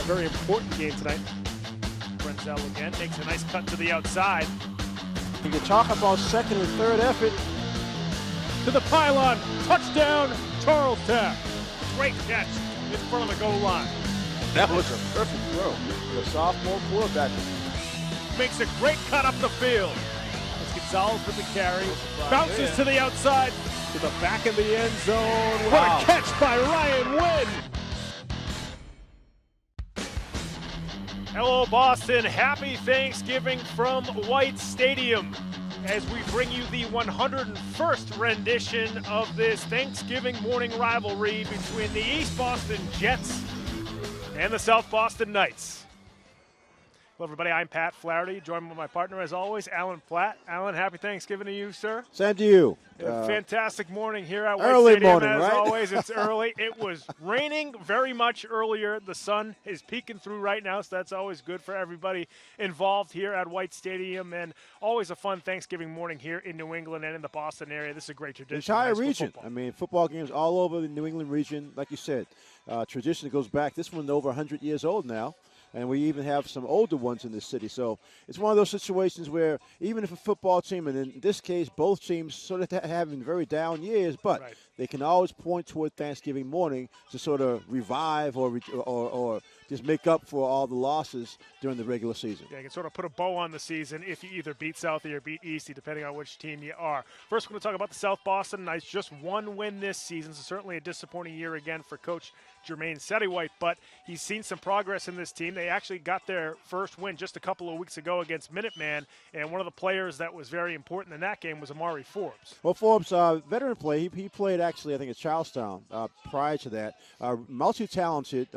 very important game tonight. Brenzel again makes a nice cut to the outside. You can talk about second and third effort. To the pylon, touchdown, Charlestown. Great catch in front of the goal line. That was a perfect throw. The sophomore quarterback makes a great cut up the field. As Gonzalez with the carry, bounces to the outside, to the back of the end zone. Wow. What a catch by Ryan Wynn. Hello, Boston. Happy Thanksgiving from White Stadium as we bring you the 101st rendition of this Thanksgiving morning rivalry between the East Boston Jets and the South Boston Knights. Hello, everybody. I'm Pat Flaherty, joined by my partner, as always, Alan Platt. Alan, happy Thanksgiving to you, sir. Same to you. Fantastic morning here at White early Stadium. Morning, as right? always, it's early. It was raining very much earlier. The sun is peeking through right now, so that's always good for everybody involved here at White Stadium. And always a fun Thanksgiving morning here in New England and in the Boston area. This is a great tradition. The entire region. Football. I mean, football games all over the New England region. Like you said, tradition goes back. This one's over 100 years old now. And we even have some older ones in this city. So it's one of those situations where even if a football team, and in this case, both teams sort of having very down years, but right. They can always point toward Thanksgiving morning to sort of revive or just make up for all the losses during the regular season. Yeah, you can sort of put a bow on the season if you either beat Southie or beat Eastie, depending on which team you are. First, we're going to talk about the South Boston Knights. Just one win this season, so certainly a disappointing year again for Coach Jermaine Settywhite, but he's seen some progress in this team. They actually got their first win just a couple of weeks ago against Minuteman, and one of the players that was very important in that game was Amari Forbes. Well, Forbes, veteran play, he played actually, I think, at Charlestown prior to that. Multi-talented,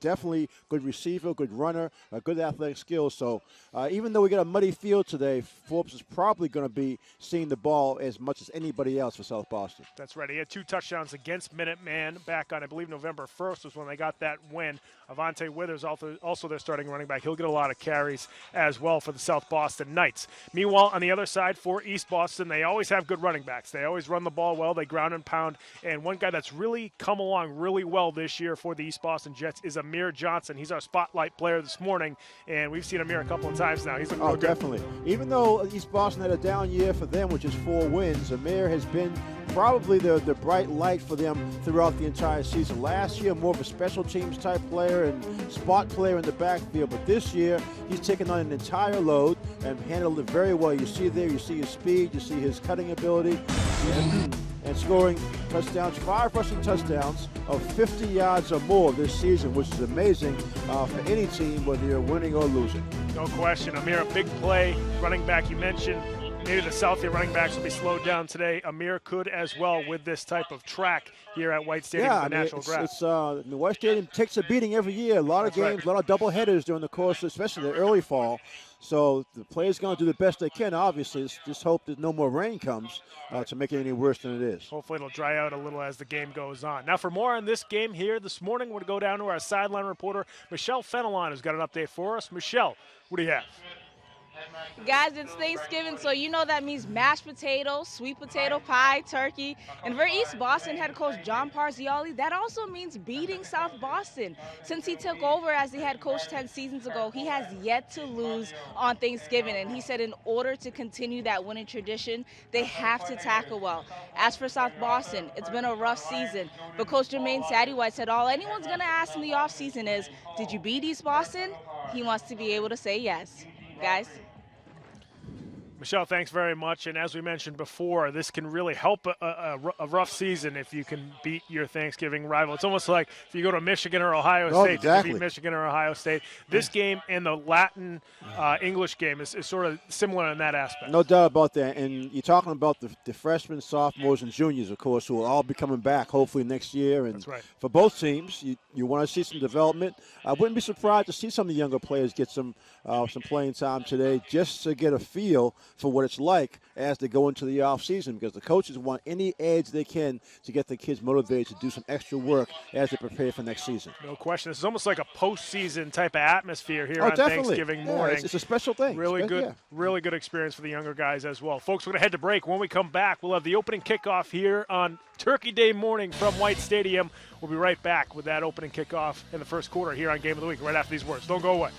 definitely good receiver, good runner, good athletic skills. So even though we got a muddy field today, Forbes is probably going to be seeing the ball as much as anybody else for South Boston. That's right. He had 2 touchdowns against Minuteman back on, I believe, November 1st was when they got that win. Avante Withers, also their starting running back. He'll get a lot of carries as well for the South Boston Knights. Meanwhile, on the other side for East Boston, they always have good running backs. They always run the ball well. They ground and pound. And one guy that's really come along really well this year for the East Boston Jets is Amir Johnson. He's our spotlight player this morning, and we've seen Amir a couple of times now. He's looking real good. Definitely. Even though East Boston had a down year for them, which is 4 wins, Amir has been probably the bright light for them throughout the entire season. Last year, more of a special teams type player and spot player in the backfield, but this year he's taken on an entire load and handled it very well. You see there, you see his speed, you see his cutting ability, and scoring touchdowns, 5 rushing touchdowns of 50 yards or more this season, which is amazing for any team, whether you're winning or losing. No question. Amir, a big play running back. You mentioned maybe the Southie running backs will be slowed down today. Amir could as well with this type of track here at White Stadium, the natural grass. The White Stadium takes a beating every year. A lot of games, a lot of double headers during the course, especially the early fall. So the players going to do the best they can, obviously. Just hope that no more rain comes to make it any worse than it is. Hopefully it'll dry out a little as the game goes on. Now for more on this game here this morning, we're going to go down to our sideline reporter, Michelle Fenelon, who's got an update for us. Michelle, what do you have? Guys, it's Thanksgiving, so you know that means mashed potatoes, sweet potato pie, turkey. And for East Boston head coach John Parzioli, that also means beating South Boston. Since he took over as the head coach 10 seasons ago, he has yet to lose on Thanksgiving. And he said in order to continue that winning tradition, they have to tackle well. As for South Boston, it's been a rough season. But Coach Jermaine Settywhite said all anyone's going to ask in the offseason is, did you beat East Boston? He wants to be able to say yes. Guys? Michelle, thanks very much. And as we mentioned before, this can really help a rough season if you can beat your Thanksgiving rival. It's almost like if you go to Michigan or Ohio State, exactly. You beat Michigan or Ohio State. This game and the Latin English game is sort of similar in that aspect. No doubt about that. And you're talking about the freshmen, sophomores, and juniors, of course, who will all be coming back hopefully next year. And that's right. For both teams, you want to see some development. I wouldn't be surprised to see some of the younger players get some playing time today just to get a feel for what it's like as they go into the offseason, because the coaches want any edge they can to get the kids motivated to do some extra work as they prepare for next season. No question. This is almost like a postseason type of atmosphere here on definitely. Thanksgiving morning. It's a special thing. Really good experience for the younger guys as well. Folks, we're going to head to break. When we come back, we'll have the opening kickoff here on Turkey Day morning from White Stadium. We'll be right back with that opening kickoff in the first quarter here on Game of the Week, right after these words. Don't go away.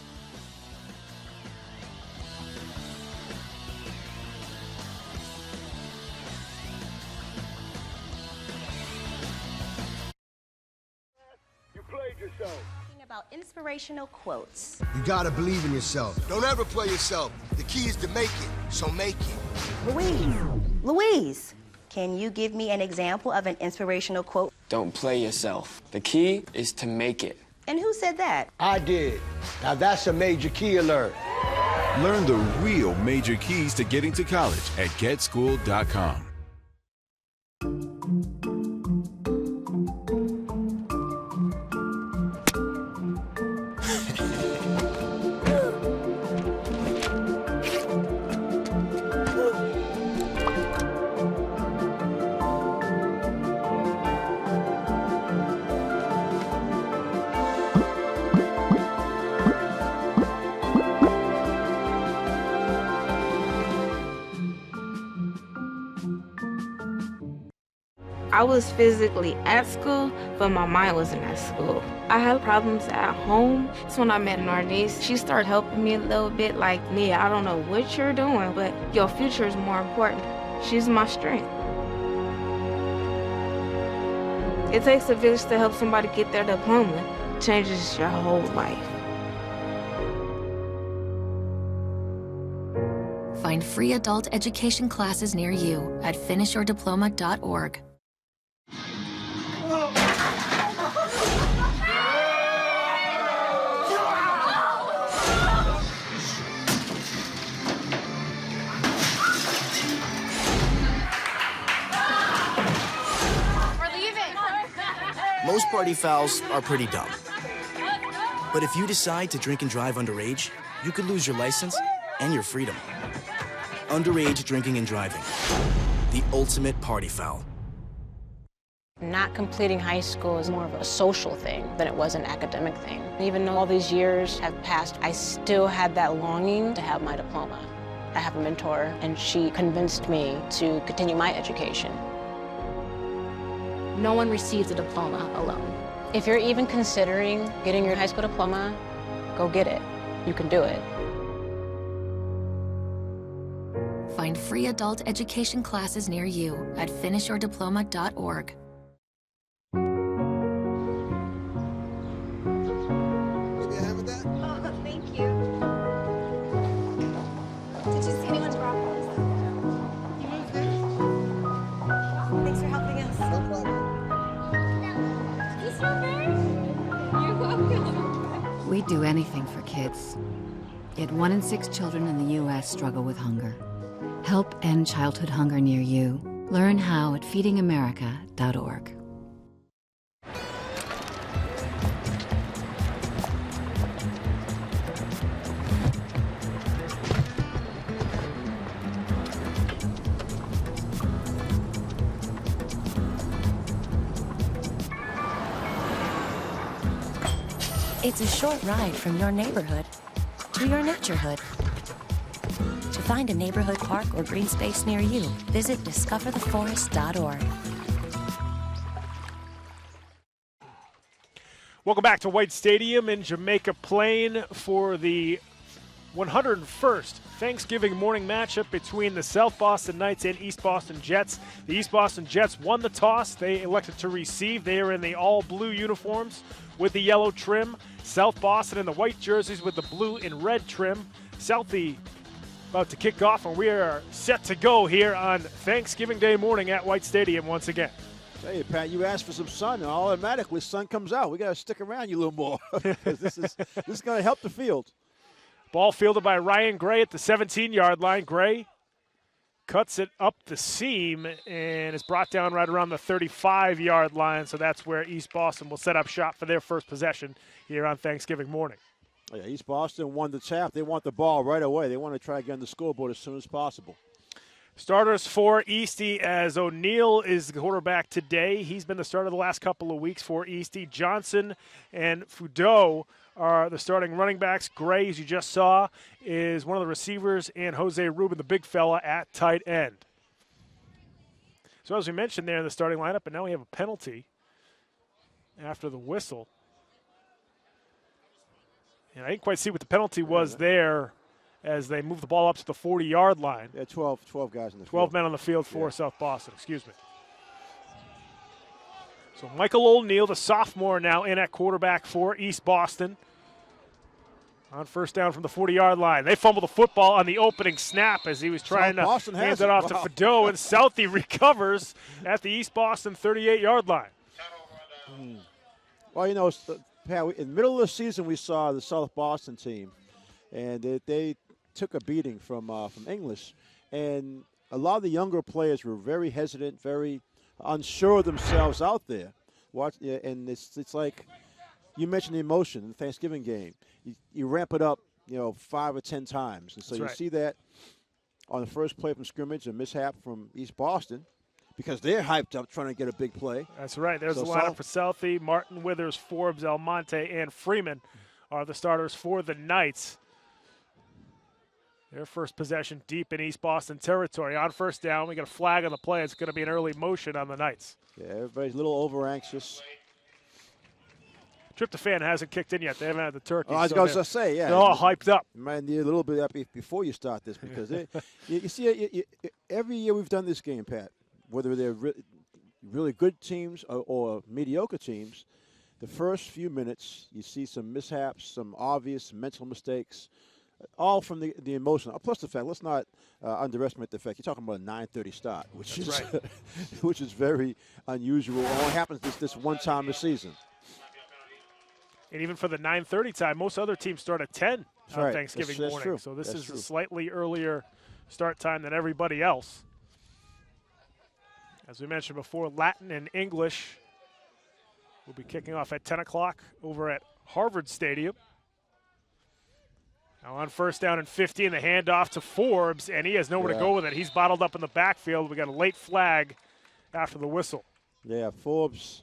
About inspirational quotes. You gotta believe in yourself. Don't ever play yourself. The key is to make it, so make it. Louise, can you give me an example of an inspirational quote? Don't play yourself. The key is to make it. And who said that? I did. Now that's a major key alert. Learn the real major keys to getting to college at getschool.com. I was physically at school, but my mind wasn't at school. I had problems at home. That's when I met Narnese. She started helping me a little bit, like, Nia, I don't know what you're doing, but your future is more important. She's my strength. It takes a village to help somebody get their diploma. It changes your whole life. Find free adult education classes near you at finishyourdiploma.org. Most party fouls are pretty dumb. But if you decide to drink and drive underage, you could lose your license and your freedom. Underage drinking and driving. The ultimate party foul. Not completing high school is more of a social thing than it was an academic thing. Even though all these years have passed, I still had that longing to have my diploma. I have a mentor, and she convinced me to continue my education. No one receives a diploma alone. If you're even considering getting your high school diploma, go get it. You can do it. Find free adult education classes near you at finishyourdiploma.org. We do anything for kids. Yet 1 in 6 children in the U.S. struggle with hunger. Help end childhood hunger near you. Learn how at feedingamerica.org. It's a short ride from your neighborhood to your naturehood. To find a neighborhood park or green space near you, visit discovertheforest.org. Welcome back to White Stadium in Jamaica Plain for the 101st Thanksgiving morning matchup between the South Boston Knights and East Boston Jets. The East Boston Jets won the toss. They elected to receive. They are in the all-blue uniforms with the yellow trim. South Boston in the white jerseys with the blue and red trim. Southie about to kick off, and we are set to go here on Thanksgiving Day morning at White Stadium once again. Hey, Pat, you asked for some sun, and automatically sun comes out. We got to stick around you a little more because this is going to help the field. Ball fielded by Ryan Gray at the 17-yard line. Gray cuts it up the seam and is brought down right around the 35-yard line. So that's where East Boston will set up shop for their first possession here on Thanksgiving morning. Yeah, East Boston won the tap. They want the ball right away. They want to try to get on the scoreboard as soon as possible. Starters for Eastie, as O'Neal is the quarterback today. He's been the starter the last couple of weeks for Eastie. Johnson and Fudeau are the starting running backs. Gray, as you just saw, is one of the receivers, and Jose Rubin, the big fella, at tight end. So as we mentioned there in the starting lineup, and now we have a penalty after the whistle. And I didn't quite see what the penalty was there as they move the ball up to the 40-yard line. Yeah, 12 guys in the 12 field. men on the field for South Boston, excuse me. So Michael O'Neal, the sophomore, now in at quarterback for East Boston. On first down from the 40-yard line. They fumble the football on the opening snap as he was trying to hand it off to Fudeau, and Southie recovers at the East Boston 38-yard line. Well, you know, Pat, in the middle of the season, we saw the South Boston team, and they took a beating from English, and a lot of the younger players were very hesitant, very unsure of themselves out there. And it's like you mentioned the emotion in the Thanksgiving game. You ramp it up, 5 or 10 times, and so you see that on the first play from scrimmage, a mishap from East Boston, because they're hyped up trying to get a big play. That's right. There's the lineup for Southie. Martin, Withers, Forbes, Almonte, and Freeman are the starters for the Knights. Their first possession deep in East Boston territory. On first down, we got a flag on the play. It's going to be an early motion on the Knights. Yeah, everybody's a little over-anxious. Tryptophan hasn't kicked in yet. They haven't had the turkey. I was going to say, yeah. They're all hyped up. You might need a little bit up before you start this, because you see, every year we've done this game, Pat, whether they're really good teams or mediocre teams, the first few minutes you see some mishaps, some obvious mental mistakes, all from the emotion. Plus the fact, let's not underestimate the fact you're talking about a 9:30 start, which is which is very unusual. It only happens this one time a season. And even for the 9:30 time, most other teams start at 10 on Thanksgiving morning. True. So this is true. a slightly earlier start time than everybody else. As we mentioned before, Latin and English will be kicking off at 10 o'clock over at Harvard Stadium. Now on first down and 15, the handoff to Forbes, and he has nowhere to go with it. He's bottled up in the backfield. We got a late flag after the whistle. Yeah, Forbes.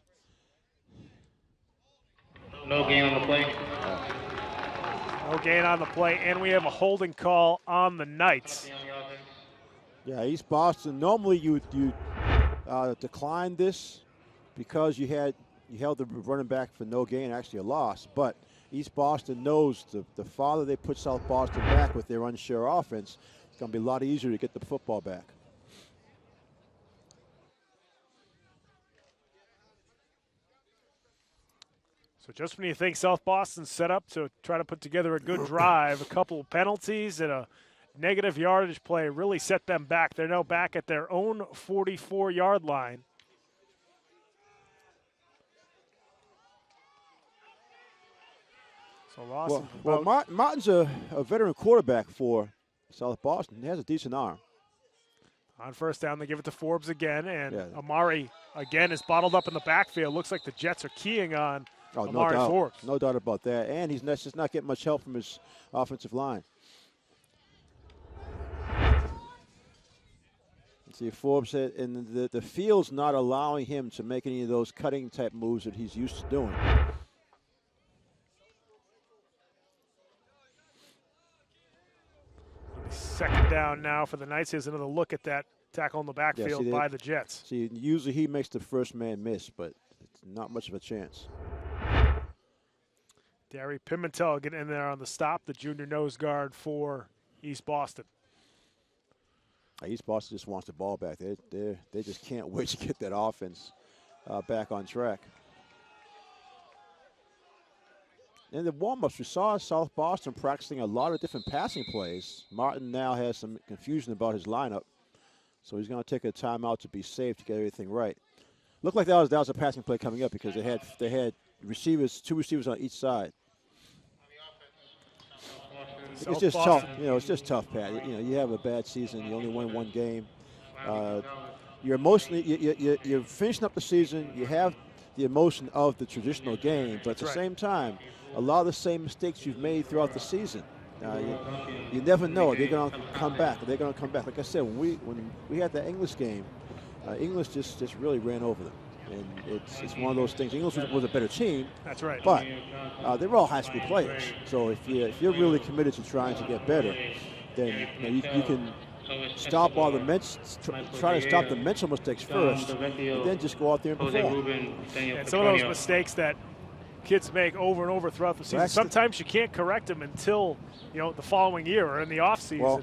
No gain on the play. No gain on the play, and we have a holding call on the Knights. Yeah, East Boston, normally you decline this because you held the running back for no gain, actually a loss. But East Boston knows the farther they put South Boston back with their unsure offense, it's going to be a lot easier to get the football back. So just when you think South Boston's set up to try to put together a good drive, a couple of penalties and a negative yardage play really set them back. They're now back at their own 44-yard line. So Martin's a veteran quarterback for South Boston. He has a decent arm. On first down, they give it to Forbes again, and Amari again is bottled up in the backfield. Looks like the Jets are keying on Amari Forbes. No doubt about that. And he's just not getting much help from his offensive line. See, Forbes and the field's not allowing him to make any of those cutting type moves that he's used to doing. Second down now for the Knights. Here's another look at that tackle in the backfield by the Jets. See, usually he makes the first man miss, but it's not much of a chance. Derry Pimentel getting in there on the stop, the junior nose guard for East Boston. East Boston just wants the ball back. They just can't wait to get that offense back on track. In the warm-ups, we saw South Boston practicing a lot of different passing plays. Martin now has some confusion about his lineup, so he's going to take a timeout to be safe to get everything right. Looked like that was a passing play coming up because they had receivers, 2 receivers on each side. It's just tough. It's just tough, Pat. You have a bad season. You only won 1 game. You're emotionally. You're finishing up the season. You have the emotion of the traditional game, but at the same time, a lot of the same mistakes you've made throughout the season. You never know. They're going to come back. They're going to come back. Like I said, when we had the English game, English just really ran over them. And it's one of those things. English was a better team. That's right. But they're all high school players. So if you're really committed to trying to get better, then you can stop all the try to stop the mental mistakes first, and then just go out there and perform. And some of those mistakes that kids make over and over throughout the season, sometimes you can't correct them until the following year or in the off season. Well,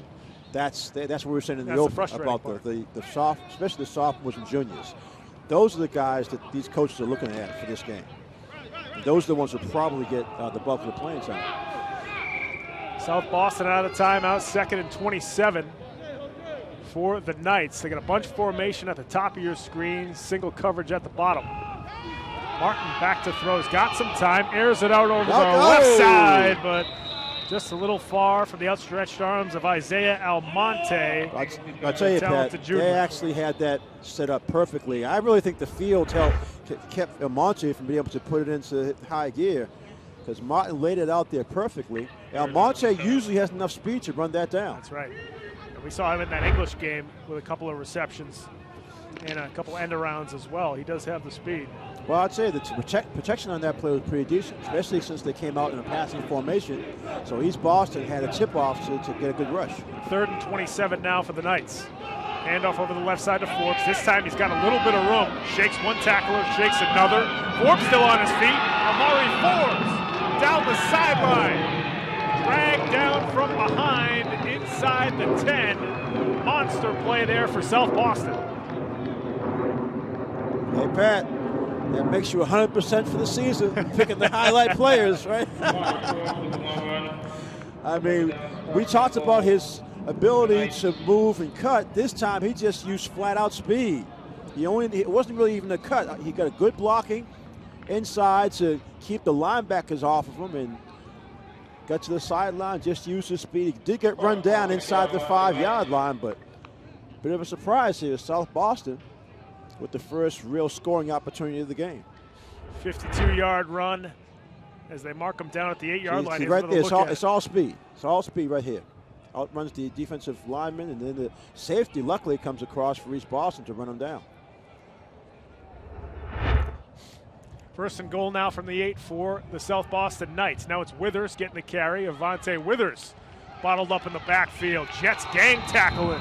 that's what we were saying in the open about the especially the sophomores and juniors. Those are the guys that these coaches are looking at for this game. And those are the ones who probably get the bulk of the playing time. South Boston out of timeout, 2nd and 27 for the Knights. They got a bunch formation at the top of your screen, single coverage at the bottom. Martin back to throws, got some time, airs it out over the left side, but just a little far from the outstretched arms of Isaiah Almonte. I'll tell you, Pat, they actually had that set up perfectly. I really think the field kept Almonte from being able to put it into high gear because Martin laid it out there perfectly. Almonte usually has enough speed to run that down. That's right. And we saw him in that English game with a couple of receptions and a couple end arounds as well. He does have the speed. Well, I'd say the protection on that play was pretty decent, especially since they came out in a passing formation. So East Boston had a tip-off to get a good rush. 3rd and 27 now for the Knights. Handoff over the left side to Forbes. This time he's got a little bit of room. Shakes one tackler, shakes another. Forbes still on his feet. Amari Forbes down the sideline. Dragged down from behind inside the 10. Monster play there for South Boston. Hey, Pat. That makes you 100% for the season, picking the highlight players, right? I mean, we talked about his ability to move and cut. This time, he just used flat-out speed. It wasn't really even a cut. He got a good blocking inside to keep the linebackers off of him and got to the sideline, just used his speed. He did get run down inside the 5-yard line, but a bit of a surprise here, South Boston, with the first real scoring opportunity of the game. 52-yard run as they mark him down at the 8-yard line. Right there, it's all speed. It's all speed right here. Outruns the defensive lineman, and then the safety luckily comes across for East Boston to run him down. 1st and goal now from the 8 for the South Boston Knights. Now it's Withers getting the carry. Avante Withers bottled up in the backfield. Jets gang tackling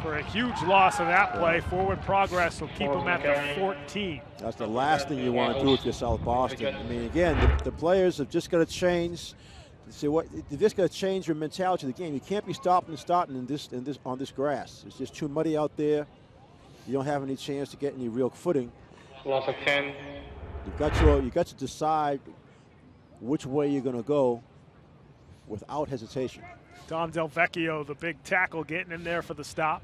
for a huge loss of that play. Forward progress will keep them at the 14. That's the last thing you want to do if you're South Boston. I mean, again, the players have just got to change. They've just got to change your mentality of the game. You can't be stopping and starting on this grass. It's just too muddy out there. You don't have any chance to get any real footing. Loss of 10. You've got to decide which way you're going to go without hesitation. Dom Del Vecchio, the big tackle, getting in there for the stop.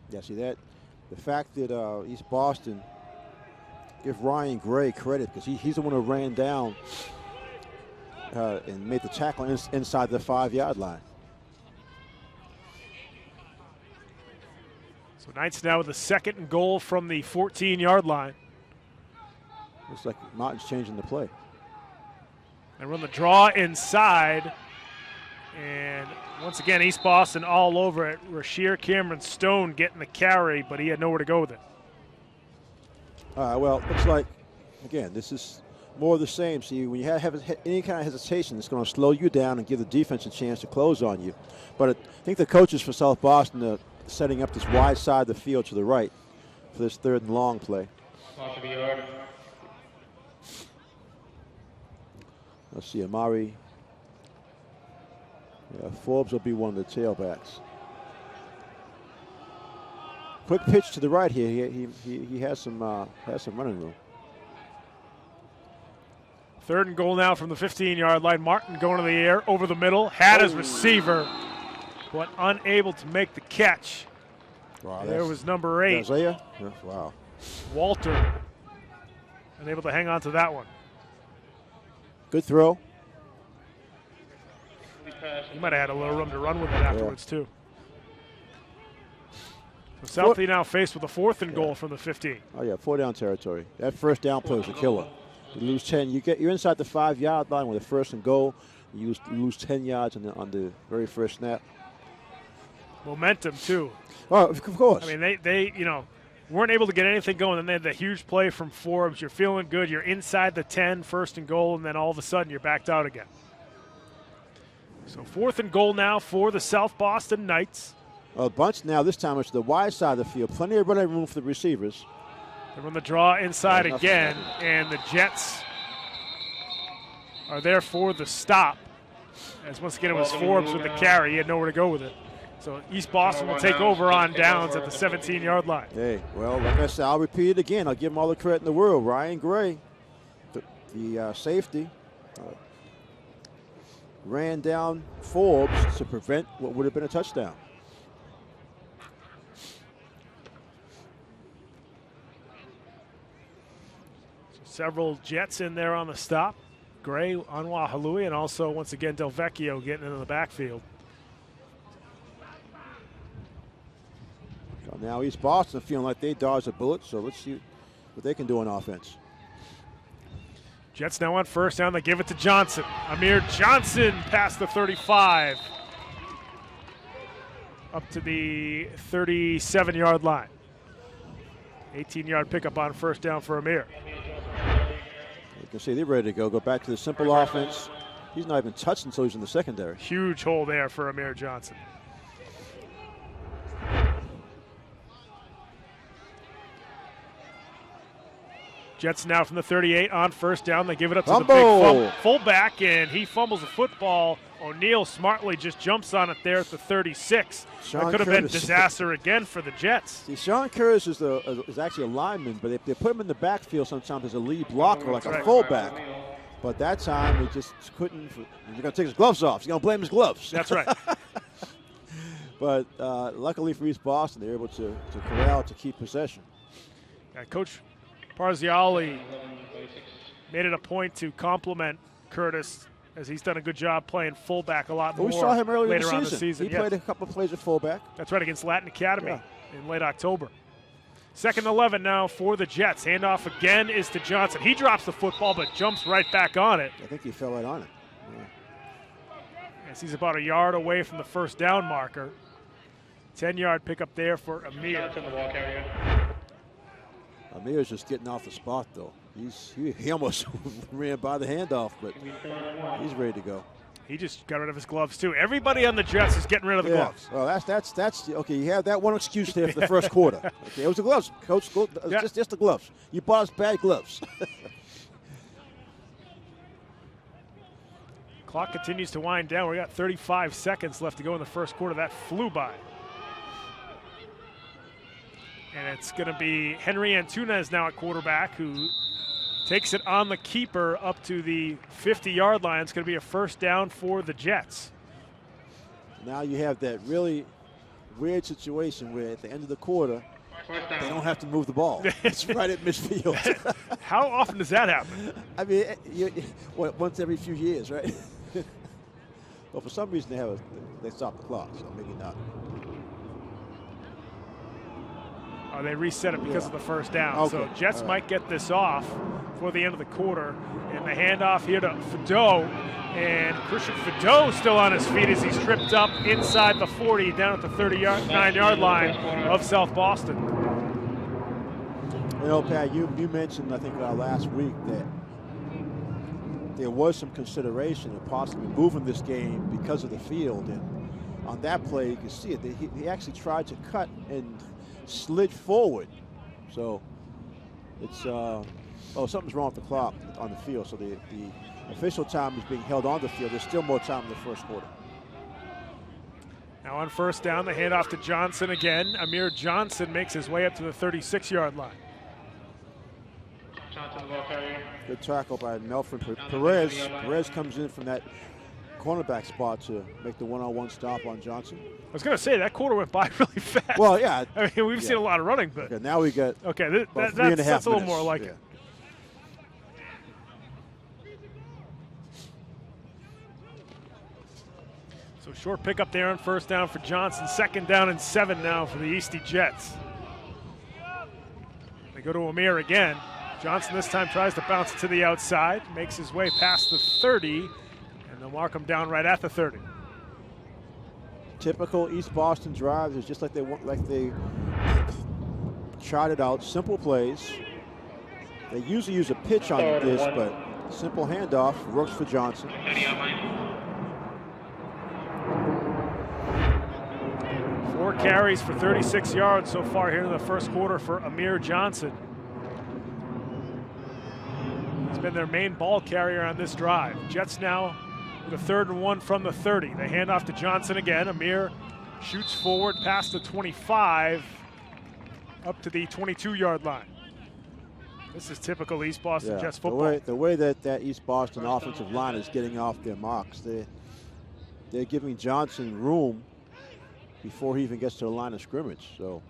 Yeah, see that? The fact that East Boston, give Ryan Gray credit because he's the one who ran down and made the tackle inside the 5-yard line. So Knights now with a 2nd and goal from the 14-yard line. Looks like Martin's changing the play. They run the draw inside. And once again, East Boston all over it. Rasheer Cameron Stone getting the carry, but he had nowhere to go with it. All right, well, looks like, again, this is more of the same. See, when you have any kind of hesitation, it's going to slow you down and give the defense a chance to close on you. But I think the coaches for South Boston are setting up this wide side of the field to the right for this 3rd and long play. Let's see, Amari. Yeah, Forbes will be one of the tailbacks. Quick pitch to the right here. He has some running room. 3rd and goal now from the 15-yard line. Martin going to the air over the middle. Had his receiver, but unable to make the catch. Wow, there was number 8. Isaiah? Yeah, wow. Walter unable to hang on to that one. Good throw. He might have had a little room to run with it afterwards, too. So Southie now faced with a 4th and goal from the 15. Oh, yeah, 4-down territory. That first down play was a killer. You lose 10. You're inside the 5-yard line with a 1st and goal. You lose 10 yards on the very first snap. Momentum, too. Oh, of course. I mean, they weren't able to get anything going. And they had the huge play from Forbes. You're feeling good. You're inside the 10, 1st and goal, and then all of a sudden you're backed out again. So 4th and goal now for the South Boston Knights. A bunch now. This time it's the wide side of the field. Plenty of running room for the receivers. They run the draw inside again, and the Jets are there for the stop. As once again it was Forbes with the carry. He had nowhere to go with it. So East Boston will take over on downs at the 17-yard line. Hey, well, like I said, I'll repeat it again. I'll give him all the credit in the world. Ryan Gray, the safety, ran down Forbes to prevent what would have been a touchdown. Several Jets in there on the stop. Gray, Anwar Halui, and also, once again, Del Vecchio getting into the backfield. So now East Boston feeling like they dodged a bullet, so let's see what they can do on offense. Jets now on 1st down. They give it to Johnson. Amir Johnson past the 35. Up to the 37-yard line. 18-yard pickup on 1st down for Amir. You can see they're ready to go. Go back to the simple offense. He's not even touched until he's in the secondary. Huge hole there for Amir Johnson. Jets now from the 38 on 1st down. They give it up to the big fullback, and he fumbles the football. O'Neal smartly just jumps on it there at the 36. That could have been disaster again for the Jets. See, Sean Curtis is actually a lineman, but they put him in the backfield sometimes as a lead blocker, like a fullback. But that time he just couldn't. He's going to take his gloves off. He's going to blame his gloves. That's right. But luckily for East Boston, they're able to corral to keep possession. Coach Parziali made it a point to compliment Curtis, as he's done a good job playing fullback a lot more. We saw him earlier later in on the season. He played a couple of plays at fullback. That's right, against Latin Academy in late October. 2nd and 11 now for the Jets. Handoff again is to Johnson. He drops the football but jumps right back on it. I think he fell right on it. Yeah. As he's about a yard away from the 1st down marker. 10-yard pickup there for Amir. Amir's just getting off the spot, though. He almost ran by the handoff, but he's ready to go. He just got rid of his gloves, too. Everybody on the Jets is getting rid of the gloves. Well, that's okay. You have that one excuse there for the first quarter. Okay, it was the gloves, Coach. Just the gloves. You bought us bad gloves. Clock continues to wind down. We got 35 seconds left to go in the first quarter. That flew by. And it's going to be Henry Antunes now at quarterback, who takes it on the keeper up to the 50-yard line. It's going to be a 1st down for the Jets. Now you have that really weird situation where at the end of the quarter, they don't have to move the ball. It's right at midfield. How often does that happen? I mean, once every few years, right? Well, for some reason they stop the clock, so maybe not. Oh, they reset it because of the 1st down. Okay. So Jets might get this off for the end of the quarter. And the handoff here to Fideau. And Christian Fideau still on his feet as he's tripped up inside the 40 down at the 39-yard line of South Boston. You know, Pat, you mentioned, I think, last week that there was some consideration of possibly moving this game because of the field. And on that play, you can see it. He actually tried to cut and slid forward. So it's something's wrong with the clock on the field. So the official time is being held on the field. There's still more time in the first quarter. Now on 1st down, the handoff to Johnson again. Amir Johnson makes his way up to the 36-yard line. Good tackle by Melvin Perez. Perez comes in from that cornerback spot to make the one-on-one stop on Johnson. I was going to say, that quarter went by really fast. Well, yeah. I mean, we've seen a lot of running, but. Okay, now we got that's a little more like it. So So short pickup there on first down for Johnson. Second down and 7 now for the Eastie Jets. They go to Amir again. Johnson this time tries to bounce it to the outside, makes his way past the 30, and they'll mark him down right at the 30. Typical East Boston drives is just like they charted out. Simple plays. They usually use a pitch on this, but simple handoff works for Johnson. 4 carries for 36 yards so far here in the first quarter for Amir Johnson. He's been their main ball carrier on this drive. Jets now with a 3rd and 1 from the 30. They hand off to Johnson again. Amir shoots forward past the 25 up to the 22-yard line. This is typical East Boston Jets football. The way that East Boston offensive line is getting off their marks, they're giving Johnson room before he even gets to the line of scrimmage. So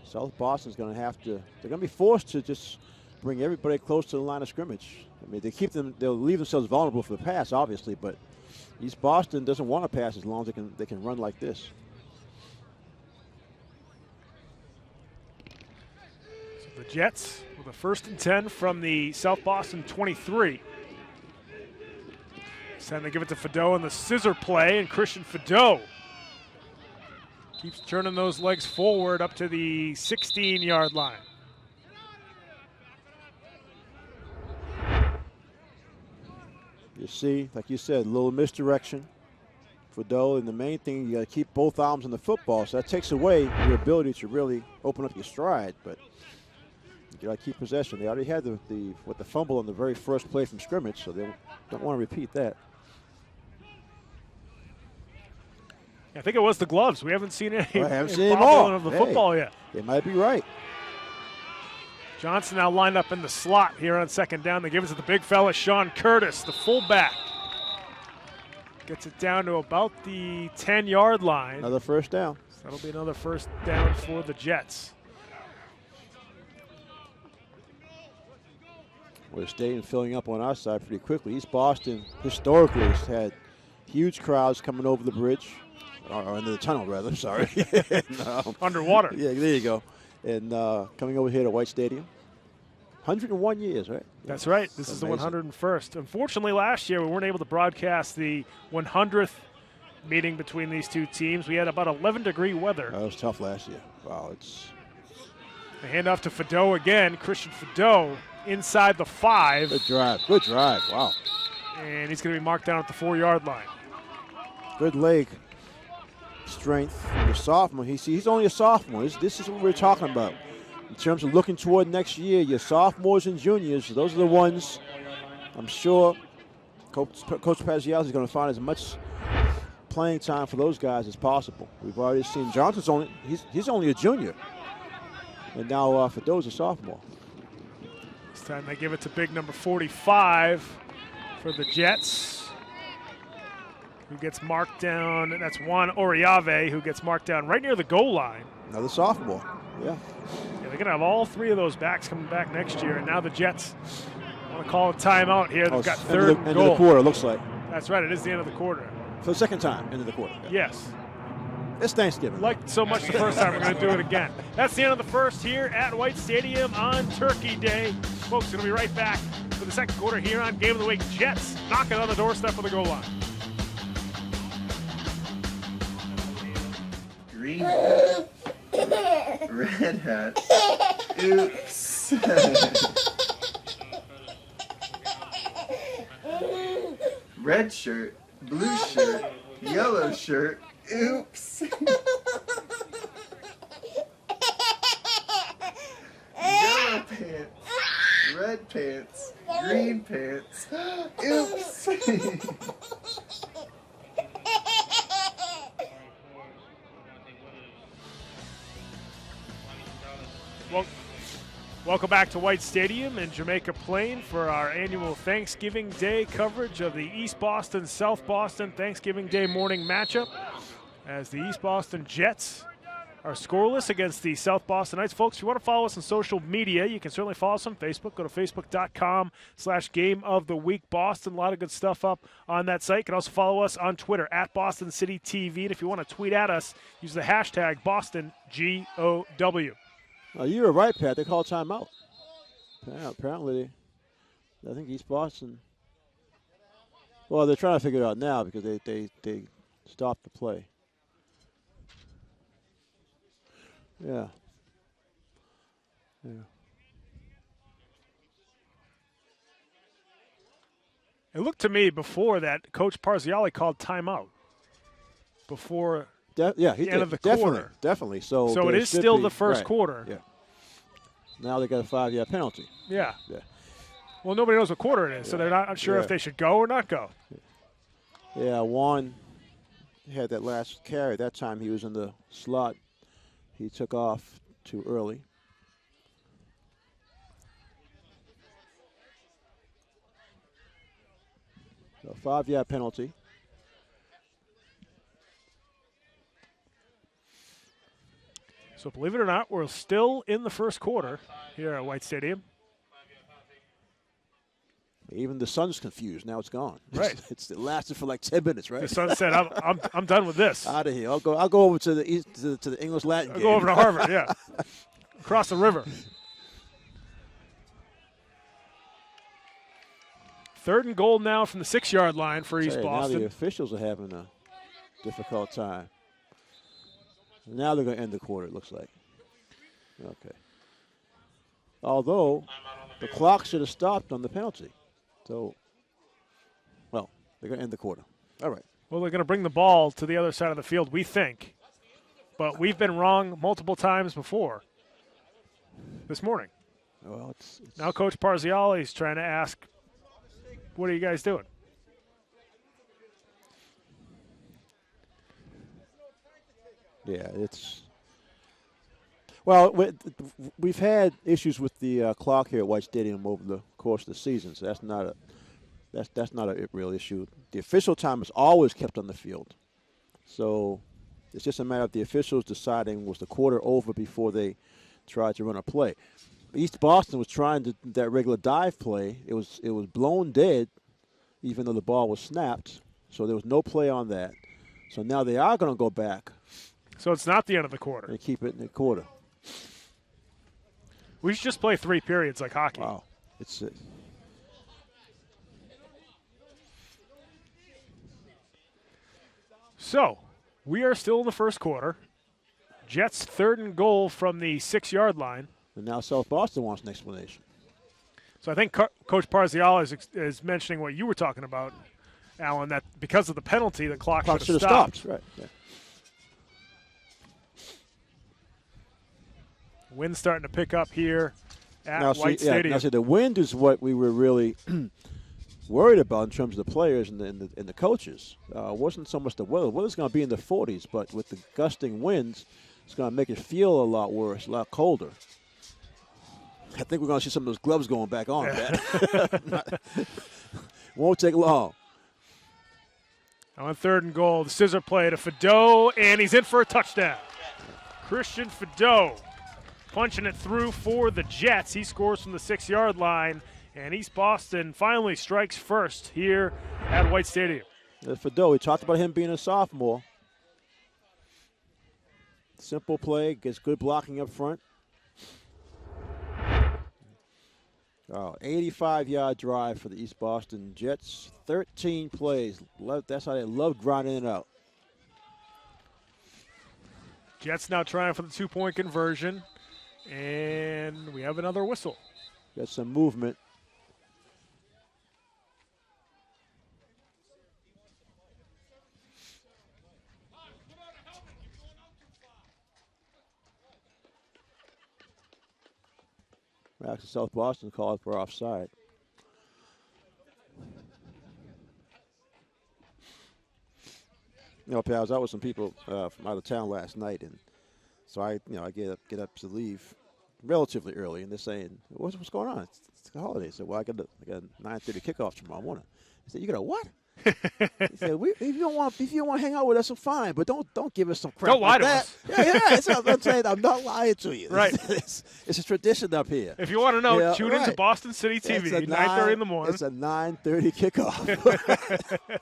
South Boston's going to have to, they're going to be forced to just bring everybody close to the line of scrimmage. I mean, they'll leave themselves vulnerable for the pass, obviously, but East Boston doesn't want to pass as long as they can run like this. So the Jets with a 1st and 10 from the South Boston 23. This time they give it to Fadeau on the scissor play, and Christian Fadeau keeps turning those legs forward up to the 16-yard line. You see, like you said, a little misdirection for Doe, and the main thing, you got to keep both arms on the football, so that takes away your ability to really open up your stride, but you got to keep possession. They already had the fumble on the very first play from scrimmage, so they don't want to repeat that. I think it was the gloves. We haven't seen any more of the football yet. They might be right. Johnson now lined up in the slot here on 2nd down. They give it to the big fella, Sean Curtis, the fullback. Gets it down to about the 10-yard line. Another first down. So that'll be another first down for the Jets. We're staying filling up on our side pretty quickly. East Boston historically has had huge crowds coming over the bridge, or into the tunnel rather, sorry. Underwater. Yeah, there you go. And coming over here to White Stadium. 101 years, right? That's right. This is amazing. The 101st. Unfortunately, last year we weren't able to broadcast the 100th meeting between these two teams. We had about 11-degree weather. That was tough last year. Wow, The handoff to Fadeau again. Christian Fadeau inside the 5. Good drive. Good drive. Wow. And he's going to be marked down at the 4-yard line. Good leg strength from the sophomore. He's only a sophomore. This is what we're talking about. In terms of looking toward next year, your sophomores and juniors, those are the ones I'm sure Coach Paziales is going to find as much playing time for those guys as possible. We've already seen Johnson's he's only a junior. And now Fadeau's a sophomore. This time they give it to big number 45 for the Jets, who gets marked down. That's Juan Oriave, who gets marked down right near the goal line. Another sophomore, yeah. They're going to have all 3 of those backs coming back next year, and now the Jets want to call a timeout here. They've got 3rd and goal. End of the quarter, looks like. That's right, it is the end of the quarter. For the second time, end of the quarter. Yeah. Yes. It's Thanksgiving. Like so much the first time, we're going to do it again. That's the end of the first here at White Stadium on Turkey Day. Folks, going to be right back for the second quarter here on Game of the Week. Jets knocking on the doorstep of the goal line. Green hat, red hat, oops. Red shirt, blue shirt, yellow shirt, oops. Yellow pants, red pants, green pants, oops. Welcome back to White Stadium in Jamaica Plain for our annual Thanksgiving Day coverage of the East Boston-South Boston Thanksgiving Day morning matchup, as the East Boston Jets are scoreless against the South Boston Knights. Folks, if you want to follow us on social media, you can certainly follow us on Facebook. Go to facebook.com/Game of the Week Boston. A lot of good stuff up on that site. You can also follow us on Twitter at Boston City TV. And if you want to tweet at us, use the hashtag BostonGOW. You were right, Pat. They called timeout. Yeah, apparently, I think East Boston. Well, they're trying to figure it out now because they stopped the play. Yeah. It looked to me before that Coach Parziale called timeout before the end of the quarter. Definitely. So it is still the first quarter. Yeah. Now they got a 5-yard penalty. Yeah. Well, nobody knows what quarter it is, so they're not sure if they should go or not go. Yeah, Juan had that last carry. That time he was in the slot. He took off too early. So 5-yard penalty. So believe it or not, we're still in the first quarter here at White Stadium. Even the sun's confused. Now it's gone. Right. It lasted for like 10 minutes, right? The sun said, "I'm done with this. Out of here. I'll go over to the east to the English Latin game. Go over to Harvard. Yeah, across the river." 3rd and goal now from the 6-yard line for East Boston. Now the officials are having a difficult time. Now they're going to end the quarter, it looks like. Okay. Although the clock should have stopped on the penalty. So, well, they're going to end the quarter. All right. Well, they're going to bring the ball to the other side of the field, we think. But we've been wrong multiple times before this morning. Well, now Coach Parziale is trying to ask, what are you guys doing? Yeah, well, we've had issues with the clock here at White Stadium over the course of the season, so that's not a real issue. The official time is always kept on the field, so it's just a matter of the officials deciding was the quarter over before they tried to run a play. East Boston was trying that regular dive play. It was blown dead, even though the ball was snapped, so there was no play on that. So now they are going to go back. So it's not the end of the quarter. And keep it in the quarter. We should just play 3 periods like hockey. Wow. It's So we are still in the first quarter. Jets 3rd and goal from the 6-yard line. And now South Boston wants an explanation. So I think Coach Parziale is mentioning what you were talking about, Alan, that because of the penalty, the clock should have stopped. Right. Yeah. Wind's starting to pick up here at White Stadium. Now, the wind is what we were really worried about in terms of the players and the coaches. It wasn't so much the weather. The weather's going to be in the 40s, but with the gusting winds, it's going to make it feel a lot worse, a lot colder. I think we're going to see some of those gloves going back on, Pat. Won't take long. On 3rd and goal, the scissor play to Fideau, and he's in for a touchdown. Christian Fideau punching it through for the Jets. He scores from the 6-yard line, and East Boston finally strikes first here at White Stadium. Fideau, we talked about him being a sophomore. Simple play, gets good blocking up front. 85-yard drive for the East Boston Jets. 13 plays. That's how they love grinding it out. Jets now trying for the 2-point conversion. And we have another whistle. Got some movement. Actually, South Boston called for offside. Pat, I was out with some people from out of town last night, and so I get up to leave relatively early, and they're saying, "What's going on? It's the holiday." I said, "Well, I got a 9:30 kickoff tomorrow morning." I said, "You got a what?" He said, if you don't want to hang out with us, I'm fine, but don't give us some crap. Don't lie like to that. us. Yeah. I'm saying I'm not lying to you. Right. It's a tradition up here. If you want to know, tune into right. Boston City TV, 9:30 in the morning. It's a 9:30 kickoff.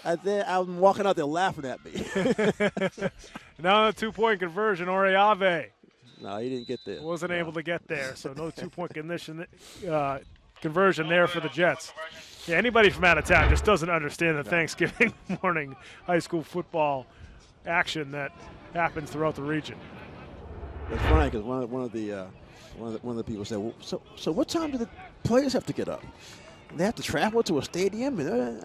And then I'm walking out there laughing at me. Now a 2-point conversion, Oreave. No, he didn't get there. Wasn't able to get there, so no 2-point conversion there for the Jets. Yeah, anybody from out of town just doesn't understand the Thanksgiving morning high school football action that happens throughout the region. It's funny because one of the people said, well, so what time do the players have to get up? They have to travel to a stadium, and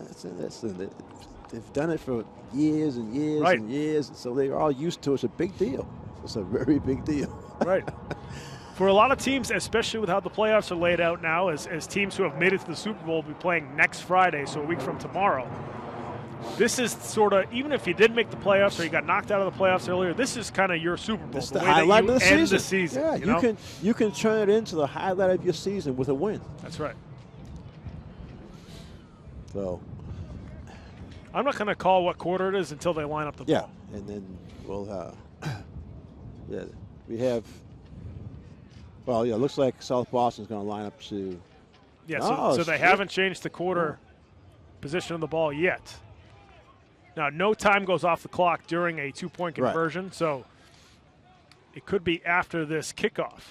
they've done it for years and years and years, so they're all used to it. It's a big deal. It's a very big deal. Right. For a lot of teams, especially with how the playoffs are laid out now, as teams who have made it to the Super Bowl will be playing next Friday, so a week from tomorrow. This is sort of, even if you did make the playoffs or you got knocked out of the playoffs earlier, this is kind of your Super Bowl. It's the highlight of the end season. The season. Yeah, you can turn it into the highlight of your season with a win. That's right. So I'm not going to call what quarter it is until they line up the ball. Yeah, and then we'll we have. Well, yeah, it looks like South Boston's going to line up to. Yeah, so they haven't changed the quarter position of the ball yet. Now, no time goes off the clock during a 2-point conversion, so it could be after this kickoff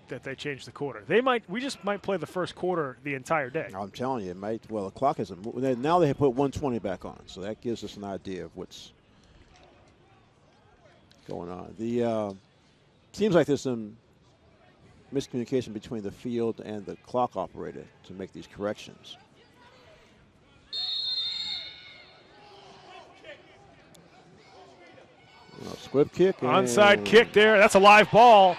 that they change the quarter. We just might play the first quarter the entire day. I'm telling you, it might. Well, the clock isn't. Now they have put 120 back on, so that gives us an idea of what's going on. The seems like there's some miscommunication between the field and the clock operator to make these corrections. Squib kick. Onside kick there. That's a live ball.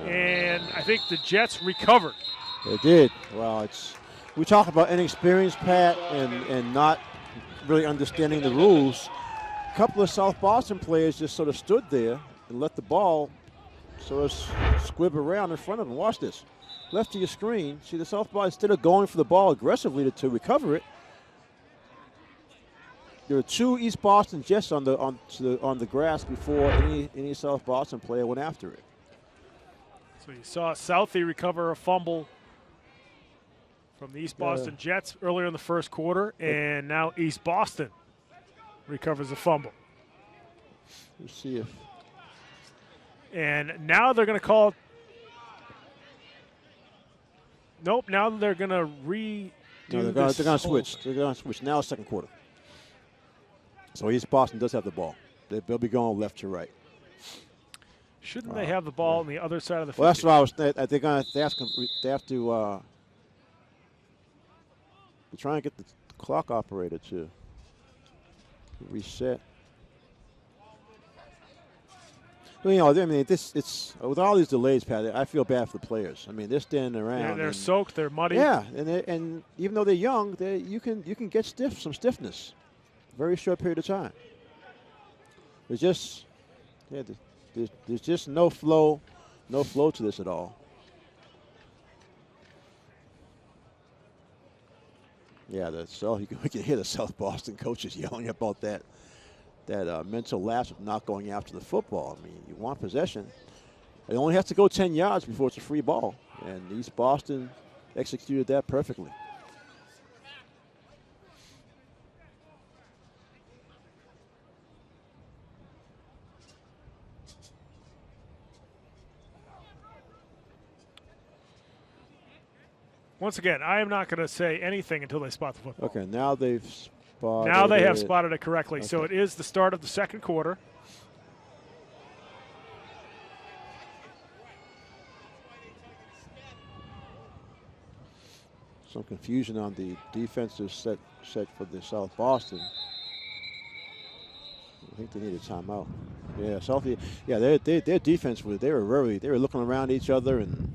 And I think the Jets recovered. They did. Well, we talk about inexperience, Pat, and not really understanding the rules. A couple of South Boston players just sort of stood there and let the ball sort of squib around in front of them. Watch this. Left to your screen. See the South Boston, instead of going for the ball aggressively to recover it, there were 2 East Boston Jets on the grass before any South Boston player went after it. So you saw Southie recover a fumble from the East Boston Jets earlier in the first quarter, and now East Boston recovers a fumble. Let's see if. And now they're going to call. Nope. Now they're going to redo. No, they're going to switch. They're going to switch now. Second quarter. So East Boston does have the ball. They'll be going left to right. Shouldn't they have the ball on the other side of the field? Well, that's what I was. They're going to. They have to. Try and get the clock operator to reset. Well, you know, I mean, it's with all these delays, Pat. I feel bad for the players. I mean, they're standing around. They're soaked. They're muddy. Yeah, and even though they're young, you can get some stiffness, very short period of time. There's just there's just no flow to this at all. Yeah, you can hear the South Boston coaches yelling about that mental lapse of not going after the football. I mean, you want possession. It only has to go 10 yards before it's a free ball, and East Boston executed that perfectly. Once again, I am not going to say anything until they spot the football. Okay, now they've spotted Now they have spotted it correctly. Okay. So it is the start of the second quarter. Some confusion on the defensive set for the South Boston. I think they need a timeout. Yeah, Southie. Yeah, their defense they were looking around each other, and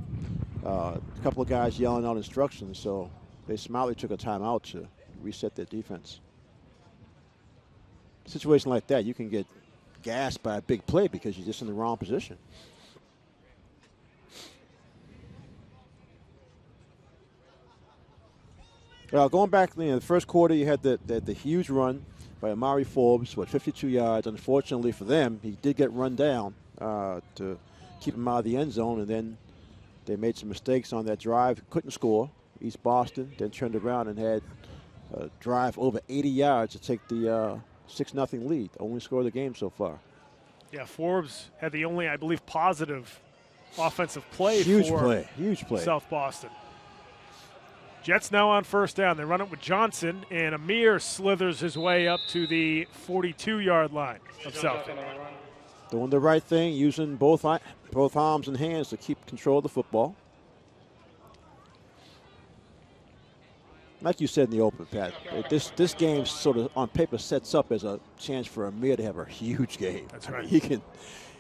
a couple of guys yelling out instructions. So they smartly took a timeout to reset their defense. A situation like that, you can get gassed by a big play because you're just in the wrong position. Well, going back, the first quarter, you had the huge run by Amari Forbes, 52 yards. Unfortunately for them, he did get run down to keep him out of the end zone, and then they made some mistakes on that drive, couldn't score. East Boston then turned around and had a drive over 80 yards to take the 6-0 lead, only score of the game so far. Yeah, Forbes had the only, I believe, positive offensive play huge for huge play. South Boston. Jets now on first down. They run it with Johnson, and Amir slithers his way up to the 42-yard line of Southfield. Doing the right thing, using both arms and hands to keep control of the football. Like you said in the open, Pat, this game sort of on paper sets up as a chance for Amir to have a huge game. That's right.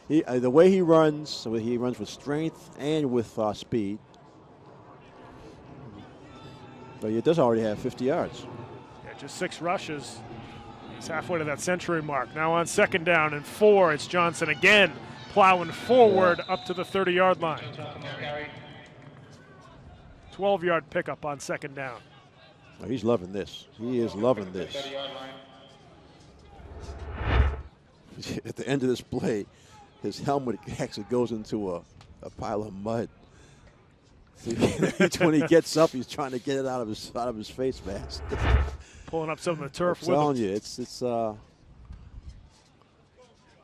The way he runs with strength and with speed. But he does already have 50 yards. Yeah, just 6 rushes. He's halfway to that century mark. Now on second down and 4, it's Johnson again plowing forward up to the 30-yard line. 12-yard pickup on second down. Oh, he's loving this. He is loving this. At the end of this play, his helmet actually goes into a pile of mud. When he gets up, he's trying to get it out of his face mask. Pulling up some of the turf with him. I'm telling you,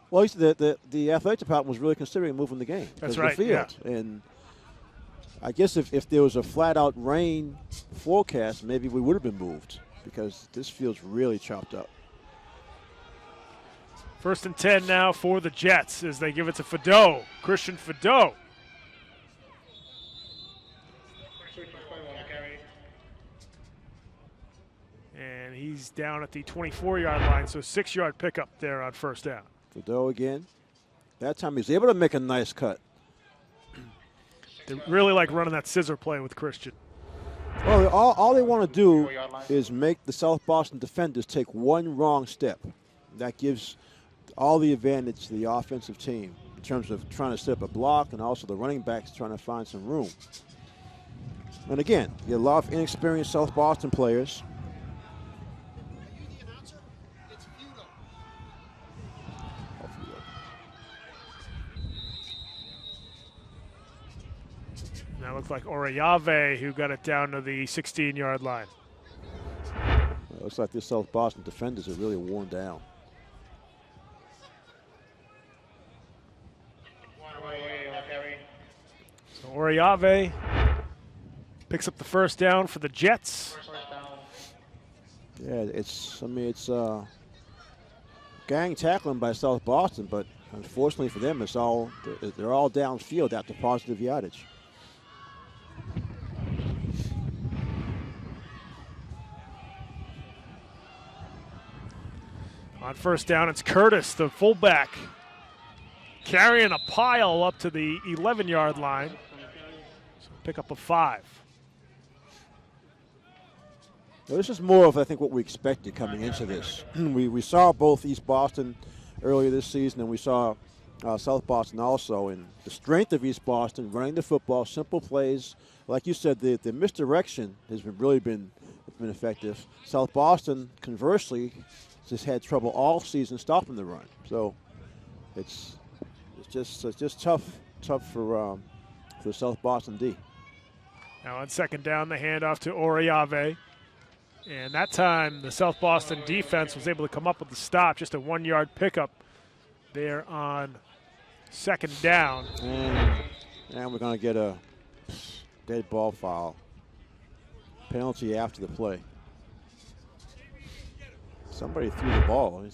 well, the athletic department was really considering moving the game. That's right. Of the field. Yeah. And I guess if there was a flat-out rain forecast, maybe we would have been moved because this field's really chopped up. First and 10 now for the Jets as they give it to Fadeau. Christian Fadeau. And he's down at the 24-yard line, so 6-yard pickup there on first down. Fadeau again. That time he's able to make a nice cut. They really like running that scissor play with Christian. Well, all they want to do is make the South Boston defenders take one wrong step. That gives all the advantage to the offensive team in terms of trying to set up a block and also the running backs trying to find some room. And again, you have a lot of inexperienced South Boston players. That looks like Oreyave who got it down to the 16-yard line. It looks like the South Boston defenders are really worn down. So Oreyave picks up the first down for the Jets. Yeah, it's gang tackling by South Boston, but unfortunately for them, they're all downfield after positive yardage. On first down, it's Curtis, the fullback, carrying a pile up to the 11-yard line. So pick up a 5. Well, this is more of, I think, what we expected coming into this. we saw both East Boston earlier this season, and we saw South Boston also. And the strength of East Boston, running the football, simple plays. Like you said, the misdirection has really been effective. South Boston, conversely, just had trouble all season stopping the run. So it's just tough for South Boston D. Now on second down, the handoff to Oreyave. And that time, the South Boston defense was able to come up with the stop, just a 1-yard pickup there on second down. And we're going to get a dead ball foul. Penalty after the play. Somebody threw the ball. I'm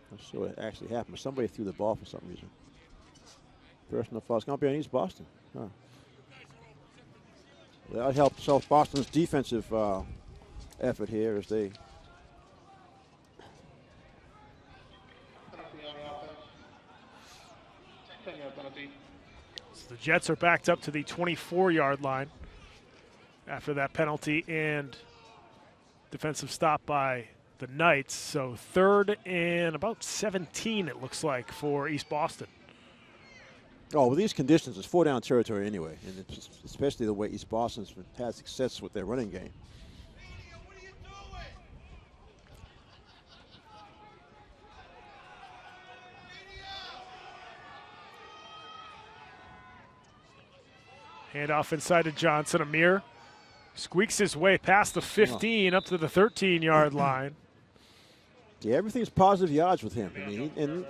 not sure what actually happened, but somebody threw the ball for some reason. Personal foul. It's going to be on East Boston. Huh. That helped South Boston's defensive effort here as they so the Jets are backed up to the 24-yard line after that penalty and defensive stop by the Knights. So third and about 17, it looks like, for East Boston. Oh, with these conditions, it's 4-down territory anyway, and especially the way East Boston's had success with their running game. Hand off inside to Johnson. Amir squeaks his way past the 15 up to the 13-yard line. Yeah, everything's positive yards with him. I mean, and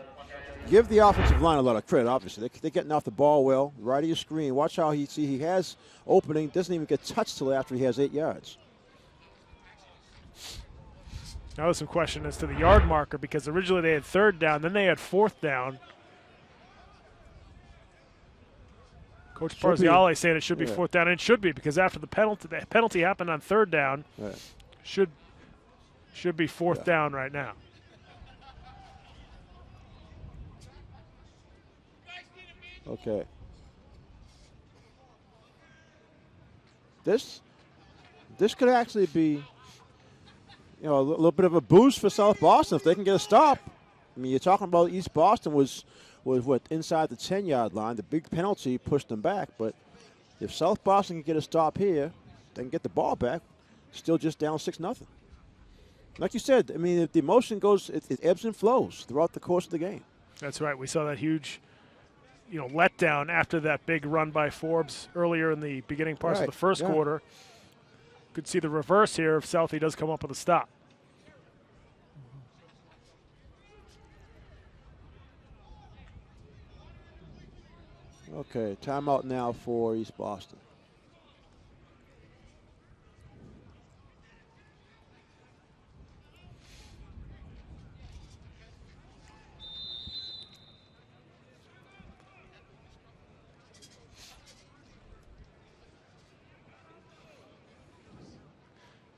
give the offensive line a lot of credit, obviously. They're getting off the ball well, right of your screen. Watch how he has opening, doesn't even get touched till after he has 8 yards. Now there's some question as to the yard marker because originally they had 3rd down, then they had 4th down. Coach Parziale saying it should be 4th down, and it should be because after the penalty happened on 3rd down, should be 4th down right now. Okay. This could actually be, a little bit of a boost for South Boston if they can get a stop. I mean, you're talking about East Boston was what, inside the 10-yard line. The big penalty pushed them back, but if South Boston can get a stop here, they can get the ball back. Still just down 6-0. Like you said, I mean, if the emotion goes, it ebbs and flows throughout the course of the game. That's right. We saw that huge, letdown after that big run by Forbes earlier in the beginning parts of the first quarter. Could see the reverse here if Southie does come up with a stop. Okay, timeout now for East Boston.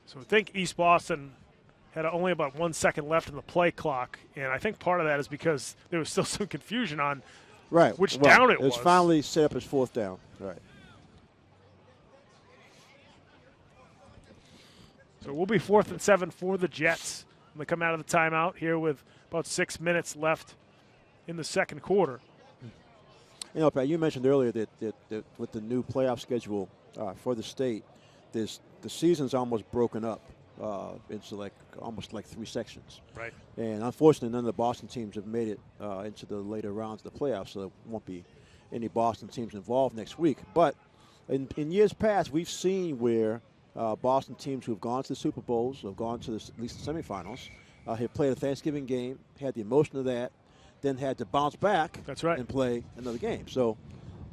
So I think East Boston had only about 1 second left in the play clock, and I think part of that is because there was still some confusion on which down it was. It's finally set up as 4th down. Right. So we'll be 4th and 7 for the Jets when they come out of the timeout here with about 6 minutes left in the second quarter. Pat, you mentioned earlier that with the new playoff schedule for the state, the season's almost broken up into almost like 3 sections. Right. And unfortunately, none of the Boston teams have made it into the later rounds of the playoffs, so there won't be any Boston teams involved next week. But in years past, we've seen where Boston teams who have gone to the Super Bowls, have gone to at least the semifinals, have played a Thanksgiving game, had the emotion of that, then had to bounce back and play another game. So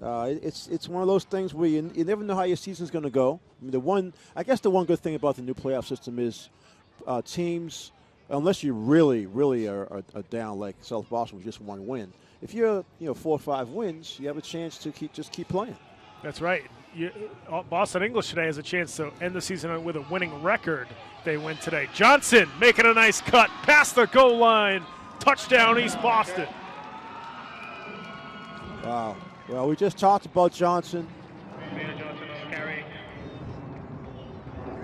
it's one of those things where you never know how your season's going to go. I mean, I guess the one good thing about the new playoff system is teams, unless you really, really are down like South Boston with just 1 win, if you're 4 or 5 wins, you have a chance to keep playing. That's right. Boston English today has a chance to end the season with a winning record. They win today. Johnson making a nice cut past the goal line. Touchdown, East Boston. Wow. Well, we just talked about Johnson.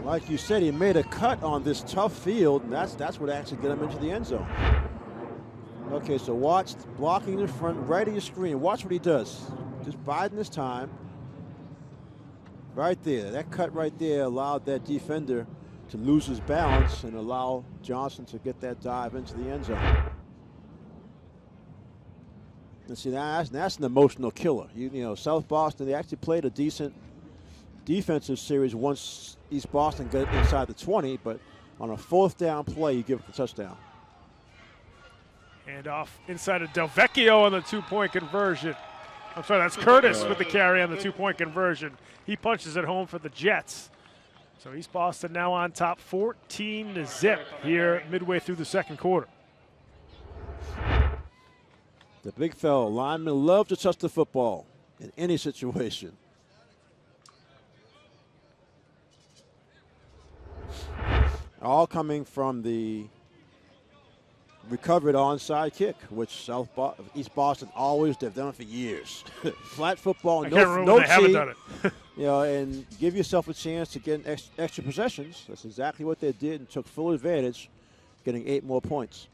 Like you said, he made a cut on this tough field, and that's what actually got him into the end zone. Okay, so watch blocking in front, right of your screen. Watch what he does. Just biding his time. Right there. That cut right there allowed that defender to lose his balance and allow Johnson to get that dive into the end zone. And see, that's an emotional killer. South Boston, they actually played a decent defensive series once East Boston got inside the 20, but on a 4th down play, you give it the touchdown. And off inside of Del Vecchio on the 2-point conversion. I'm sorry, that's Curtis with the carry on the 2-point conversion. He punches it home for the Jets. So East Boston now on top 14-0 here midway through the second quarter. The big fella linemen love to touch the football in any situation. All coming from the recovered onside kick, which East Boston always have done it for years. Flat football, no they haven't done it. And give yourself a chance to get extra possessions. That's exactly what they did and took full advantage, getting 8 more points.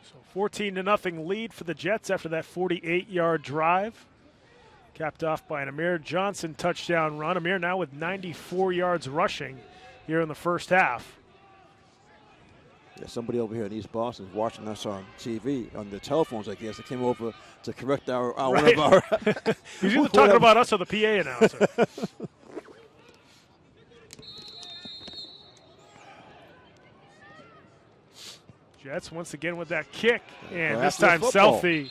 So 14-0 lead for the Jets after that 48-yard drive. Capped off by an Amir Johnson touchdown run. Amir now with 94 yards rushing here in the first half. Yeah, somebody over here in East Boston is watching us on TV, on the telephones, I guess. They came over to correct our right. one of our. He's either talking about us or the PA announcer. Jets once again with that kick, and this time Southie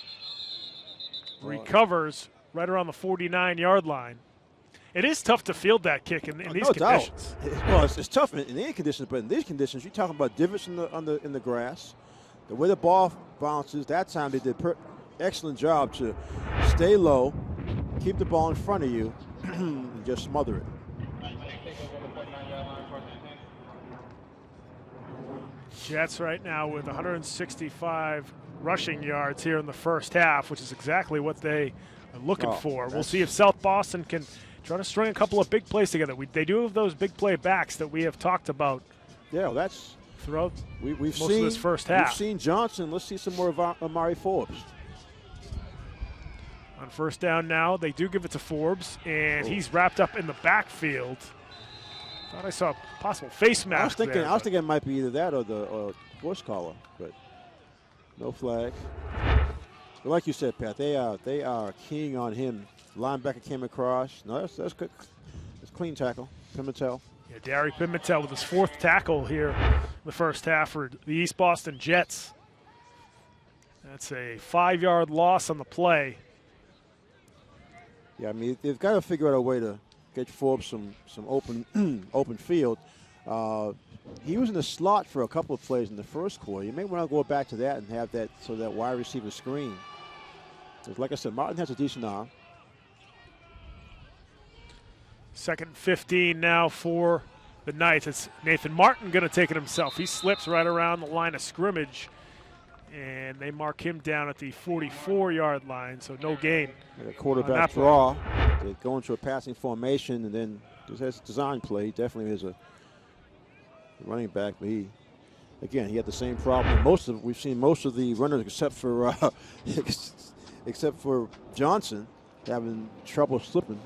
recovers right around the 49-yard line. It is tough to field that kick in these conditions. Well, it's tough in any conditions, but in these conditions, you're talking about divots in the grass. The way the ball bounces, that time they did excellent job to stay low, keep the ball in front of you, and just smother it. Jets right now with 165 rushing yards here in the first half, which is exactly what they are looking for. We'll see if South Boston can try to string a couple of big plays together. They do have those big play backs that we have talked about. Yeah, well, that's throughout we've most seen of this first half. We've seen Johnson. Let's see some more of Amari Forbes. On first down now, they do give it to Forbes, and he's wrapped up in the backfield. Thought I saw a possible face mask I was thinking it might be either that or the horse collar, but no flag. But like you said, Pat, they are keying on him. Linebacker came across. No, that's good. It's clean tackle. Pimentel. Yeah, Dari Pimentel with his 4th tackle here in the first half for the East Boston Jets. That's a 5-yard loss on the play. Yeah, I mean, they've got to figure out a way to get Forbes some open open field. He was in the slot for a couple of plays in the first quarter. You may want to go back to that and have that so that wide receiver screen. Because like I said, Martin has a decent arm. 2nd and 15 now for the Knights. It's Nathan Martin going to take it himself. He slips right around the line of scrimmage, and they mark him down at the 44-yard line, so no gain. A quarterback draw. They go into a passing formation, and then there's a design play. He definitely is a running back, but he had the same problem. We've seen most of the runners except for Johnson having trouble slipping.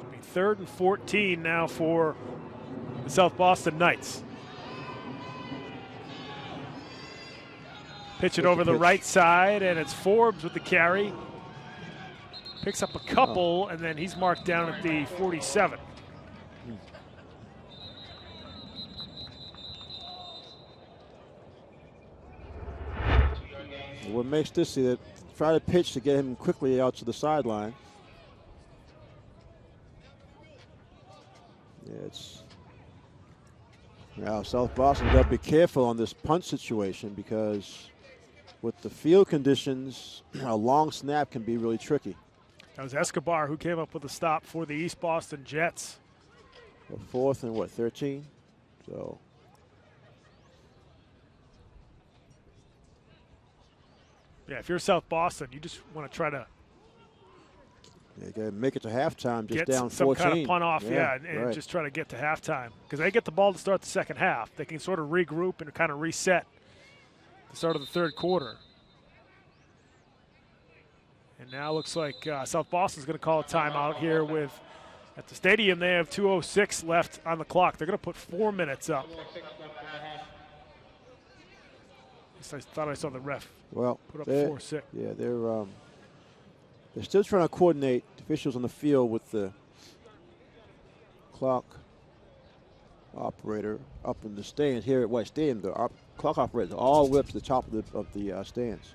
It'll be 3rd and 14 now for the South Boston Knights. Pitch it over the right side, and it's Forbes with the carry. Picks up a couple, and then he's marked down at the 47. What makes this is try to pitch to get him quickly out to the sideline. Now South Boston got to be careful on this punt situation because with the field conditions, a long snap can be really tricky. That was Escobar who came up with a stop for the East Boston Jets. 4th and 13? So. Yeah, if you're South Boston, you just want to try to make it to halftime, just get down 14. Some kind of punt off, and right. just try to get to halftime. Because they get the ball to start the second half. They can sort of regroup and kind of reset the start of the 3rd quarter. And now looks like South Boston's going to call a timeout here with, at the stadium, they have 2:06 left on the clock. They're going to put 4 minutes up. I thought I saw the ref put up 4-6. Yeah, they're still trying to coordinate officials on the field with the clock operator up in the stands here at White Stadium. The clock operators all the way up to the top of the stands.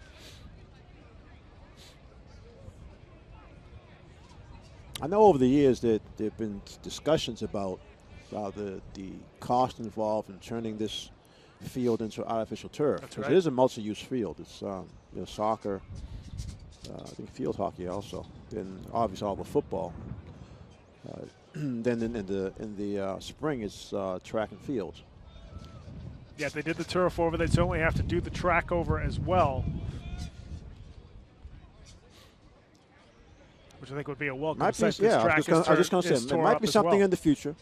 I know over the years that there have been discussions about the cost involved in turning this field into artificial turf. That's right. It is a multi-use field. It's soccer, I think field hockey also, and obviously all the football. Then in the spring it's track and field. Yeah, they did the turf over. They certainly have to do the track over as well, which I think would be a welcome. I was just going to say it might be something in the future.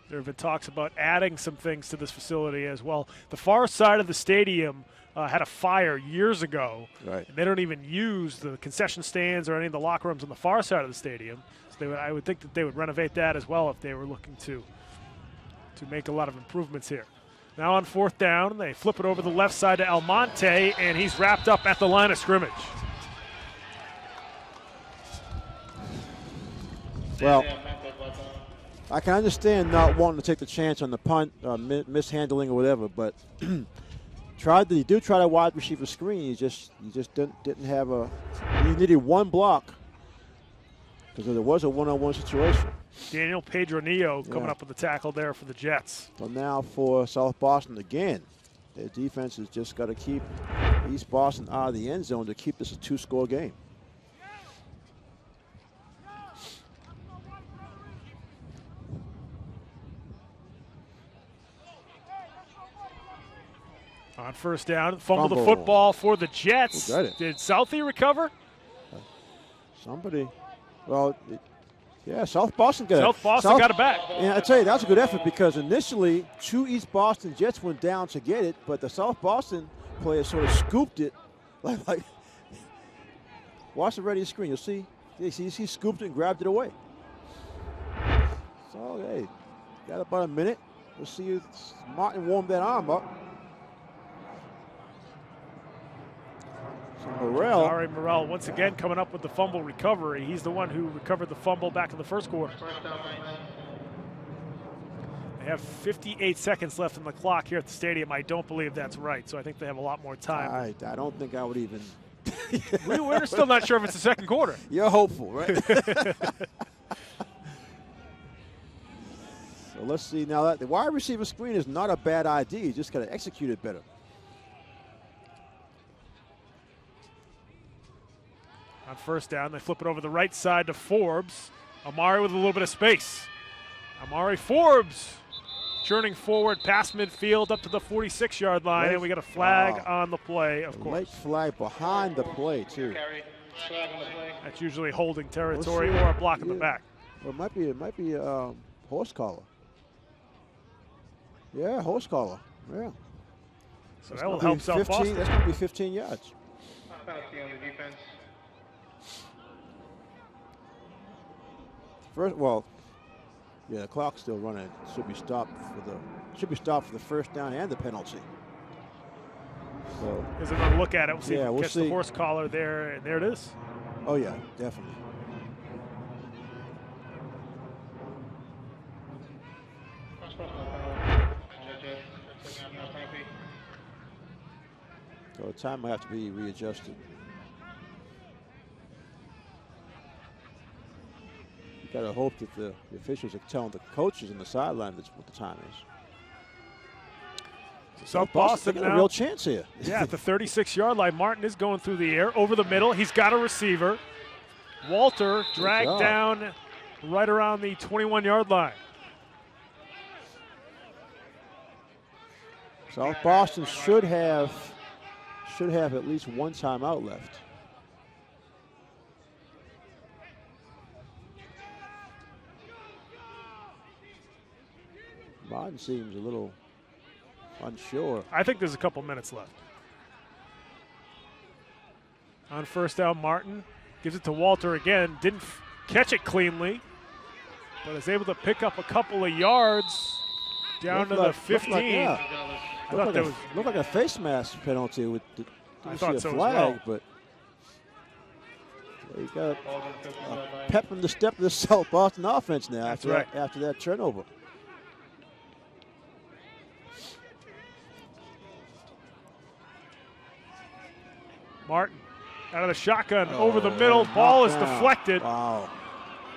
There have been talks about adding some things to this facility as well. The far side of the stadium, had a fire years ago. Right. And they don't even use the concession stands or any of the locker rooms on the far side of the stadium. So I would think that they would renovate that as well if they were looking to make a lot of improvements here. Now on 4th down, they flip it over the left side to Almonte, and he's wrapped up at the line of scrimmage. Well, I can understand not wanting to take the chance on the punt, mishandling or whatever, but you do try to wide receiver screen. You just didn't have you needed one block because there was a one-on-one situation. Daniel Pedronillo coming up with the tackle there for the Jets. So now for South Boston again, their defense has just got to keep East Boston out of the end zone to keep this a 2-score game. On 1st down, fumble the football for the Jets. Did Southie recover? Somebody. Well, yeah, South Boston got got it back. Yeah, I tell you, that was a good effort because initially 2 East Boston Jets went down to get it, but the South Boston player sort of scooped it. Like watch the ready screen. You'll see. He scooped it and grabbed it away. So, hey, got about a minute. We'll see if Martin warmed that arm up. Morrell once again coming up with the fumble recovery. He's the one who recovered the fumble back in the first quarter. They have 58 seconds left in the clock here at the stadium. I don't believe that's right, so I think they have a lot more time. I don't think I would even. We're still not sure if it's the second quarter. You're hopeful, right? So let's see now. That the wide receiver screen is not a bad idea. You just got to execute it better. On 1st down, they flip it over the right side to Forbes. Amari with a little bit of space. Amari Forbes churning forward past midfield up to the 46-yard line, and we got a flag on the play, of course. Late flag behind the play, too. That's usually holding territory or a block in the back. Well, it might be a horse collar. Yeah, horse collar. Yeah. So that will help South Boston. That's going to be 15 yards. First, well, yeah, the clock's still running. It should be stopped for the 1st down and the penalty. So is it going to look at it? We'll see if we we'll catch the horse collar there, and there it is. Oh yeah, definitely. So the time might have to be readjusted. You got to hope that the officials are telling the coaches on the sideline that's what the time is. South Boston got a real chance here. Yeah, at the 36-yard line, Martin is going through the air, over the middle. He's got a receiver. Walter dragged down right around the 21-yard line. South Boston should have at least one timeout left. Martin seems a little unsure. I think there's a couple minutes left. On 1st down, Martin gives it to Walter again. Didn't catch it cleanly, but is able to pick up a couple of yards down to the 15. Looked like a face mask penalty with the flag, well. But he got a pep in the step of the South Boston offense now after that turnover. Martin out of the shotgun, over the middle. Ball is deflected. Wow.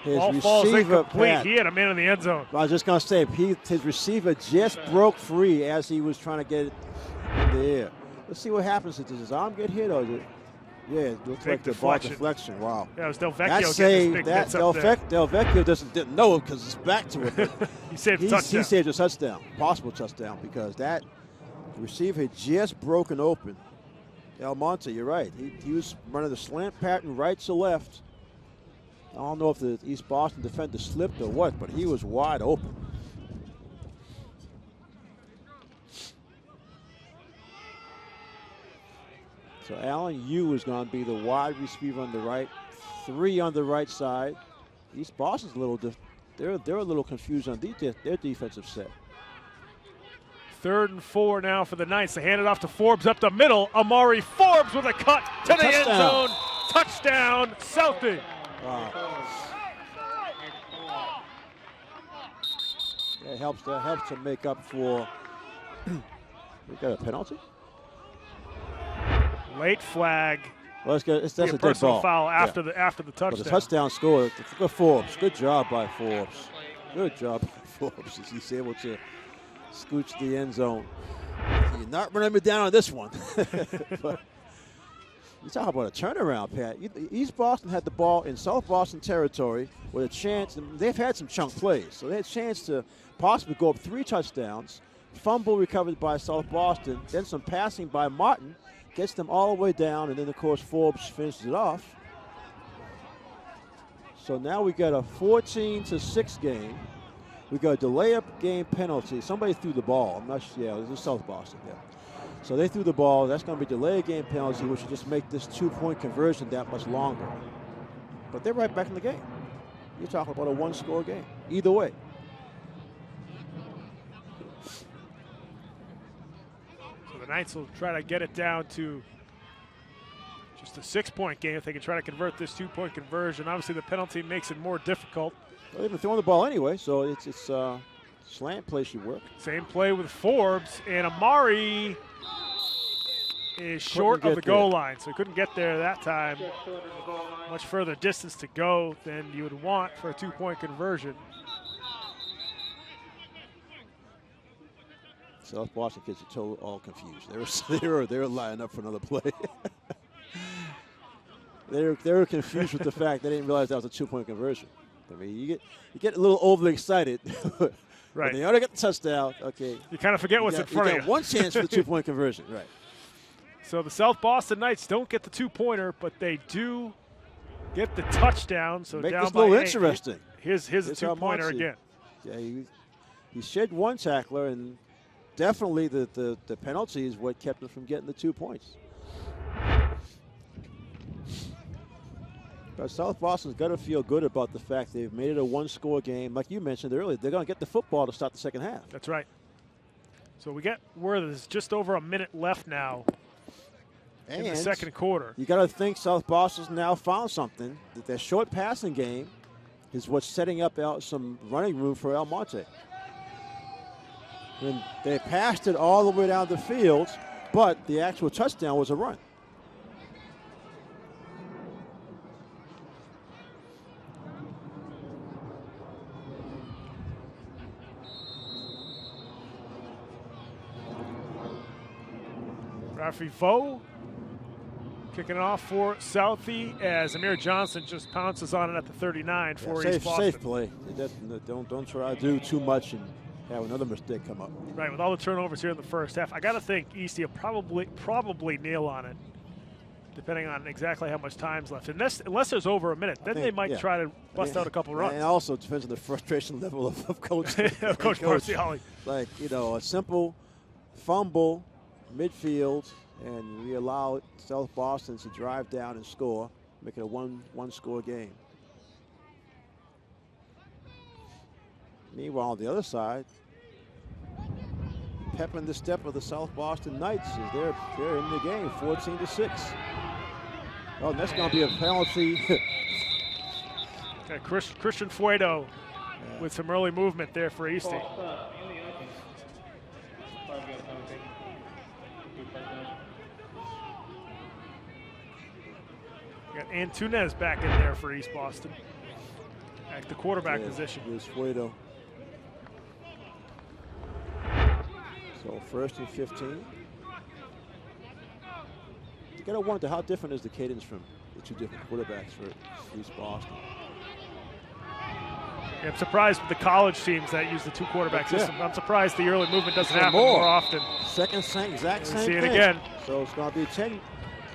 Ball falls incomplete. He had a man in the end zone. I was just going to say, his receiver just broke free as he was trying to get it in the air. Let's see what happens. Does his arm get hit or is it? Yeah, it looks like the ball deflection. Wow. Yeah, it was Del Vecchio getting his big hits up there. Del Vecchio didn't know it because it's back to it. He saved a touchdown. He saved a touchdown, possible touchdown, because that receiver had just broken open. Almonte, you're right. He was running the slant pattern right to left. I don't know if the East Boston defender slipped or what, but he was wide open. So Allen Yu is going to be the wide receiver on the right. 3 on the right side. East Boston's a little, they're a little confused on their defensive set. 3rd and 4 now for the Knights. They hand it off to Forbes up the middle. Amari Forbes with a cut to the end zone. Touchdown, Southie. Wow. That helps to make up for. We got a penalty. Late flag. Well, that's a dead personal ball. foul after the touchdown. But the touchdown score. Look at Forbes. Good job by Forbes. Good job by Forbes. He's able to scooch the end zone. You're not running me down on this one. But you talk about a turnaround, Pat. East Boston had the ball in South Boston territory with a chance. And they've had some chunk plays, so they had a chance to possibly go up 3 touchdowns. Fumble recovered by South Boston. Then some passing by Martin. Gets them all the way down, and then, of course, Forbes finishes it off. So now we got a 14-6 game. We got a delay-up game penalty. Somebody threw the ball. I'm not sure. Yeah, it was South Boston. Yeah. So they threw the ball. That's going to be a delay game penalty, which will just make this 2-point conversion that much longer. But they're right back in the game. You're talking about a 1-score game. Either way. The Knights will try to get it down to just a 6-point game if they can try to convert this 2-point conversion. Obviously, the penalty makes it more difficult. Well, they've been throwing the ball anyway, so it's slant play should work. Same play with Forbes, and Amari is short of the goal line, so he couldn't get there that time. Much further distance to go than you would want for a 2-point conversion. South Boston kids are all confused. They were lining up for another play. they were confused with the fact they didn't realize that was a 2-point conversion. I mean, you get a little overly excited. Right. When they already got the touchdown. Okay. You kind of forget what's in front of you. You got one chance for the 2-point conversion. Right. So the South Boston Knights don't get the 2-pointer, but they do get the touchdown. So make down this by a little 8. interesting. Here's a 2-pointer again. Yeah, he shed one tackler, and definitely the penalty is what kept him from getting the 2 points. But South Boston's got to feel good about the fact they've made it a 1-score game. Like you mentioned earlier, they're going to get the football to start the second half. That's right. So we get where there's just over a minute left now in the second quarter. You got to think South Boston's now found something. That their short passing game is what's setting up out some running room for Almonte. And they passed it all the way down the field, but the actual touchdown was a run. Rafi Vo kicking it off for Southie as Amir Johnson just pounces on it at the 39 for East Boston. Safe play. Don't try to do too much and have another mistake come up. Right, with all the turnovers here in the first half, I got to think Eastie will probably kneel on it, depending on exactly how much time's left. Unless there's over a minute, then they might try to bust out a couple runs. And also it depends on the frustration level of Coach. Of Coach Marciali. Like, a simple fumble midfield, and we allow South Boston to drive down and score, make it a one-score game. Meanwhile, on the other side, pep in the step of the South Boston Knights as they're in the game, 14-6. Oh, and that's going to be a penalty. Okay, Christian Fuedo with some early movement there for Eastie. Got Antunes back in there for East Boston at the quarterback position. Here's Fuedo. So 1st and 15. You got to wonder how different is the cadence from the two different quarterbacks for East Boston. Yeah, I'm surprised with the college teams that use the 2 quarterback system. I'm surprised the early movement doesn't happen more often. Exact same see thing. it again. So it's going to be 10. It's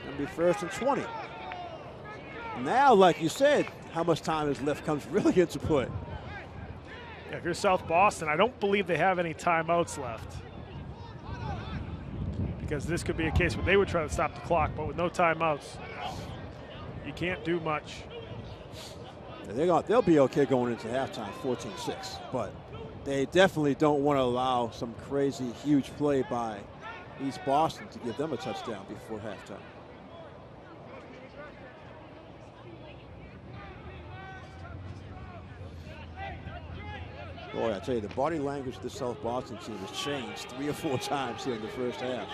going to be 1st and 20. Now, like you said, how much time is left comes really into play. Yeah, if you're South Boston, I don't believe they have any timeouts left. because this could be a case where they would try to stop the clock, but with no timeouts, you can't do much. They'll be okay going into halftime, 14-6, but they definitely don't want to allow some crazy, huge play by East Boston to give them a touchdown before halftime. Boy, I tell you, the body language of the South Boston team has changed 3 or 4 times here in the first half.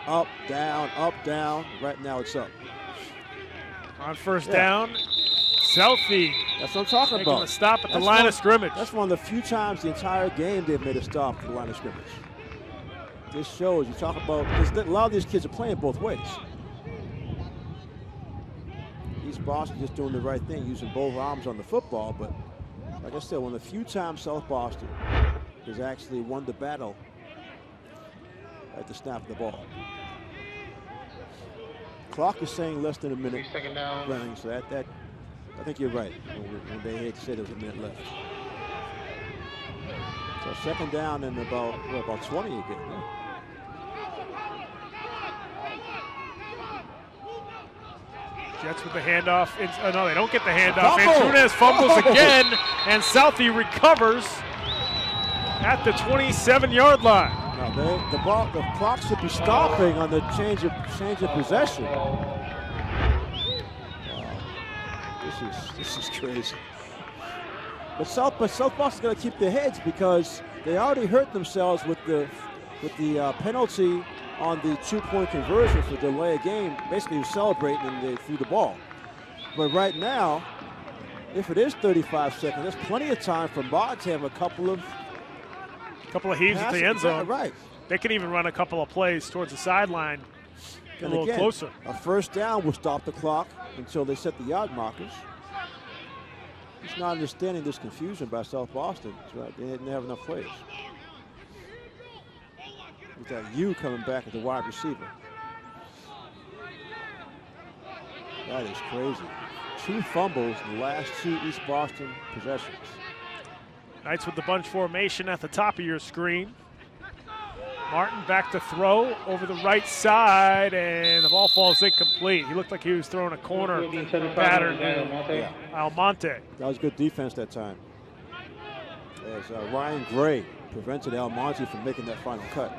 Up, down, up, down. Right now it's up. On first down, Southie. That's what I'm talking about. Making a stop at the line of scrimmage. That's one of the few times the entire game they've made a stop at the line of scrimmage. This shows, you talk about, because a lot of these kids are playing both ways. East Boston just doing the right thing, using both arms on the football, but like I said, one of the few times South Boston has actually won the battle at the snap of the ball. Clock is saying less than a minute running, so that I think you're right when they hate to say there was a minute left. So second down and about 20 again. Yeah. Jets with the handoff. No, they don't get the handoff. Antunes fumbles again, and Southie recovers at the 27-yard line. Now the clock should be stopping on the change of possession. Wow. This is crazy. But South Boston's got to keep their heads because they already hurt themselves with the penalty on the 2-point conversion for delay of game. Basically, he was celebrating and they threw the ball. But right now, if it is 35 seconds, there's plenty of time for Martin to have a couple of heaves at the end zone. Right. They can even run a couple of plays towards the sideline, a little closer. A first down will stop the clock until they set the yard markers. Just not understanding this confusion by South Boston. Right. They didn't have enough plays. With that U coming back at the wide receiver. That is crazy. 2 fumbles in the last 2 East Boston possessions. Knights with the bunch formation at the top of your screen. Martin back to throw over the right side, and the ball falls incomplete. He looked like he was throwing a corner pattern to Almonte. That was good defense that time. As Ryan Gray prevented Almonte from making that final cut.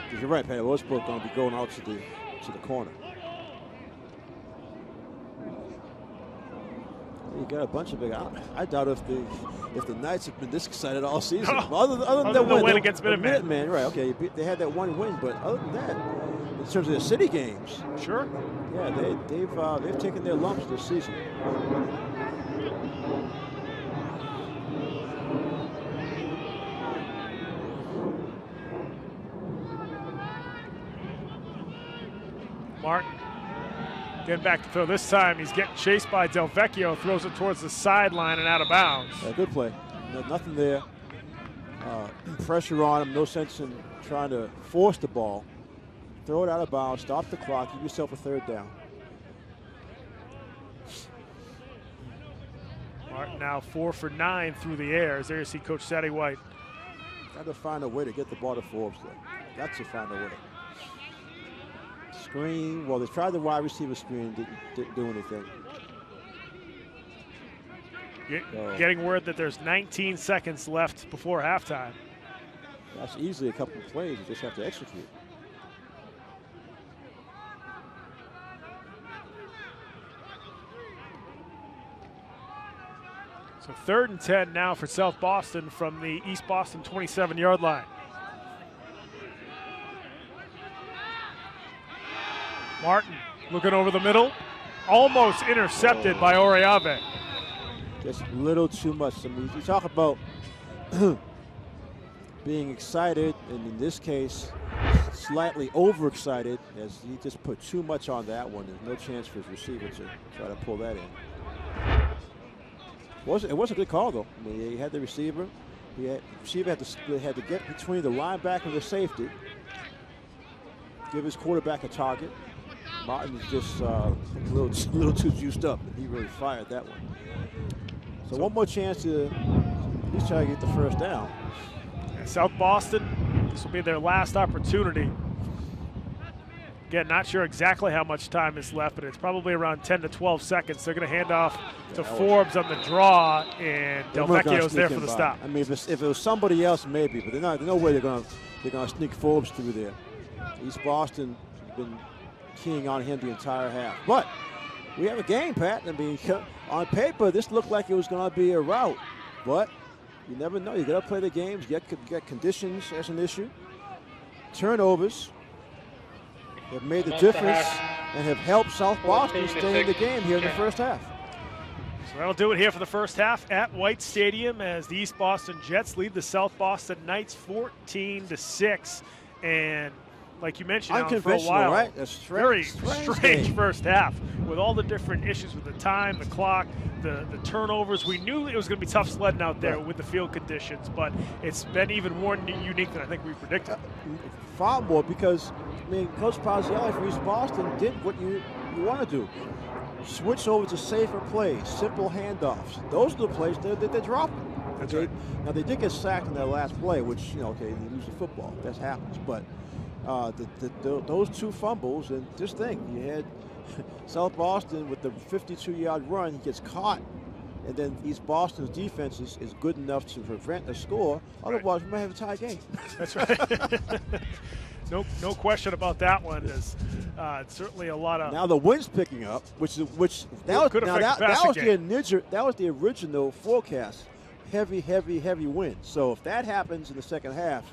Because you're right, Patty Westbrook going to be going out to the corner. You got a bunch of big. I doubt if the Knights have been this excited all season. No. Other than the that win against Minutemen. Minutemen, right? Okay, they had that one win, but other than that, in terms of their city games, sure. Yeah, they've taken their lumps this season. Martin getting back to throw. This time he's getting chased by Del Vecchio, throws it towards the sideline and out of bounds. Good play. Nothing there. Pressure on him. No sense in trying to force the ball. Throw it out of bounds. Stop the clock. Give yourself a third down. Martin now 4 for 9 through the air. As there you see Coach Sadie White. Got to find a way to get the ball to Forbes, though. Got to find a way. Screen. Well, they tried the wide receiver screen. Didn't do anything. Getting word that there's 19 seconds left before halftime. That's easily a couple of plays. You just have to execute. So 3rd and 10 now for South Boston from the East Boston 27-yard line. Martin looking over the middle. Almost intercepted by Oriave. Just a little too much. I mean, you talk about being excited, and in this case, slightly overexcited, as he just put too much on that one. There's no chance for his receiver to try to pull that in. It was a good call, though. I mean, he had the receiver. The receiver had to get between the linebacker and the safety, give his quarterback a target. Martin was just a little too juiced up, and he really fired that one. So one more chance to at least try to get the first down. South Boston, this will be their last opportunity Again, not sure exactly how much time is left, but it's probably around 10 to 12 seconds. They're going to hand off to Forbes on the draw, and Del Vecchio's there for the stop. I mean, if it was somebody else, maybe, but there's no way they're going to sneak Forbes through there. East Boston has been keying on him the entire half. But we have a game, Pat. I mean, on paper, this looked like it was going to be a rout, but you never know. You got to play the games. Get conditions as an issue. Turnovers have made the difference and have helped South Boston stay in the game here in the first half. So that'll do it here for the first half at White Stadium as the East Boston Jets lead the South Boston Knights 14-6. And like you mentioned, Alan, for a while, right? Very strange first half with all the different issues with the time, the clock, the turnovers. We knew it was going to be tough sledding out there with the field conditions, but it's been even more unique than I think we predicted. Far more because, I mean, Coach Pazzielli for East Boston did what you want to do. Switch over to safer plays, simple handoffs. Those are the plays that they're dropping. That's right. Now, they did get sacked in that last play, which, okay, they lose the football. That happens. But those two fumbles, and just think, you had South Boston with the 52-yard run, he gets caught, and then East Boston's defense is good enough to prevent a score. Otherwise, we might have a tie game. That's right. No question about that one. It's certainly a lot of. Now the wind's picking up, that was the original forecast. Heavy wind. So if that happens in the second half,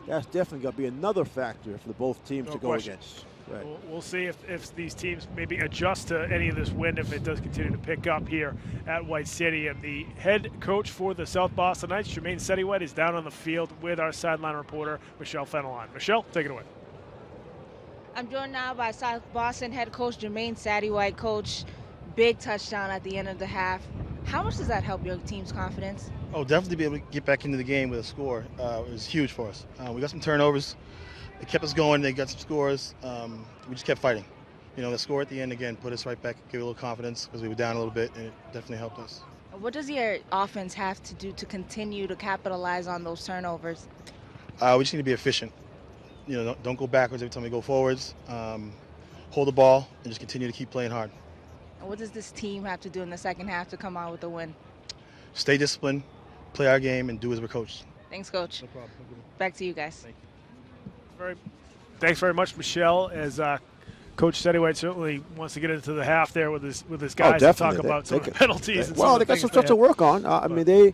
that's definitely going to be another factor for both teams to go against. Right. We'll see if these teams maybe adjust to any of this wind if it does continue to pick up here at White Stadium. The head coach for the South Boston Knights, Jermaine Settywhite, is down on the field with our sideline reporter, Michelle Fenelon. Michelle, take it away. I'm joined now by South Boston head coach Jermaine Settywhite. Coach, big touchdown at the end of the half. How much does that help your team's confidence? Oh, definitely be able to get back into the game with a score. It was huge for us. We got some turnovers. It kept us going. They got some scores. We just kept fighting. The score at the end, again, put us right back, give a little confidence because we were down a little bit, and it definitely helped us. What does your offense have to do to continue to capitalize on those turnovers? We just need to be efficient. Don't go backwards every time we go forwards. Hold the ball and just continue to keep playing hard. And what does this team have to do in the second half to come out with a win? Stay disciplined, play our game, and do as we're coached. Thanks, Coach. No problem. Back to you guys. Thank you. Thanks very much, Michelle. As Coach Settywhite certainly wants to get into the half there with his guys to talk about some of the penalties. Well, they got some stuff to work on. I mean,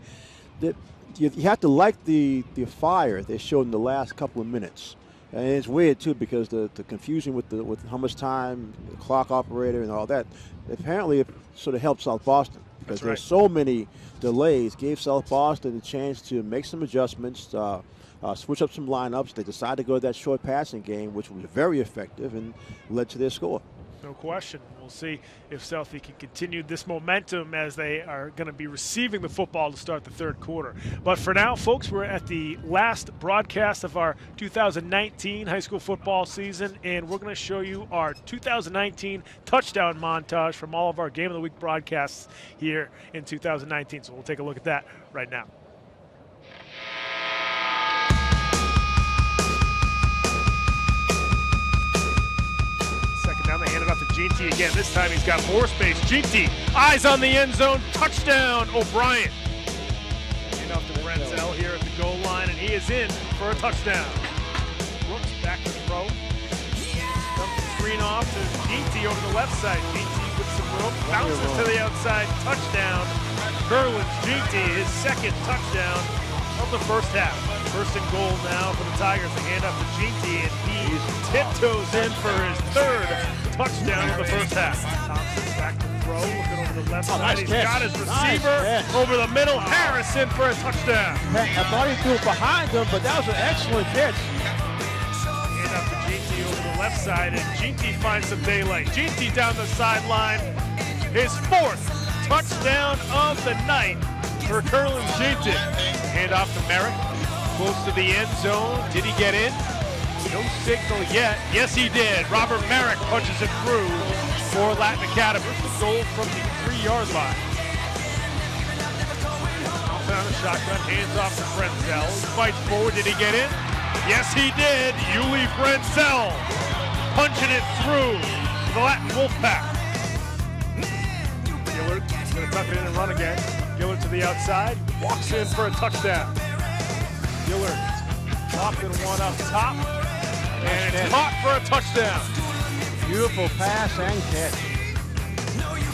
you have to like the fire they showed in the last couple of minutes. And it's weird, too, because the confusion with how much time, the clock operator and all that, apparently it sort of helped South Boston. Because there's so many delays, gave South Boston a chance to make some adjustments, switch up some lineups. They decided to go to that short passing game, which was very effective and led to their score. No question. We'll see if Southie can continue this momentum as they are going to be receiving the football to start the third quarter. But for now, folks, we're at the last broadcast of our 2019 high school football season, and we're going to show you our 2019 touchdown montage from all of our Game of the Week broadcasts here in 2019. So we'll take a look at that right now. Now they hand it off to GT again. This time he's got more space. GT, eyes on the end zone, touchdown, O'Brien. Hand off to Brenzel here at the goal line, and he is in for a touchdown. Brooks back to throw. Comes the screen off to GT over the left side. GT with some room, bounces to the outside, touchdown. Curlin's GT, his second touchdown of the first half. First and goal now for the Tigers. A hand off to GT, and he tiptoes in for his third touchdown of the first half. Thompson back to throw, looking over the left side. He's got his receiver over the middle. Harrison for a touchdown. I thought he threw it behind him, but that was an excellent catch. Hand off to GT over the left side, and GT finds some daylight. GT down the sideline. His fourth touchdown of the night for Curlin GT. Hand off to Merrick. Close to the end zone. Did he get in? No signal yet. Yes, he did. Robert Merrick punches it through for Latin Academy. The goal from the 3-yard line. Found a shotgun. Hands off to Brenzel. Fights forward. Did he get in? Yes, he did. Yuli Brenzel punching it through the Latin Wolfpack. Gillard is going to tuck it in and run again. Gillard to the outside, walks in for a touchdown. Gillard lofting one up top, and it's caught for a touchdown. Beautiful pass and catch.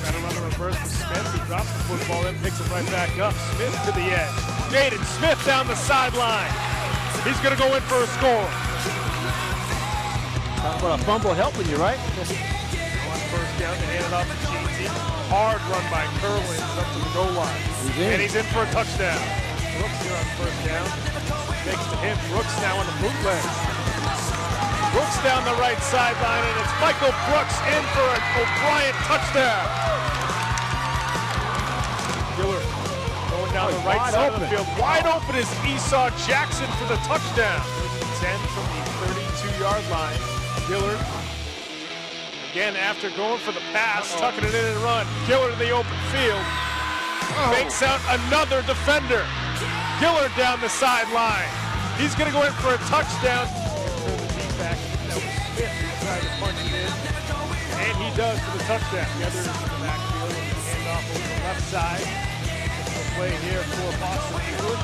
Trying to run the reverse for Smith, who drops the football, then picks it right back up. Smith to the edge. Jaden Smith down the sideline. He's going to go in for a score. Talk about a fumble helping you, right? On first down, they hand it off to Cheaty. Hard run by Kerwin up to the goal line. And he's in for a touchdown. Brooks here on first down. Takes to him. Brooks now on the bootleg. Brooks down the right sideline, and it's Michael Brooks in for an O'Brien touchdown. Gillard going down the right side of the field. Wide open is Esau Jackson for the touchdown. 10 from the 32-yard line. Gillard, again after going for the pass, tucking it in and run. Gillard in the open field. Makes out another defender. Gillard down the sideline. He's going to go in for a touchdown. Back. That was Smith who tried to punch it in, and he does for the touchdown. The other is in the backfield, and the handoff over the left side. The play here for Boston English.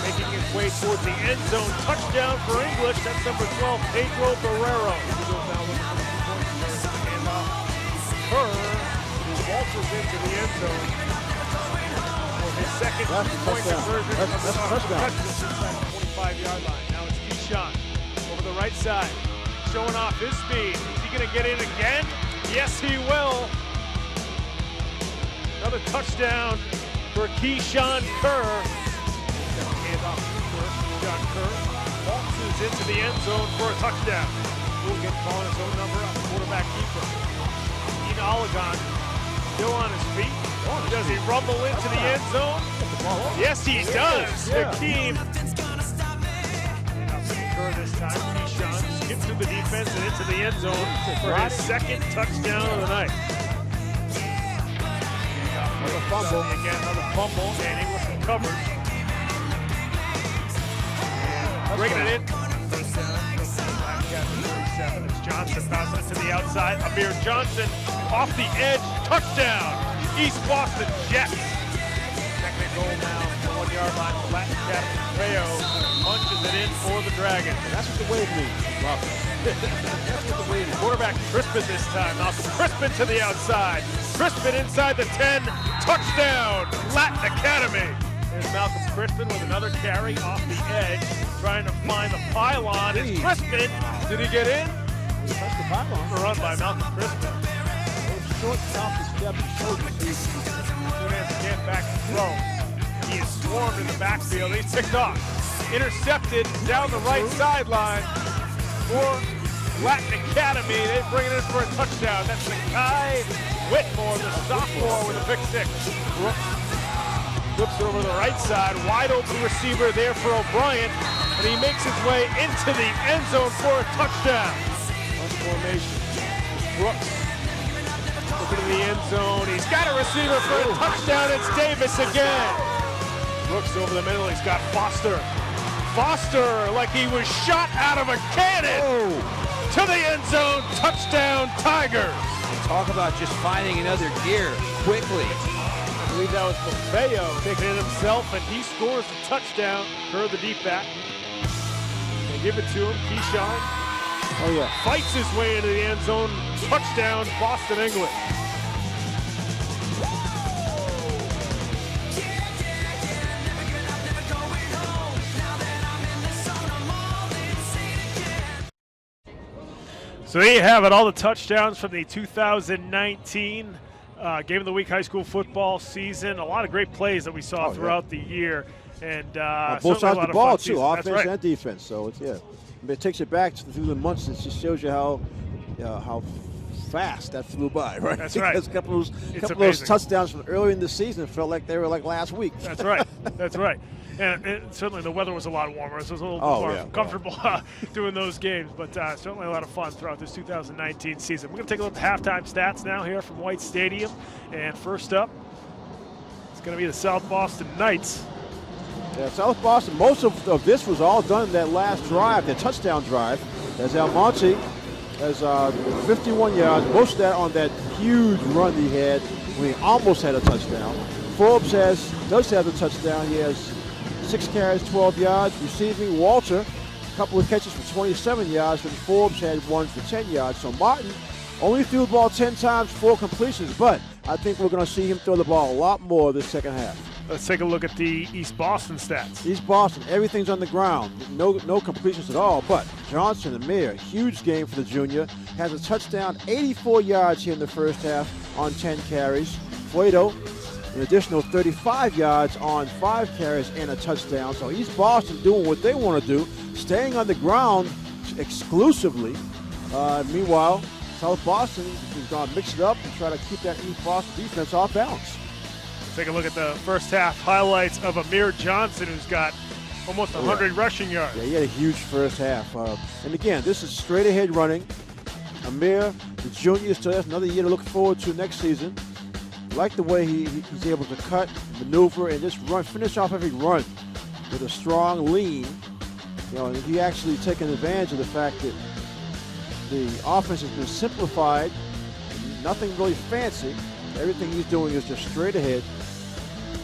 Making his way towards the end zone. Touchdown for English. That's number 12, Pedro Barrero. He goes now looking for the 2 points. The handoff. Kerr waltzes into the end zone for his second 2-point conversion. That's a touchdown. Inside the 25-yard line. Now it's Keyshawn. The right side, showing off his speed. Is he going to get in again? Yes, he will. Another touchdown for Keyshawn Kerr. Hand off to Keyshawn Kerr. Waltzes into the end zone for a touchdown. Hooligan calling his own number up. Quarterback keeper. Ian Oligan still on his feet. Does he rumble into the end zone? Yes, he does. Hakeem. This time, Keyshawn skips through the defense and into the end zone for his second touchdown of the night. Another fumble. Again, another fumble, and English recovers. Bringing it in. First down, 37. It's Johnson bouncing it to the outside. Amir Johnson off the edge. Touchdown. East Boston Jets. Second and goal now. 1-yard line for Latin Academy. Rayo punches it in for the Dragons. And that's what the wave means. Love it. That's what the wave means. Quarterback Crispin this time. Malcolm Crispin to the outside. Crispin inside the 10. Touchdown, Latin Academy. There's Malcolm Crispin with another carry off the edge, trying to find the pylon. It's Crispin. Did he get in? He touched the pylon. Run by Malcolm Crispin. Short off the step and shoulders. Nunez again back to throw. He is swarmed in the backfield. He's ticked off. Intercepted down the right sideline for Latin Academy. They bring it in for a touchdown. That's Nakai Whitmore, the sophomore, with a pick six. Brooks looks over the right side. Wide open receiver there for O'Brien. And he makes his way into the end zone for a touchdown. On formation. Brooks looking in the end zone. He's got a receiver for a touchdown. It's Davis again. Brooks over the middle. He's got Foster. Foster, like he was shot out of a cannon. To the end zone. Touchdown, Tigers. Talk about just finding another gear quickly. I believe that was Buffeo taking it himself, and he scores the touchdown. Kerr, the deep back. They give it to him. Keyshawn. Oh, yeah. Fights his way into the end zone. Touchdown, Boston English. So there you have it, all the touchdowns from the 2019 Game of the Week high school football season. A lot of great plays that we saw throughout the year. And both sides of the ball, too, season. offense and defense. So, it's, it takes you back through the months. It just shows you how fast that flew by, right? That's right. Because a couple of those touchdowns from earlier in the season felt like they were like last week. That's right. That's right. And certainly the weather was a lot warmer, so it was a little more comfortable doing those games. But certainly a lot of fun throughout this 2019 season. We're going to take a look at halftime stats now here from White Stadium. And first up, it's going to be the South Boston Knights. Yeah, South Boston, most of this was all done in that last drive, that touchdown drive, as Almonte has 51 yards, most of that on that huge run he had when he almost had a touchdown. Forbes does have the touchdown. He has 6 carries, 12 yards. Receiving, Walter, a couple of catches for 27 yards, and Forbes had one for 10 yards. So Martin only threw the ball 10 times, 4 completions, but I think we're going to see him throw the ball a lot more this second half. Let's take a look at the East Boston stats. East Boston, everything's on the ground. No completions at all, but Johnson, Amir, huge game for the junior. Has a touchdown, 84 yards here in the first half on 10 carries. Fuedo, an additional 35 yards on 5 carries and a touchdown. So East Boston doing what they want to do, staying on the ground exclusively. Meanwhile, South Boston is going to mix it up and try to keep that East Boston defense off balance. Take a look at the first half highlights of Amir Johnson, who's got almost 100 rushing yards. Yeah, he had a huge first half. And again, this is straight ahead running. Amir, the junior, still has another year to look forward to next season. I like the way he's able to cut, maneuver, and just finish off every run with a strong lean. You know, he actually taking advantage of the fact that the offense has been simplified, nothing really fancy. Everything he's doing is just straight ahead.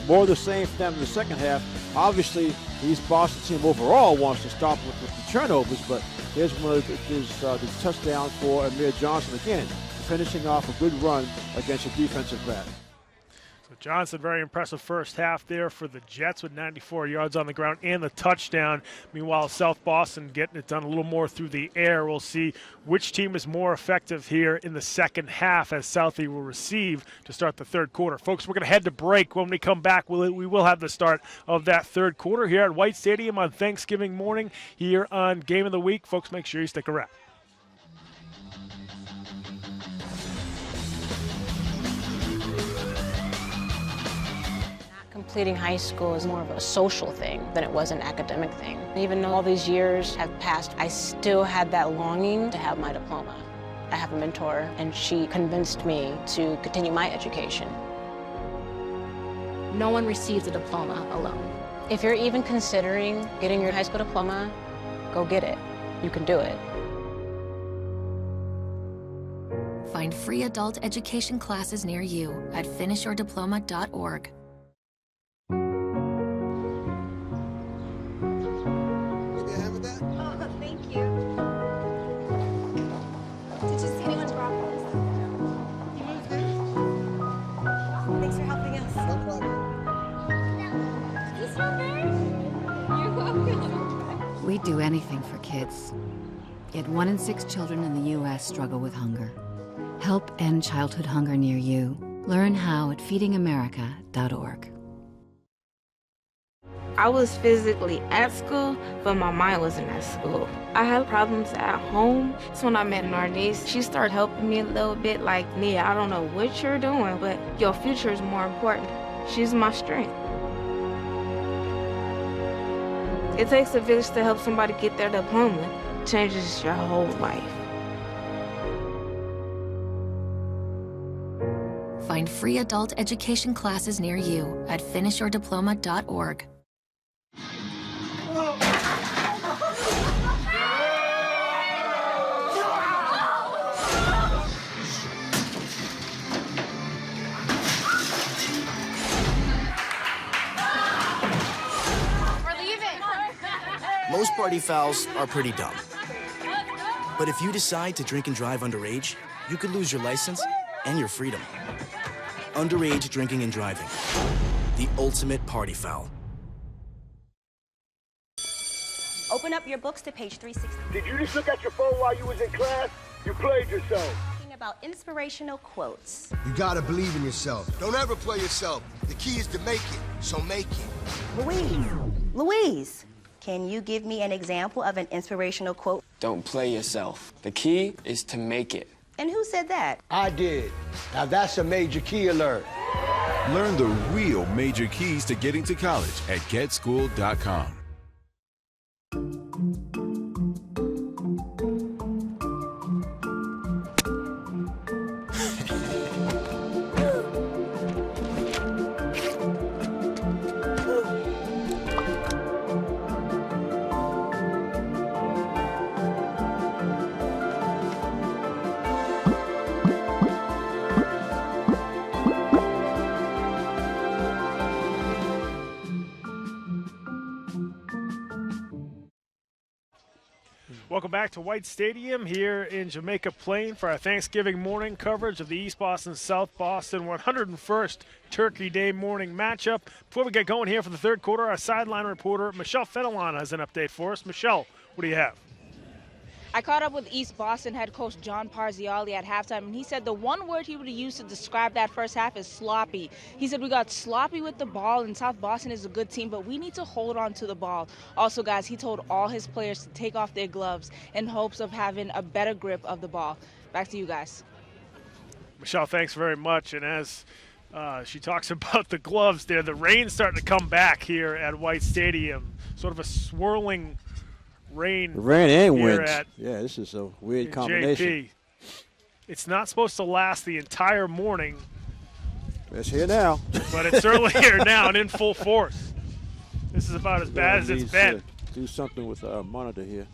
More of the same for them in the second half. Obviously, the East Boston team overall wants to stop with the turnovers, but there's one of the touchdown for Amir Johnson again, finishing off a good run against a defensive back. So Johnson, very impressive first half there for the Jets with 94 yards on the ground and the touchdown. Meanwhile, South Boston getting it done a little more through the air. We'll see which team is more effective here in the second half as Southie will receive to start the third quarter. Folks, we're going to head to break. When we come back, we will have the start of that third quarter here at White Stadium on Thanksgiving morning here on Game of the Week. Folks, make sure you stick around. Completing high school is more of a social thing than it was an academic thing. Even though all these years have passed, I still had that longing to have my diploma. I have a mentor, and she convinced me to continue my education. No one receives a diploma alone. If you're even considering getting your high school diploma, go get it. You can do it. Find free adult education classes near you at finishyourdiploma.org. We do anything for kids. Yet 1 in 6 children in the U.S. struggle with hunger. Help end childhood hunger near you. Learn how at feedingamerica.org. I was physically at school, but my mind wasn't at school. I had problems at home. So when I met Nardice, she started helping me a little bit, like, Nia, I don't know what you're doing, but your future is more important. She's my strength. It takes a village to help somebody get their diploma. It changes your whole life. Find free adult education classes near you at finishyourdiploma.org. Most party fouls are pretty dumb. But if you decide to drink and drive underage, you could lose your license and your freedom. Underage drinking and driving. The ultimate party foul. Open up your books to page 360. Did you just look at your phone while you was in class? You played yourself. Talking about inspirational quotes. You gotta believe in yourself. Don't ever play yourself. The key is to make it, so make it. Louise, can you give me an example of an inspirational quote? Don't play yourself. The key is to make it. And who said that? I did. Now that's a major key alert. Learn the real major keys to getting to college at getschool.com. Welcome back to White Stadium here in Jamaica Plain for our Thanksgiving morning coverage of the East Boston South Boston 101st Turkey Day morning matchup. Before we get going here for the third quarter, our sideline reporter Michelle Fenelon has an update for us. Michelle, what do you have? I caught up with East Boston head coach John Parziali at halftime, and he said the one word he would have used to describe that first half is sloppy. He said we got sloppy with the ball, and South Boston is a good team, but we need to hold on to the ball. Also, guys, he told all his players to take off their gloves in hopes of having a better grip of the ball. Back to you guys. Michelle, thanks very much. And as she talks about the gloves there, the rain's starting to come back here at White Stadium. Sort of a swirling rain and wind. Yeah, this is a weird combination. JP. It's not supposed to last the entire morning. It's here now. But it's certainly here now and in full force. This is about as bad as it's been. Do something with our monitor here.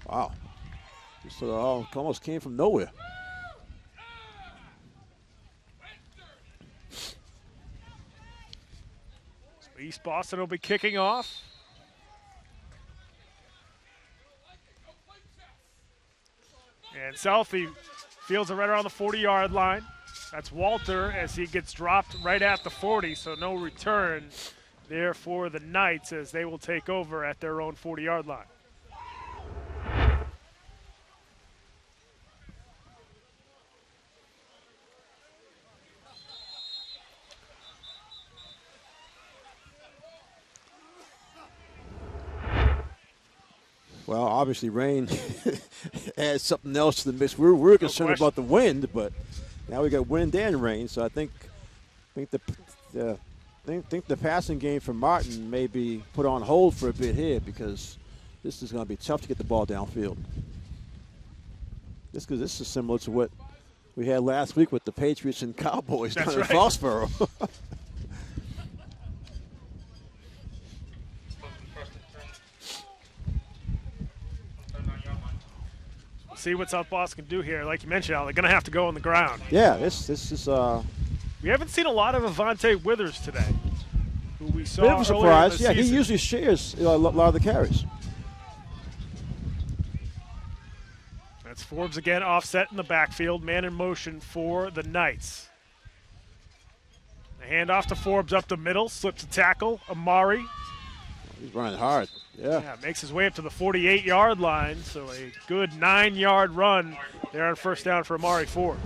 Wow. This almost came from nowhere. So East Boston will be kicking off. And Southie fields it right around the 40-yard line. That's Walter as he gets dropped right at the 40, so no return there for the Knights as they will take over at their own 40-yard line. Well, obviously rain adds something else to the mix. We're concerned about the wind, but now we got wind and rain. So I think the passing game for Martin may be put on hold for a bit here because this is going to be tough to get the ball downfield. This is similar to what we had last week with the Patriots and Cowboys down in Foxborough. See what South Boston can do here. Like you mentioned, Al, they're going to have to go on the ground. Yeah, this is. We haven't seen a lot of Avante Withers today, who we saw Bit of a surprise. Yeah, he usually shares a lot of the carries. That's Forbes again, offset in the backfield, man in motion for the Knights. The handoff to Forbes up the middle, slips a tackle. Amari. He's running hard. Yeah, makes his way up to the 48-yard line, so a good 9-yard run there on first down for Amari Forbes.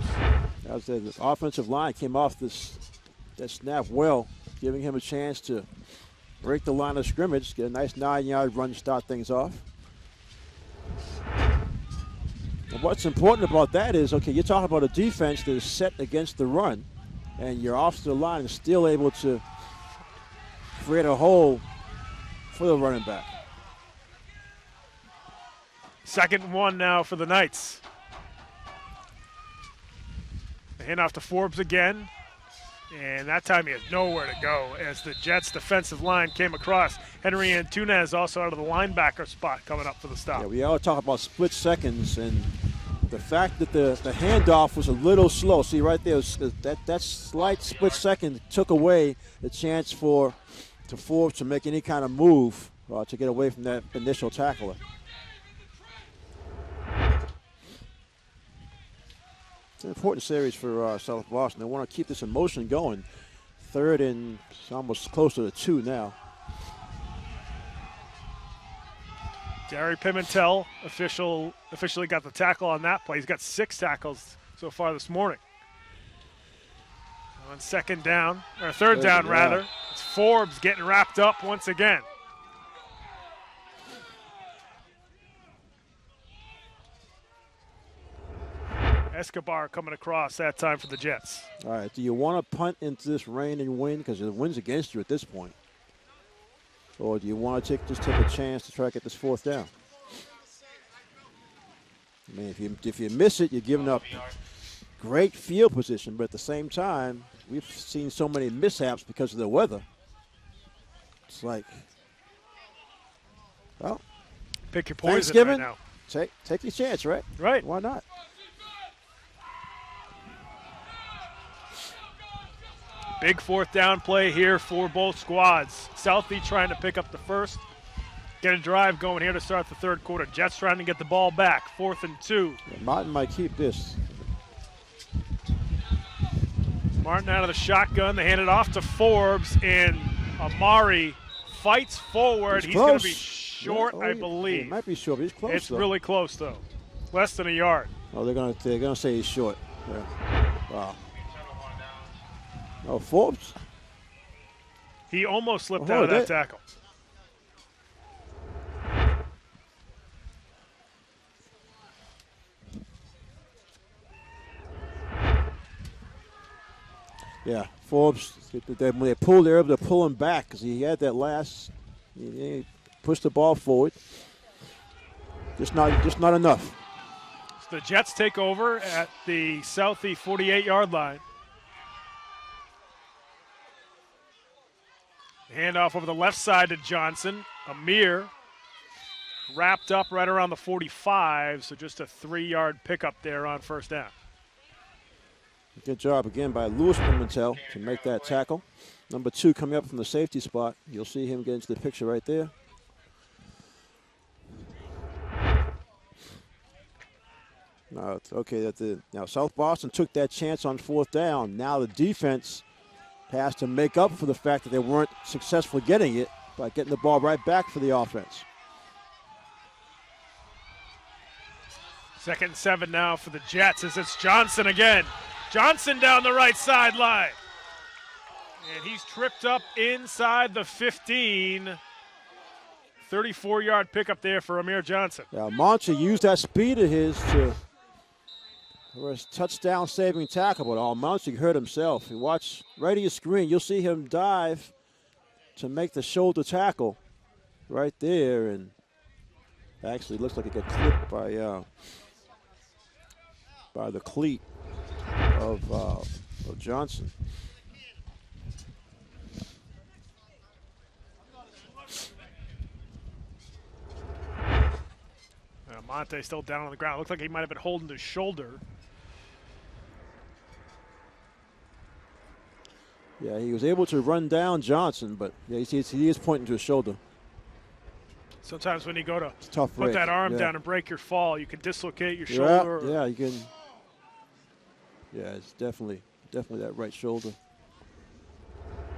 As the offensive line came off that snap well, giving him a chance to break the line of scrimmage, get a nice 9-yard run to start things off. And what's important about that is, okay, you're talking about a defense that is set against the run, and your offensive line is still able to create a hole for the running back. Second and one now for the Knights. The handoff to Forbes again. And that time he has nowhere to go as the Jets defensive line came across. Henry Antunez also out of the linebacker spot coming up for the stop. Yeah, we all talk about split seconds and the fact that the handoff was a little slow. See right there, that slight split second took away the chance for Forbes to make any kind of move to get away from that initial tackler. It's an important series for South Boston. They want to keep this emotion going. Third and almost closer to 2 now. Gary Pimentel officially got the tackle on that play. He's got 6 tackles so far this morning. On third down, rather. It's Forbes getting wrapped up once again. Escobar coming across that time for the Jets. All right, do you want to punt into this rain and wind because the wind's against you at this point? Or do you want to just take a chance to try to get this 4th down? I mean, if you miss it, you're giving up great field position, but at the same time, we've seen so many mishaps because of the weather. It's like, well, pick your poison Thanksgiving, right now. Take your chance, right? Right. Why not? Big 4th down play here for both squads. Southie trying to pick up the first Get a drive going here to start the third quarter. Jets trying to get the ball back. 4th and 2. Yeah, Martin might keep this. Martin out of the shotgun. They hand it off to Forbes, and Amari fights forward. He's going to be short, I believe. He might be short, but he's close. It's really close, though. Less than a yard. Oh, they're gonna say he's short. Yeah. Wow. Oh, Forbes. He almost slipped out of that tackle. Yeah, Forbes, when they pulled, they were able to pull him back because he had that last, he pushed the ball forward. Just not enough. So the Jets take over at the Southie 48-yard line. Handoff over the left side to Johnson. Amir wrapped up right around the 45, so just a 3-yard pickup there on first down. Good job again by Louis Pimentel to make that tackle. Number 2 coming up from the safety spot. You'll see him get into the picture right there. Now, okay, now South Boston took that chance on 4th down. Now the defense has to make up for the fact that they weren't successful getting it by getting the ball right back for the offense. 2nd and 7 now for the Jets as it's Johnson again. Johnson down the right sideline. And he's tripped up inside the 15. 34-yard pickup there for Amir Johnson. Yeah, Monty used that speed of his for his touchdown-saving tackle, but Monty hurt himself. You watch right at your screen, you'll see him dive to make the shoulder tackle right there, and actually looks like it got clipped by the cleat of Johnson. Monte still down on the ground. Looks like he might have been holding his shoulder. Yeah, he was able to run down Johnson, but yeah, he is pointing to his shoulder. Sometimes when you go to put break. That arm down and break your fall, you can dislocate your shoulder. Yeah, you can. Yeah, it's definitely that right shoulder.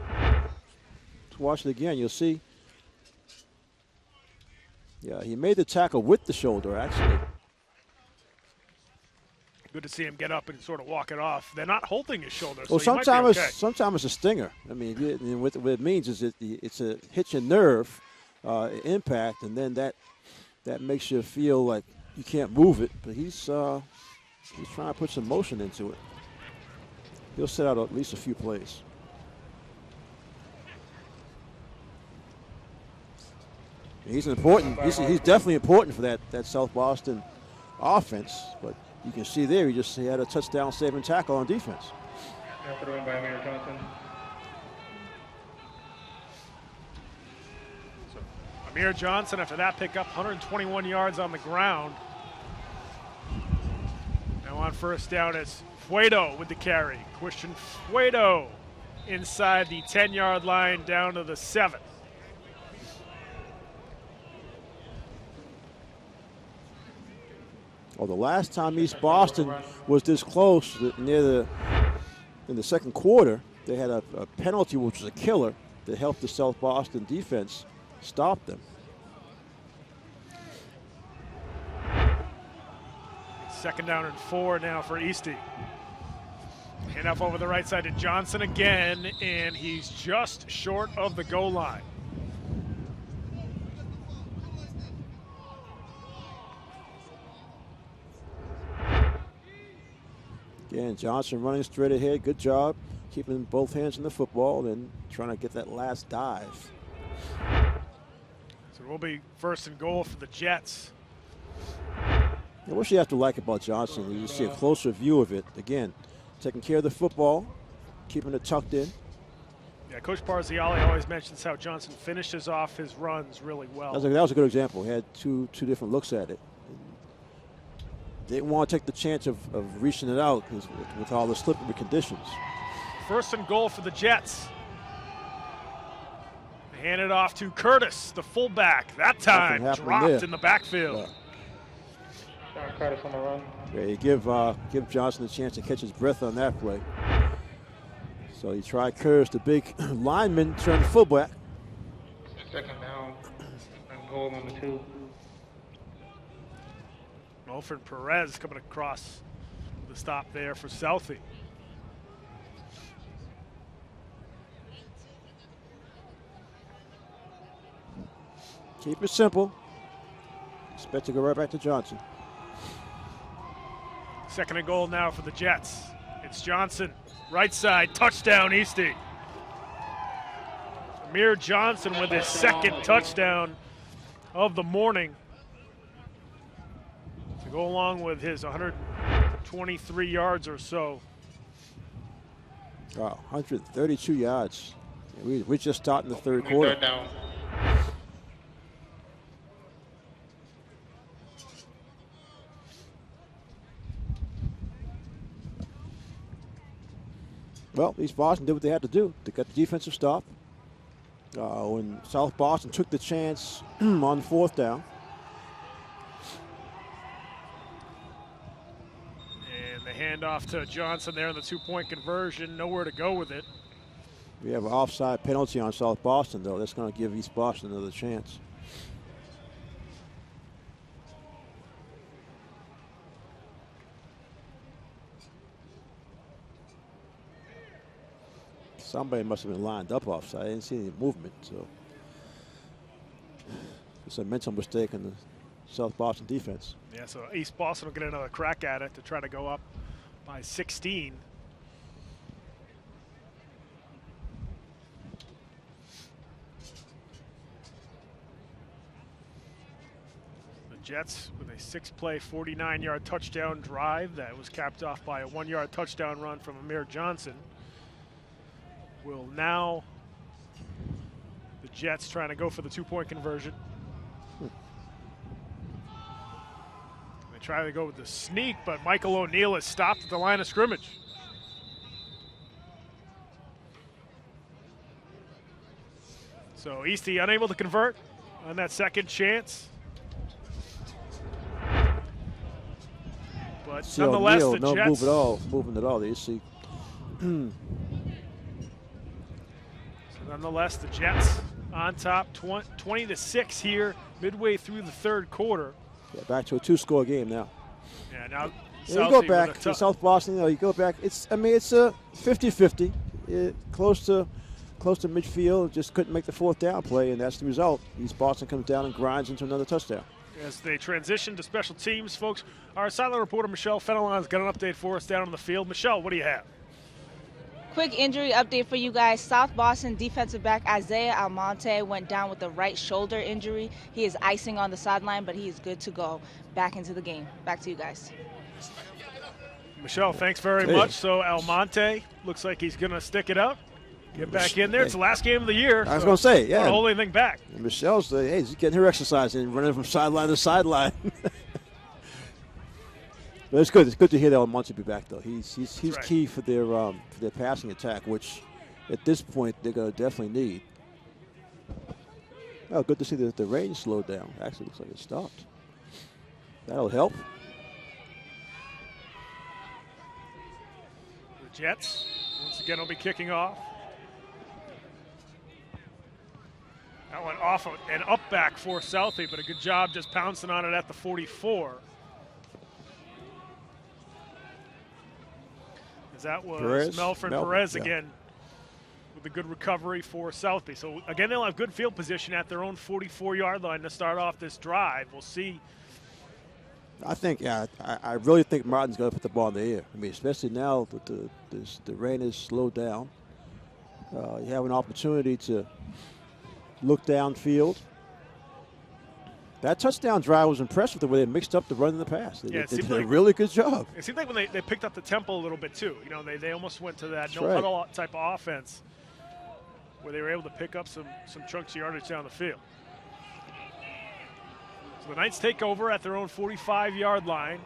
Let's watch it again. You'll see. Yeah, he made the tackle with the shoulder, actually. Good to see him get up and sort of walk it off. They're not holding his shoulder, well, so sometimes it's a stinger. I mean, what it means is it's a hit your nerve impact, and then that makes you feel like you can't move it. But he's trying to put some motion into it. He'll set out at least a few plays. He's important. He's definitely important for that South Boston offense. But you can see there, he had a touchdown-saving tackle on defense. So Amir Johnson, after that pickup, 121 yards on the ground. Now on first down, it's Fuedo with the carry. Christian Fuedo inside the 10-yard line down to the 7. Well, the last time East Boston was this close in the second quarter, they had a penalty, which was a killer, that helped the South Boston defense stop them. Second down and 4 now for Eastie. Handoff over the right side to Johnson again, and he's just short of the goal line. Again, Johnson running straight ahead. Good job keeping both hands on the football and trying to get that last dive. So it will be first and goal for the Jets. What you have to like about Johnson, you see a closer view of it. Again, taking care of the football, keeping it tucked in. Yeah, Coach Parziale always mentions how Johnson finishes off his runs really well. That was a good example. He had two different looks at it. Didn't want to take the chance of reaching it out with all the slippery conditions. First and goal for the Jets. Hand it off to Curtis, the fullback. That time dropped there. in the backfield. Curtis on the run. Yeah, you give Johnson a chance to catch his breath on that play. So you try Curtis, the big lineman, turn fullback. Second down and goal on the 2. Milford Perez coming across the stop there for Southie. Keep it simple. Expect to go right back to Johnson. Second and goal now for the Jets. It's Johnson, right side, touchdown, Eastie. Amir Johnson with his second touchdown of the morning to go along with his 123 yards or so. Wow, 132 yards. Yeah, we're just starting the third quarter. Third down. Well, East Boston did what they had to do. They got the defensive stop. When South Boston took the chance on 4th down. And the handoff to Johnson there on the 2-point conversion. Nowhere to go with it. We have an offside penalty on South Boston, though. That's going to give East Boston another chance. Somebody must have been lined up offside. I didn't see any movement, so it's a mental mistake in the South Boston defense. Yeah, so East Boston will get another crack at it to try to go up by 16. The Jets with a 6-play, 49-yard touchdown drive that was capped off by a 1-yard touchdown run from Amir Johnson. Will now, the Jets trying to go for the 2-point conversion. They try to go with the sneak, but Michael O'Neal is stopped at the line of scrimmage. So Eastie unable to convert on that second chance. But See nonetheless, O'Neal, the no Jets. moving at all. You see. Nonetheless, the Jets on top, 20-6 here, midway through the third quarter. Yeah, back to a 2-score game now. Yeah, now yeah, you go back to South Boston. You go back. It's a 50-50, close to midfield. Just couldn't make the 4th down play, and that's the result. East Boston comes down and grinds into another touchdown. As they transition to special teams, folks, our sideline reporter Michelle Fenelon's got an update for us down on the field. Michelle, what do you have? Quick injury update for you guys. South Boston defensive back Isaiah Almonte went down with a right shoulder injury. He is icing on the sideline, but he is good to go back into the game. Back to you guys. Michelle, thanks very much. So Almonte looks like he's going to stick it out. Get back in there. It's the last game of the year. I was going to say, yeah. Don't hold anything back. And Michelle's, hey, she's getting her exercise and running from sideline to sideline. But it's good. It's good to hear that Almonte be back, though. He's right. Key for their passing attack, which at this point they're going to definitely need. Well, good to see that the rain slowed down. Actually, looks like it stopped. That'll help. The Jets once again will be kicking off. That went off an up back for Southie, but a good job just pouncing on it at the 44. That was Melvin Perez again with a good recovery for Southby. So, again, they'll have good field position at their own 44-yard line to start off this drive. We'll see. I think, I really think Martin's going to put the ball in the air. I mean, especially now that the rain is slowed down. You have an opportunity to look downfield. That touchdown drive was impressive the way they mixed up the run and the pass. They did a really good job. It seemed like when they picked up the tempo a little bit too. You know, they almost went to that no-huddle type of offense where they were able to pick up some chunks of yardage down the field. So the Knights take over at their own 45-yard line.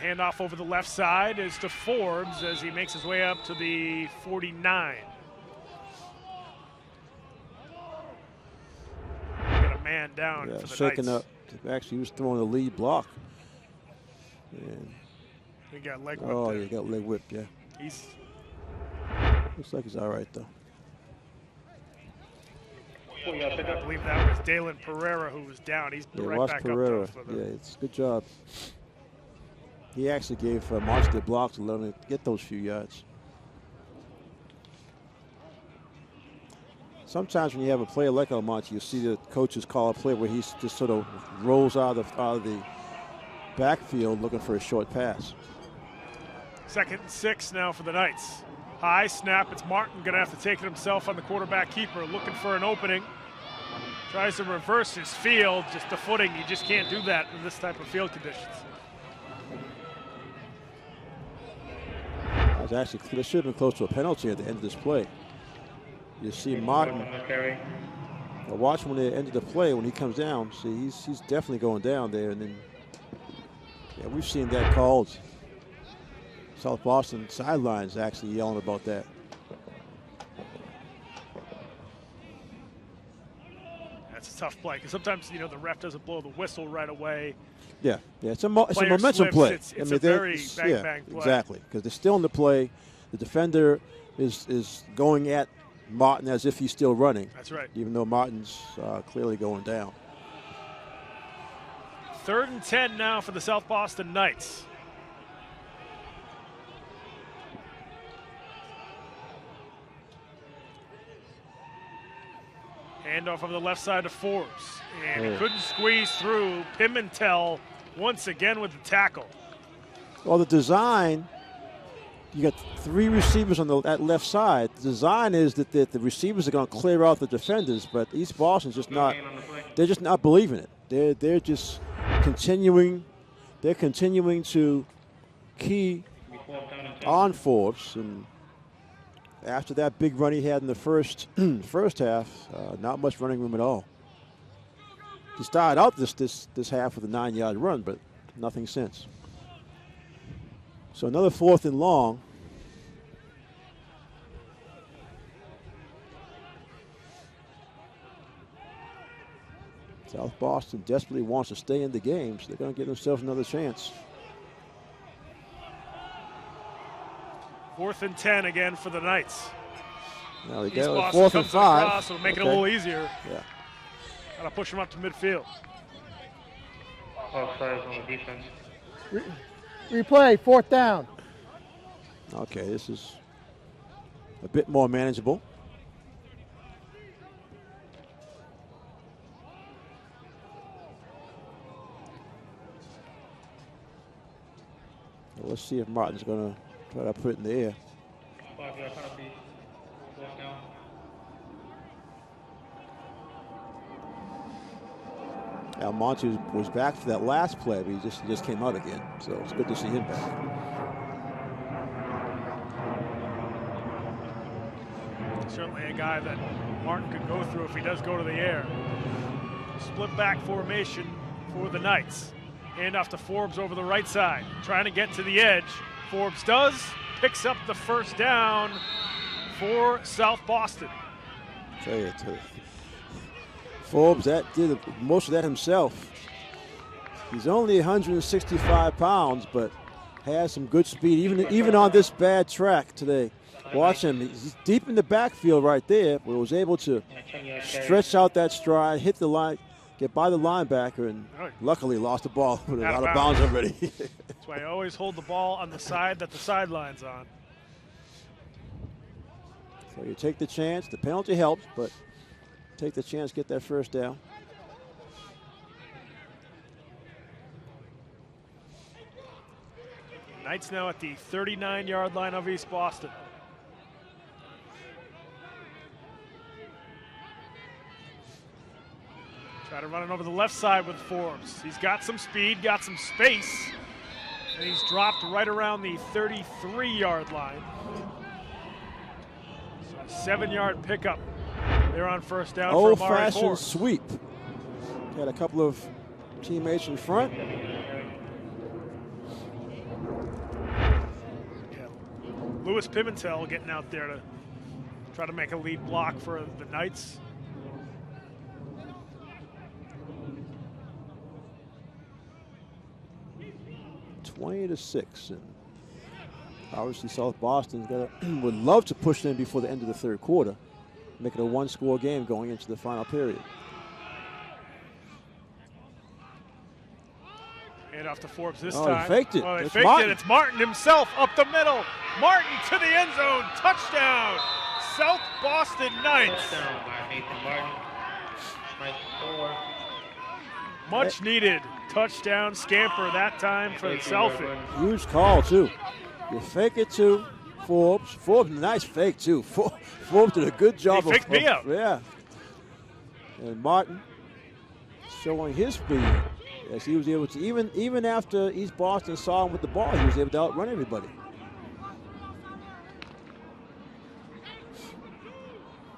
handoff over the left side is to Forbes as he makes his way up to the 49. Got a man down for the shaking Knights. up. Actually, he was throwing the lead block. And He got leg whipped. oh, yeah, got leg whipped, yeah. He's Looks like he's all right, though. I believe that was Dalen Pereira who was down. He's Yeah, right watch back Pereira. up. For the Yeah, it's good job. He actually gave March the block to let him get those few yards. Sometimes when you have a player like Almonte, you see the coaches call a play where he just sort of rolls out of the backfield looking for a short pass. 2nd and 6 now for the Knights. High snap. It's Martin going to have to take it himself on the quarterback keeper, looking for an opening. Tries to reverse his field, just the footing. You just can't do that in this type of field conditions. There should have been close to a penalty at the end of this play. You see Martin. Watch when they ended the play when he comes down. See, he's definitely going down there, and then yeah, we've seen that called. South Boston sidelines actually yelling about that. That's a tough play because sometimes the ref doesn't blow the whistle right away. Yeah, it's a momentum slips, play. It's a very bang play. Exactly, because they're still in the play. The defender is going at Martin as if he's still running. That's right. Even though Martin's clearly going down. 3rd and 10 now for the South Boston Knights. Handoff over the left side to Forbes. And he couldn't squeeze through. Pimentel once again with the tackle. Well, the design, you got 3 receivers on that left side. The design is that the receivers are going to clear out the defenders, but East Boston's just not. They're just not believing it. They're just continuing. They're continuing to key on Forbes, and after that big run he had in the first half, not much running room at all. He started out this half with a 9-yard run, but nothing since. So another 4th and long. South Boston desperately wants to stay in the game, so they're going to give themselves another chance. 4th and 10 again for the Knights. Now they East got Boston 4th and comes 5. across, it'll make it a little easier. Yeah. Got to push them up to midfield. Offside on the defense. Replay, 4th down. Okay, this is a bit more manageable. Well, let's see if Martin's going to try to put it in the air. Almonte was back for that last play, but he just came out again. So it's good to see him back. Certainly a guy that Martin could go through if he does go to the air. Split back formation for the Knights. Hand off to Forbes over the right side. Trying to get to the edge. Forbes does. Picks up the 1st down for South Boston. Tell you, Forbes did most of that himself. He's only 165 pounds, but has some good speed, even on this bad track today. Watch him. He's deep in the backfield right there, but was able to stretch out that stride, hit the line, get by the linebacker, and luckily lost the ball, but it out of bounds already. That's why I always hold the ball on the side that the sideline's on. So you take the chance. The penalty helps, but take the chance, get that 1st down. Knights now at the 39-yard line of East Boston. Try to run it over the left side with Forbes. He's got some speed, got some space, and he's dropped right around the 33-yard line. So a 7-yard pickup. They're on 1st down for Amari Old-fashioned sweep. Had a couple of teammates in front. Yeah. Louis Pimentel getting out there to try to make a lead block for the Knights. (20-6), and obviously South Boston would love to push them before the end of the third quarter, make it a one-score game going into the final period. And off to Forbes this time. Oh, he faked it. Oh, they It's faked Martin. it. It's Martin himself up the middle. Martin to the end zone. Touchdown. South Boston Knights. Touchdown by Nathan Martin. Much needed touchdown scamper that time for the Selfie. Huge call, too. You fake it to Forbes. Forbes, nice fake, too. Forbes did a good job. He faked me out. Yeah. And Martin showing his speed. As he was able to, even after East Boston saw him with the ball, he was able to outrun everybody.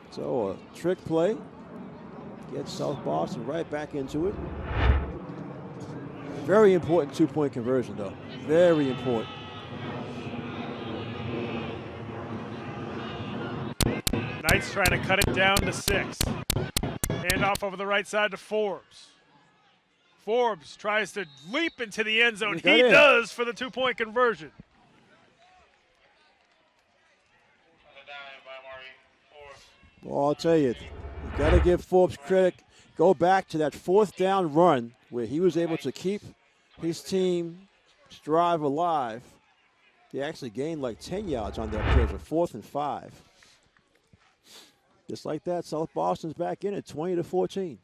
So a trick play gets South Boston right back into it. Very important two-point conversion, though. Very important. Knights trying to cut it down to 6. Hand off over the right side to Forbes. Forbes tries to leap into the end zone. He does for the two-point conversion. Well, I'll tell you got to give Forbes credit. Go back to that fourth down run where he was able to keep his team's drive alive. They actually gained like 10 yards on that play for 4th and 5. Just like that, South Boston's back in at 20-14.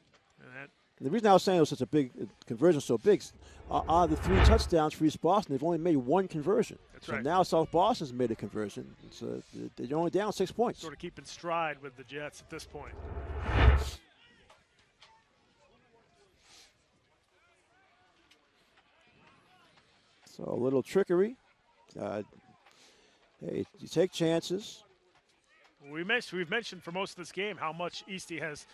And the reason I was saying it was such a big conversion, so big, out of the 3 touchdowns for East Boston, they've only made 1 conversion. That's so right. Now South Boston's made a conversion. So they're only down 6 points. Sort of keeping stride with the Jets at this point. So a little trickery. Hey, you take chances. We've mentioned for most of this game how much Eastie has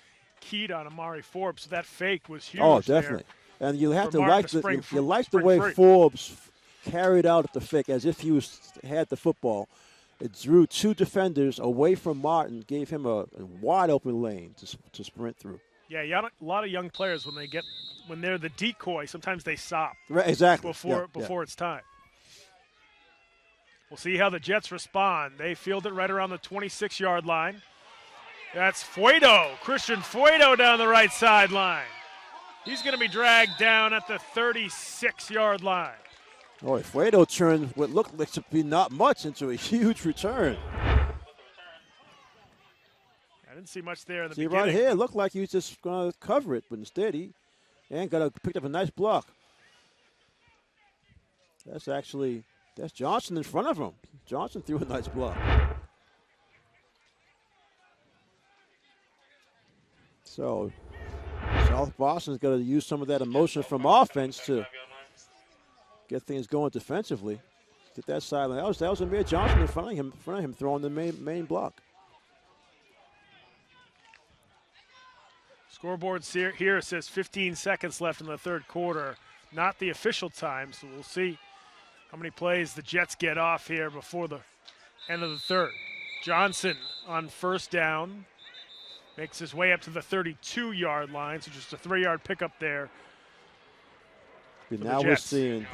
keyed on Amari Forbes. So that fake was huge. Oh, definitely. And you have to like the way free. Forbes carried out the fake as if he had the football. It drew 2 defenders away from Martin, gave him a wide open lane to sprint through. Yeah, a lot of young players when they're the decoy, sometimes they stop. Right, exactly. Before it's time. We'll see how the Jets respond. They field it right around the 26-yard line. That's Fuedo, Christian Fuedo down the right sideline. He's going to be dragged down at the 36-yard line. Boy, Fuedo turned what looked like to be not much into a huge return. I didn't see much there in the See beginning. right here, it looked like he was just going to cover it, but instead he picked up a nice block. That's Johnson in front of him. Johnson threw a nice block. So South Boston's got to use some of that emotion from offense to get things going defensively. Get that sideline. That was Amir Johnson in front of him throwing the main block. Scoreboard here says 15 seconds left in the third quarter. Not the official time, so we'll see how many plays the Jets get off here before the end of the third. Johnson on first down makes his way up to the 32-yard line, so just a 3-yard pickup there. Now we're seeing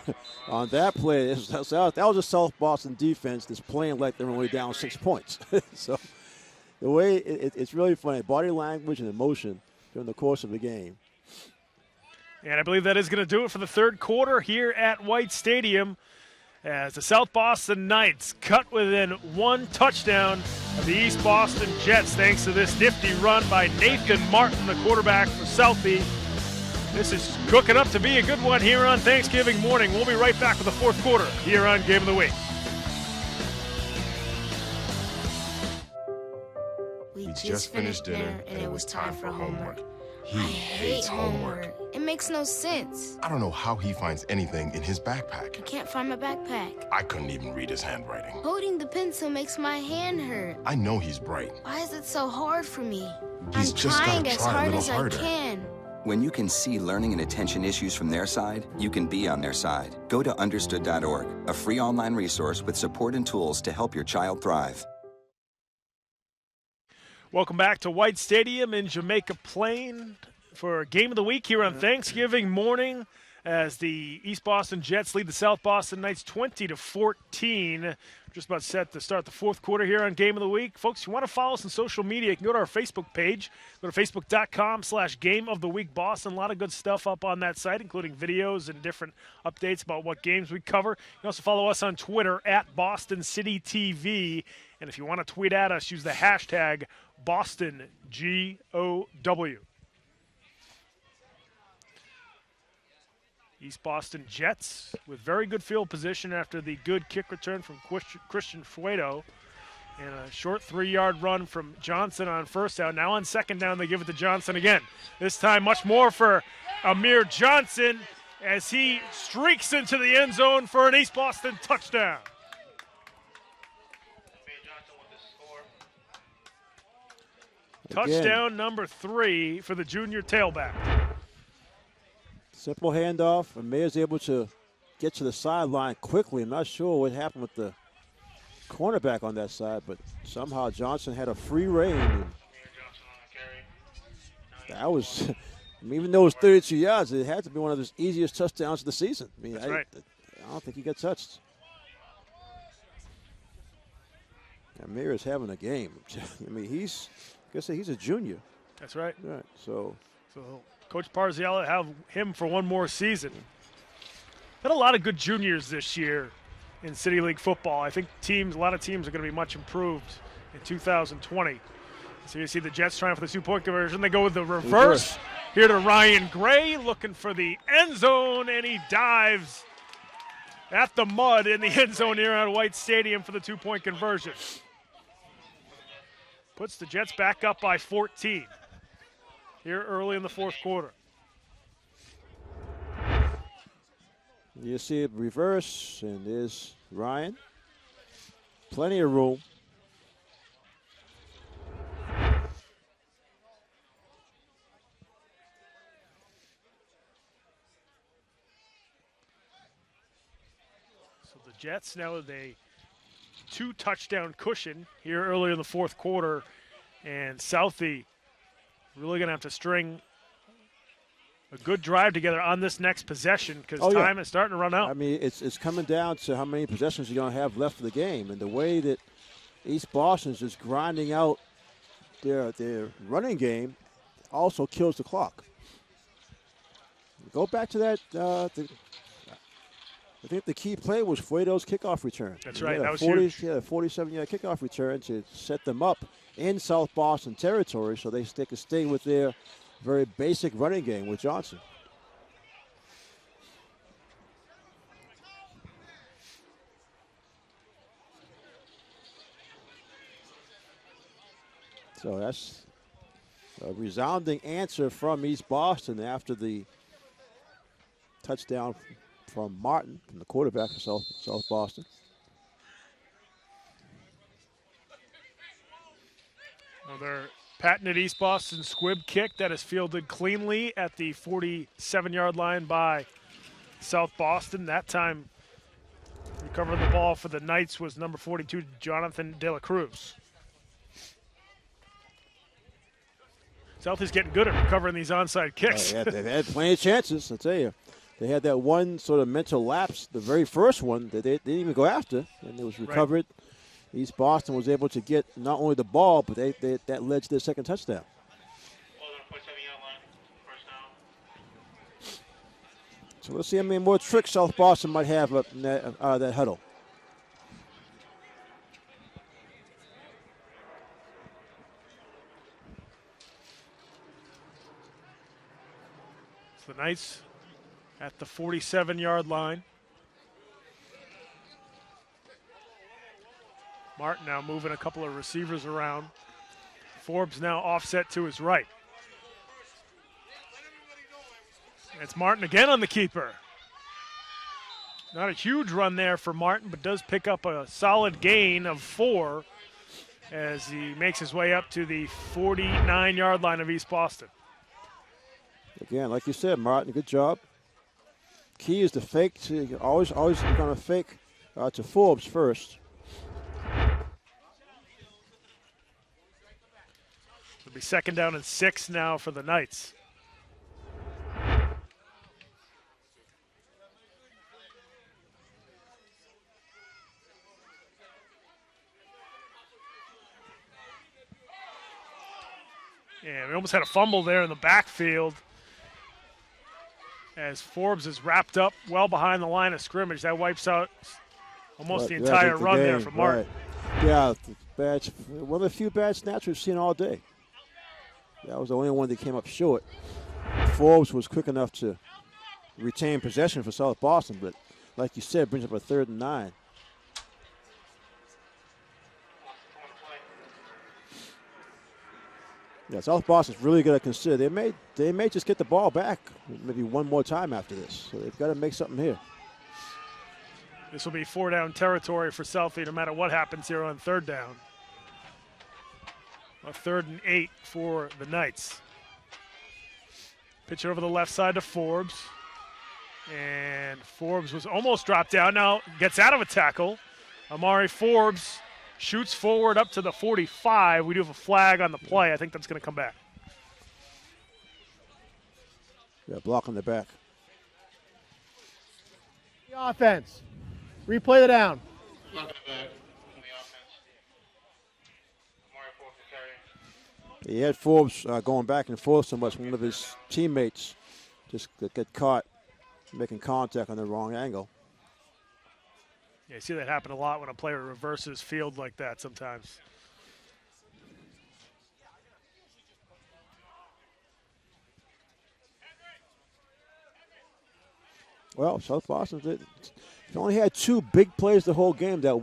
on that play, that was a South Boston defense that's playing like they're only down 6 points. So the way it's really funny, body language and emotion during the course of the game. And I believe that is going to do it for the third quarter here at White Stadium as the South Boston Knights cut within 1 touchdown of the East Boston Jets thanks to this nifty run by Nathan Martin, the quarterback for Southie. This is cooking up to be a good one here on Thanksgiving morning. We'll be right back with the fourth quarter here on Game of the Week. We just finished dinner and it was time for homework. He hates homework. It makes no sense. I don't know how he finds anything in his backpack. I can't find my backpack. I couldn't even read his handwriting. Holding the pencil makes my hand hurt. I know he's bright. Why is it so hard for me? He's I'm just trying gotta as try a hard little as harder. I can. When you can see learning and attention issues from their side, you can be on their side. Go to understood.org, a free online resource with support and tools to help your child thrive. Welcome back to White Stadium in Jamaica Plain for Game of the Week here on Thanksgiving morning as the East Boston Jets lead the South Boston Knights 20-14. Just about set to start the fourth quarter here on Game of the Week. Folks, if you want to follow us on social media, you can go to our Facebook page. Go to facebook.com/GameOfTheWeekBoston. A lot of good stuff up on that site, including videos and different updates about what games we cover. You can also follow us on Twitter at Boston City TV. And if you want to tweet at us, use the hashtag BostonGOW. East Boston Jets with very good field position after the good kick return from Christian Fuedo and a short 3-yard run from Johnson on first down. Now on second down, they give it to Johnson again. This time much more for Amir Johnson as he streaks into the end zone for an East Boston touchdown. Touchdown number 3 for the junior tailback. Simple handoff. Amir's able to get to the sideline quickly. I'm not sure what happened with the cornerback on that side, but somehow Johnson had a free rein. That was, I mean, even though it was 32 yards, it had to be one of his easiest touchdowns of the season. I mean, I don't think he got touched. Amir is having a game. I mean, he's a junior. That's right. Right. So Coach Parziella have him for one more season. Had a lot of good juniors this year in City League football. I think a lot of teams are going to be much improved in 2020. So you see the Jets trying for the 2-point conversion. They go with the reverse. Here to Ryan Gray looking for the end zone, and he dives at the mud in the end zone here at White Stadium for the 2-point conversion. Puts the Jets back up by 14 here early in the fourth quarter. You see it reverse, and there's Ryan. Plenty of room. So the Jets now with a 2-touchdown cushion here early in the fourth quarter, and Southie really going to have to string a good drive together on this next possession because time is starting to run out. I mean, it's coming down to how many possessions you're going to have left of the game. And the way that East Boston's just grinding out their running game also kills the clock. Go back to that. I think the key play was Fuedo's kickoff return. That's right. That was huge. Yeah, a 47-yard kickoff return to set them up in South Boston territory so they could stay with their very basic running game with Johnson. So that's a resounding answer from East Boston after the touchdown from Martin, from the quarterback of South Boston. Well, their patented East Boston squib kick that is fielded cleanly at the 47-yard line by South Boston. That time, recovering the ball for the Knights was number 42, Jonathan De La Cruz. Southie's getting good at recovering these onside kicks. Yeah, they've had plenty of chances, I tell you. They had that one sort of mental lapse, the very first one that they didn't even go after, and it was recovered. Right. East Boston was able to get not only the ball, but that led to their second touchdown. So let's see how many more tricks South Boston might have up in that huddle. It's the Knights at the 47-yard line. Martin now moving a couple of receivers around. Forbes now offset to his right. It's Martin again on the keeper. Not a huge run there for Martin, but does pick up a solid gain of 4 as he makes his way up to the 49-yard line of East Boston. Again, like you said, Martin, good job. Key is to fake. Always going to fake to Forbes first. It'll be 2nd down and 6 now for the Knights. Yeah, we almost had a fumble there in the backfield as Forbes is wrapped up well behind the line of scrimmage. That wipes out almost the entire run there for Martin. Right. Yeah, one of the few bad snaps we've seen all day. That was the only one that came up short. Forbes was quick enough to retain possession for South Boston, but like you said, brings up a 3rd and 9. Yeah, South Boston's really going to consider. They may just get the ball back maybe one more time after this. So they've got to make something here. This will be 4-down territory for Southie no matter what happens here on 3rd down. A 3rd and 8 for the Knights. Pitch it over the left side to Forbes. And Forbes was almost dropped down. Now gets out of a tackle. Amari Forbes shoots forward up to the 45. We do have a flag on the play. I think that's going to come back. Yeah, block on the back. The offense. Replay the down. He had Forbes going back and forth so much. One of his teammates just get caught making contact on the wrong angle. Yeah, you see that happen a lot when a player reverses field like that sometimes. Well, South Boston they only had 2 big plays the whole game. That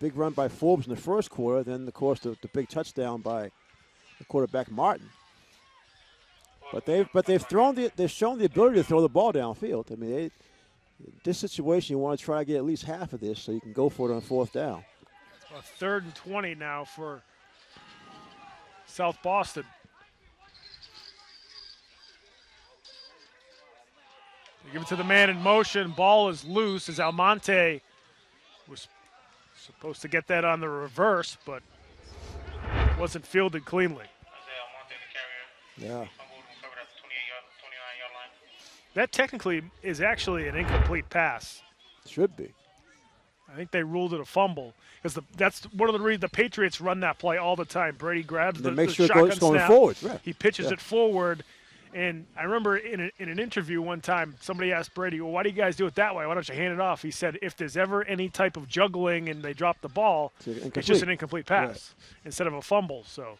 big run by Forbes in the first quarter, then of course the big touchdown by the quarterback Martin. But they've shown the ability to throw the ball downfield. I mean, this situation you want to try to get at least half of this so you can go for it on 4th down. It's a 3rd and 20 now for South Boston. They give it to the man in motion. Ball is loose as Almonte was supposed to get that on the reverse, but wasn't fielded cleanly. Yeah. That technically is actually an incomplete pass. Should be. I think they ruled it a fumble because that's one of the reasons the Patriots run that play all the time. Brady grabs the shotgun snap. Going forward. Right. He pitches it forward. And I remember in an interview one time, somebody asked Brady, well, why do you guys do it that way? Why don't you hand it off? He said, if there's ever any type of juggling and they drop the ball, it's just an incomplete pass instead of a fumble. So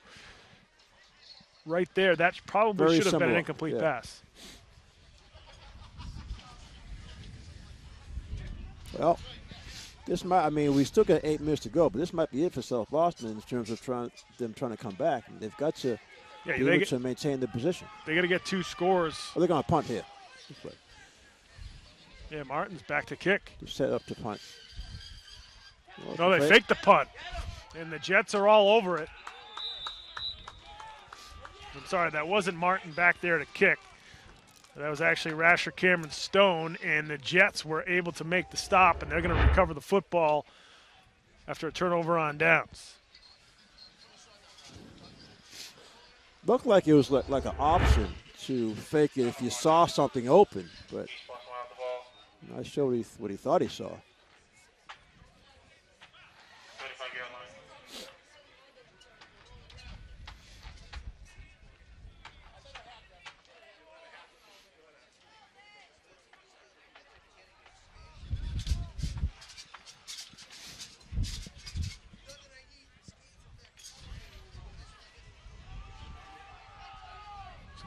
right there, that probably should have been an incomplete pass. Well, we still got 8 minutes to go, but this might be it for South Boston in terms of trying to come back. They've got to be able to maintain the position. They got to get 2 scores. Oh, they're going to punt here. Yeah, Martin's back to kick. Just set up to punt. No, they faked the punt, and the Jets are all over it. I'm sorry, that wasn't Martin back there to kick. That was actually Rasher Cameron Stone, and the Jets were able to make the stop, and they're going to recover the football after a turnover on downs. Looked like it was like an option to fake it if you saw something open, but I'm not sure what he thought he saw.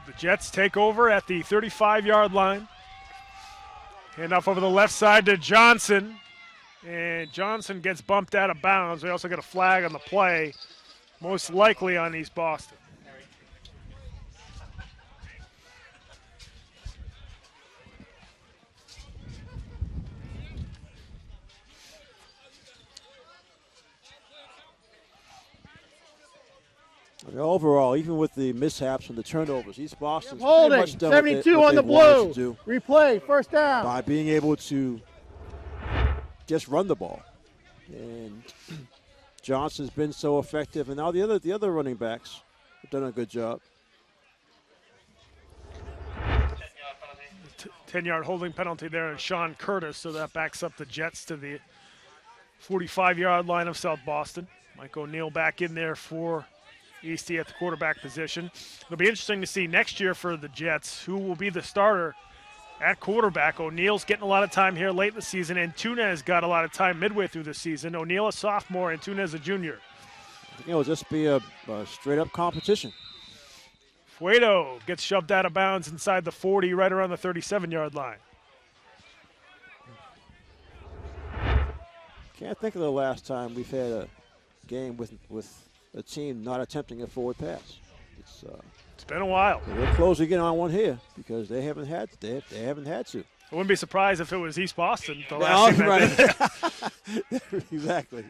The Jets take over at the 35-yard line. Hand off over the left side to Johnson. And Johnson gets bumped out of bounds. We also got a flag on the play, most likely on East Boston. And overall, even with the mishaps and the turnovers, East Boston's pretty Holding, much done 72 what on the they wanted to blue. do Replay, first down. by being able to just run the ball. And Johnson's been so effective, and now the other running backs have done a good job. 10-yard holding penalty there on Sean Curtis, so that backs up the Jets to the 45-yard line of South Boston. Mike O'Neill back in there for Eastie at the quarterback position. It'll be interesting to see next year for the Jets who will be the starter at quarterback. O'Neill's getting a lot of time here late in the season, and Tunez got a lot of time midway through the season. O'Neill a sophomore and Tunez a junior. I think it'll just be a straight-up competition. Fuedo gets shoved out of bounds inside the 40, right around the 37-yard line. Can't think of the last time we've had a game with a team not attempting a forward pass. It's been a while. They're close again on one here because they haven't had to. I wouldn't be surprised if it was East Boston the last time. Right. Exactly.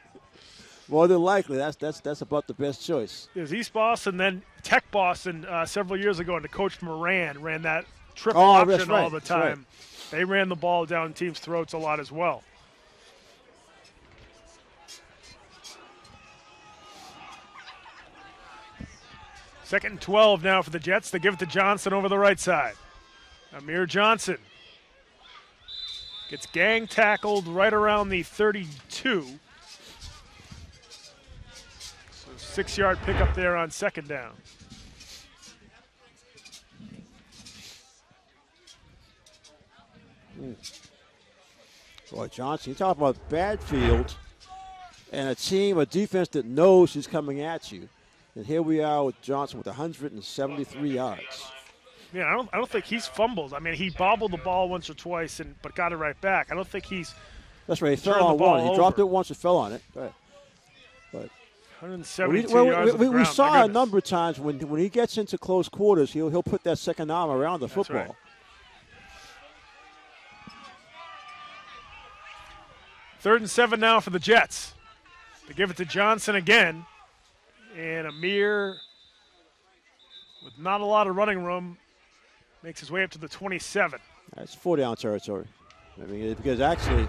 More than likely, that's about the best choice. It was East Boston, then Tech Boston several years ago, and the coach Moran ran that triple option all the time. Right. They ran the ball down teams' throats a lot as well. Second and 12 now for the Jets. They give it to Johnson over the right side. Amir Johnson gets gang tackled right around the 32. 6-yard pickup there on second down. Boy, Johnson, you talk about bad field and a defense that knows he's coming at you. And here we are with Johnson with 173 yards. Yeah, I don't think he's fumbled. I mean, he bobbled the ball once or twice, but got it right back. I don't think he's. That's right. He fell on one. He dropped it once and fell on it. But 172 yards. We saw a number of times when he gets into close quarters, he'll put that second arm around the football. Right. Third and 7 now for the Jets. They give it to Johnson again. And Amir, with not a lot of running room, makes his way up to the 27. That's 4-down territory. I mean, because actually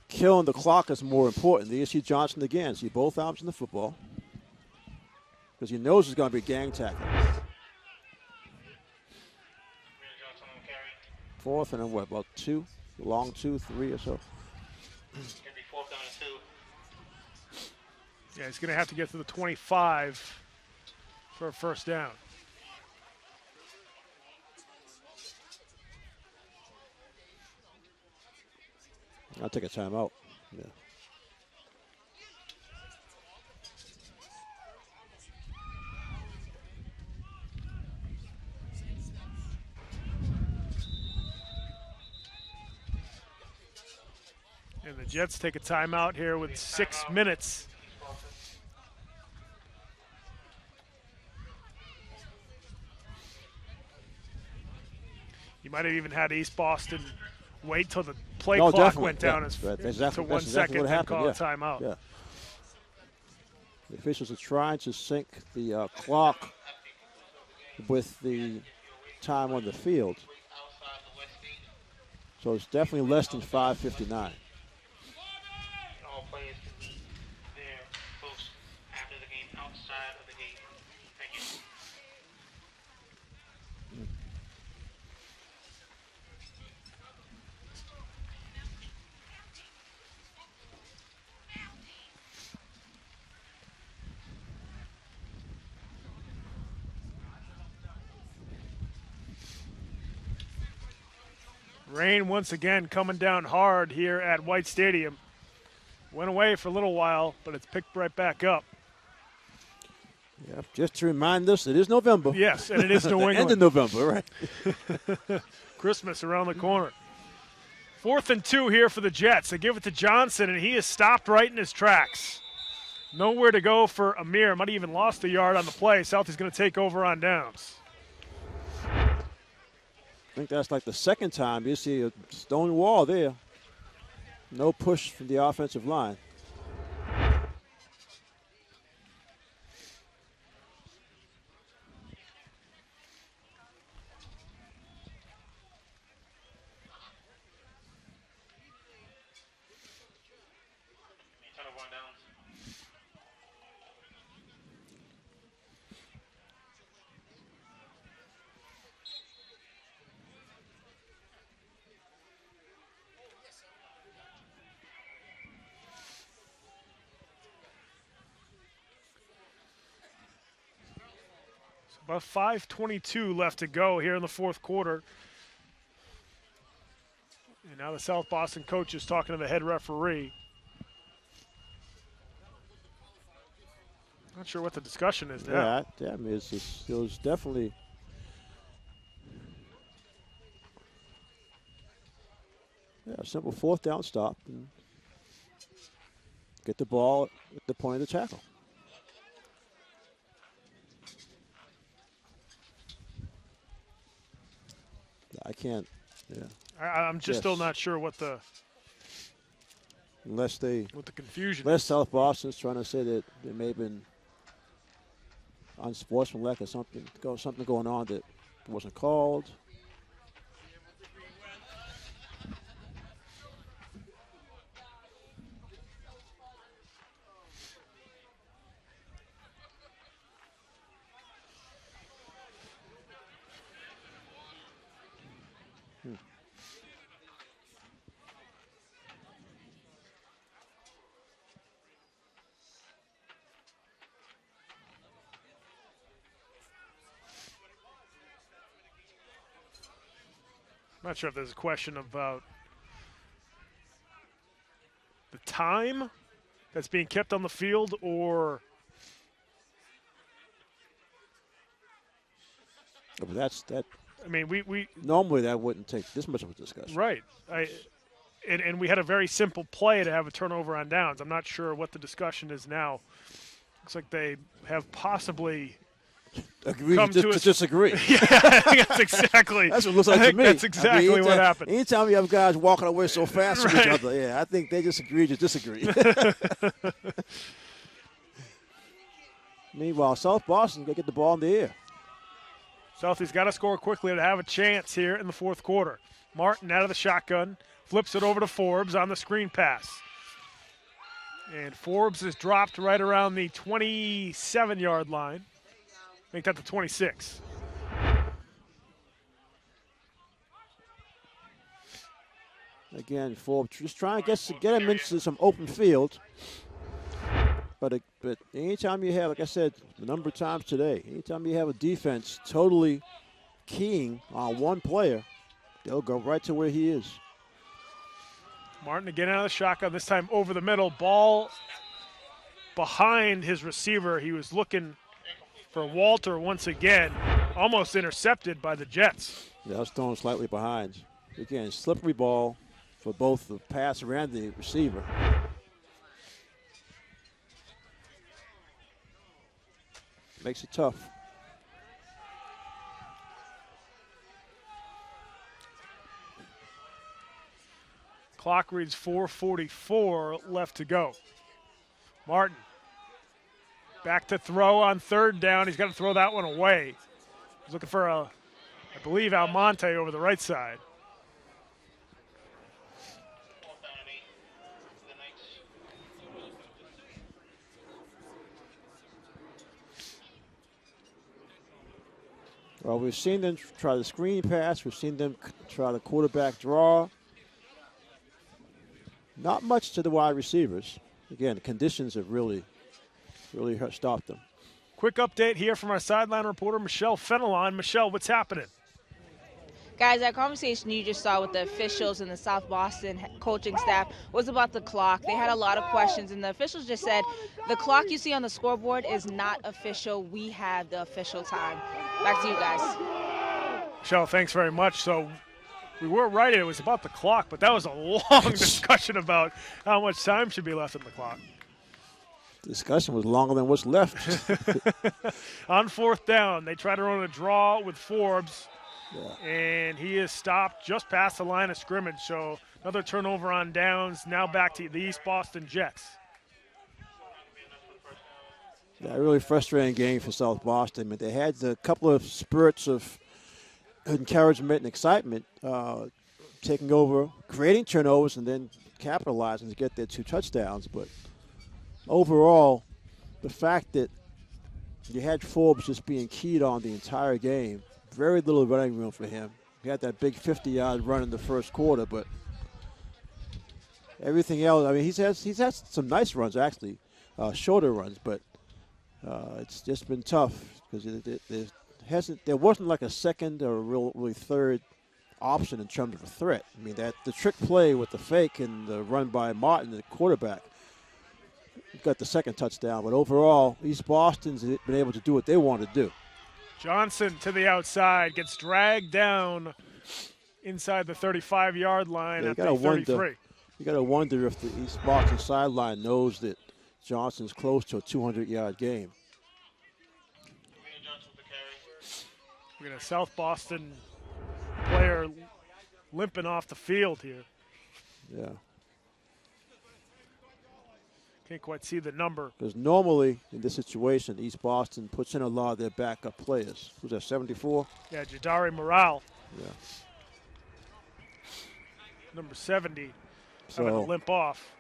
killing the clock is more important. You see Johnson again. See both arms in the football because he knows it's going to be gang tackling. Fourth and then what, about 2? Long 2, 3 or so. Yeah, he's going to have to get to the 25 for a first down. I'll take a timeout. Yeah. And the Jets take a timeout here with 6 minutes. You might have even had East Boston wait till the play clock definitely. went down Exactly. to 1 second what and call a happened. timeout. Yeah. The officials are trying to sync the clock with the time on the field. So it's definitely less than 5:59. All players can be there close after the game outside of the gate. Thank you. Rain once again coming down hard here at White Stadium. Went away for a little while, but it's picked right back up. Yeah, just to remind us, it is November. Yes, and it is New England. End of November, right. Christmas around the corner. 4th and 2 here for the Jets. They give it to Johnson, and he is stopped right in his tracks. Nowhere to go for Amir. Might have even lost a yard on the play. Southie's going to take over on downs. I think that's like the second time you see a stone wall there. No push from the offensive line. About 5:22 left to go here in the fourth quarter. And now the South Boston coach is talking to the head referee. Not sure what the discussion is now. Yeah, I mean, it was definitely a simple fourth down stop and get the ball at the point of the tackle. I can't. Yeah. I'm just still not sure what the confusion. Unless South Boston's trying to say that there may have been unsportsmanlike or something going on that wasn't called. I'm not sure if there's a question about the time that's being kept on the field or. But that. I mean, we normally that wouldn't take this much of a discussion. Right. And we had a very simple play to have a turnover on downs. I'm not sure what the discussion is now. Looks like they have possibly come to disagree. Yeah, I think that's exactly. That's what it looks like to me. That's exactly what happened. Anytime you have guys walking away so fast from each other, yeah, I think they disagree to disagree. Meanwhile, South Boston got to get the ball in the air. Southie's got to score quickly to have a chance here in the fourth quarter. Martin out of the shotgun, flips it over to Forbes on the screen pass. And Forbes is dropped right around the 27-yard line. Make that the 26. Again, Forbes just trying to get him into some open field. But anytime you have, like I said a number of times today, anytime you have a defense totally keying on one player, they'll go right to where he is. Martin again out of the shotgun, this time over the middle. Ball behind his receiver. He was looking for Walter once again, almost intercepted by the Jets. Yeah, I was thrown slightly behind. Again, slippery ball for both the passer and the receiver. Makes it tough. Clock reads 4:44 left to go. Martin back to throw on third down. He's got to throw that one away. He's looking for I believe, Almonte over the right side. Well, we've seen them try the screen pass. We've seen them try the quarterback draw. Not much to the wide receivers. Again, the conditions have really stopped them. Quick update here from our sideline reporter, Michelle Fenelon. Michelle, what's happening? Guys, that conversation you just saw with the officials and the South Boston coaching staff was about the clock. They had a lot of questions, and the officials just said, the clock you see on the scoreboard is not official. We have the official time. Back to you guys. Michelle, thanks very much. So we were right. It was about the clock, but that was a long discussion about how much time should be left in the clock. The discussion was longer than what's left. On fourth down, they try to run a draw with Forbes. Yeah. And he is stopped just past the line of scrimmage. So another turnover on downs. Now back to the East Boston Jets. Yeah, a really frustrating game for South Boston. But they had a couple of spurts of encouragement and excitement, taking over, creating turnovers, and then capitalizing to get their 2 touchdowns. But overall, the fact that you had Forbes just being keyed on the entire game, very little running room for him. He had that big 50-yard run in the first quarter, but everything else, I mean, he's had some nice runs, actually, shorter runs, but it's just been tough because there there wasn't like a second or really third option in terms of a threat. I mean, that the trick play with the fake and the run by Martin, the quarterback, got the second touchdown. But overall, East Boston's been able to do what they want to do. Johnson to the outside, gets dragged down inside the 35-yard line at the 33. You got to wonder if the East Boston sideline knows that Johnson's close to a 200-yard game. We got a South Boston player limping off the field here. Yeah. Can't quite see the number. Because normally in this situation, East Boston puts in a lot of their backup players. Who's that, 74? Yeah, Jadari Morale. Yeah. Number 70, having to limp off.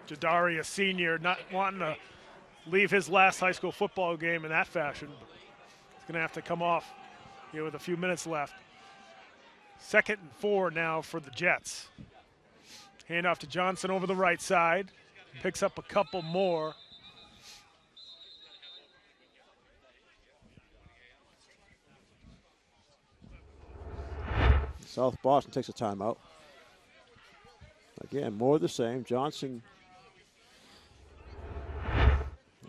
Jadari, a senior, not wanting to leave his last high school football game in that fashion. He's going to have to come off here with a few minutes left. 2nd and 4 now for the Jets. Handoff to Johnson over the right side. Picks up a couple more. South Boston takes a timeout. Again, more of the same. Johnson,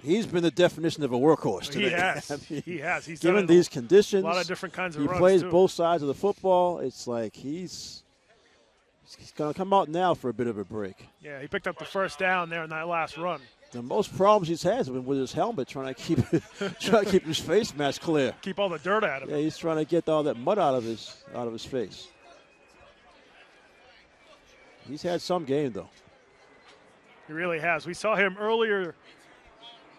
he's been the definition of a workhorse today. He has. I mean, he has. He's given done these conditions. A lot of different kinds of runs, he plays too. both sides of the football. It's like he's going to come out now for a bit of a break. Yeah, he picked up the first down there in that last run. The most problems he's had has been with his helmet, trying to keep his face mask clear. Keep all the dirt out of it. Yeah, he's trying to get all that mud out of his face. He's had some game, though. He really has. We saw him earlier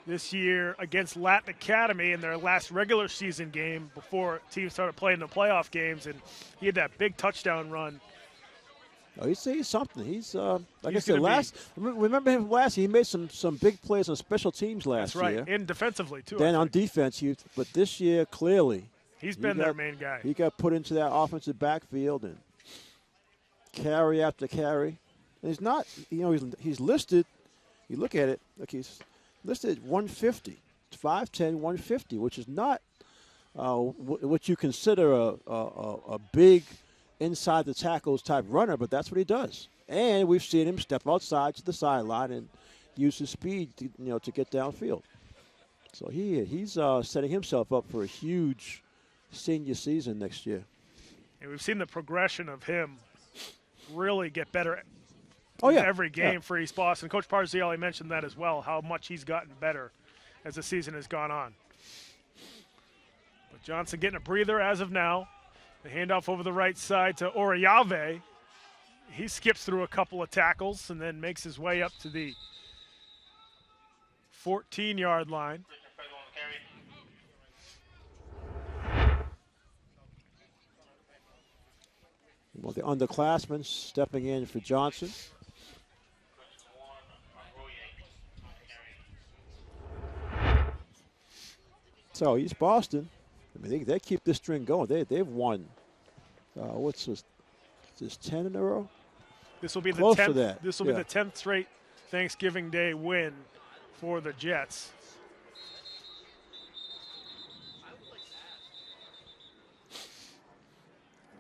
this year against Latin Academy in their last regular season game before teams started playing the playoff games, and he had that big touchdown run. Oh, he's something. He's like I said, remember him last year. He made some big plays on special teams last year. That's right, and defensively, too. Then on defense, but this year, clearly. He's been their main guy. He got put into that offensive backfield and carry after carry. And he's not, he's listed, you look at it, look, he's listed 150. It's 5'10", 150, which is not what you consider a big inside the tackles type runner, but that's what he does. And we've seen him step outside to the sideline and use his speed to get downfield. So he's setting himself up for a huge senior season next year. And we've seen the progression of him really get better every game for East Boston. Coach Parziale mentioned that as well, how much he's gotten better as the season has gone on. But Johnson getting a breather as of now. The handoff over the right side to Oriave. He skips through a couple of tackles and then makes his way up to the 14-yard line. Well, the underclassmen stepping in for Johnson. So East Boston, I mean, they keep this string going. They've won. What's this? Is 10 in a row? This will be Close the 10th. to that. This will be the 10th straight Thanksgiving Day win for the Jets.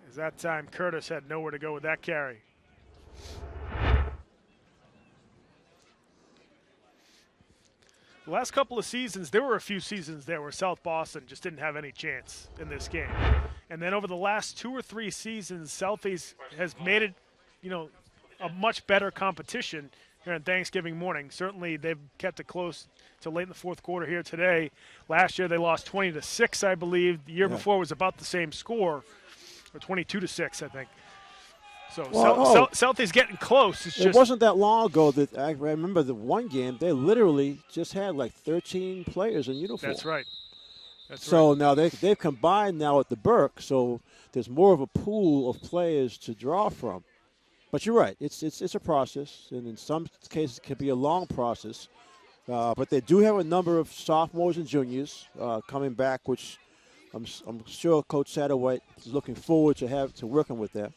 As that time, Curtis had nowhere to go with that carry. The last couple of seasons, there were a few seasons there where South Boston just didn't have any chance in this game. And then over the last 2 or 3 seasons, Southeast has made it, a much better competition here on Thanksgiving morning. Certainly they've kept it close to late in the fourth quarter here today. Last year they lost 20-6, I believe. The year before was about the same score, or 22-6, I think. So Southeast getting close. It wasn't that long ago that I remember the one game they literally just had like 13 players in uniform. That's right. Now they've combined now at the Burke, so there's more of a pool of players to draw from. But you're right, it's a process, and in some cases it can be a long process. But they do have a number of sophomores and juniors coming back, which I'm sure Coach Satterwhite is looking forward to working with that.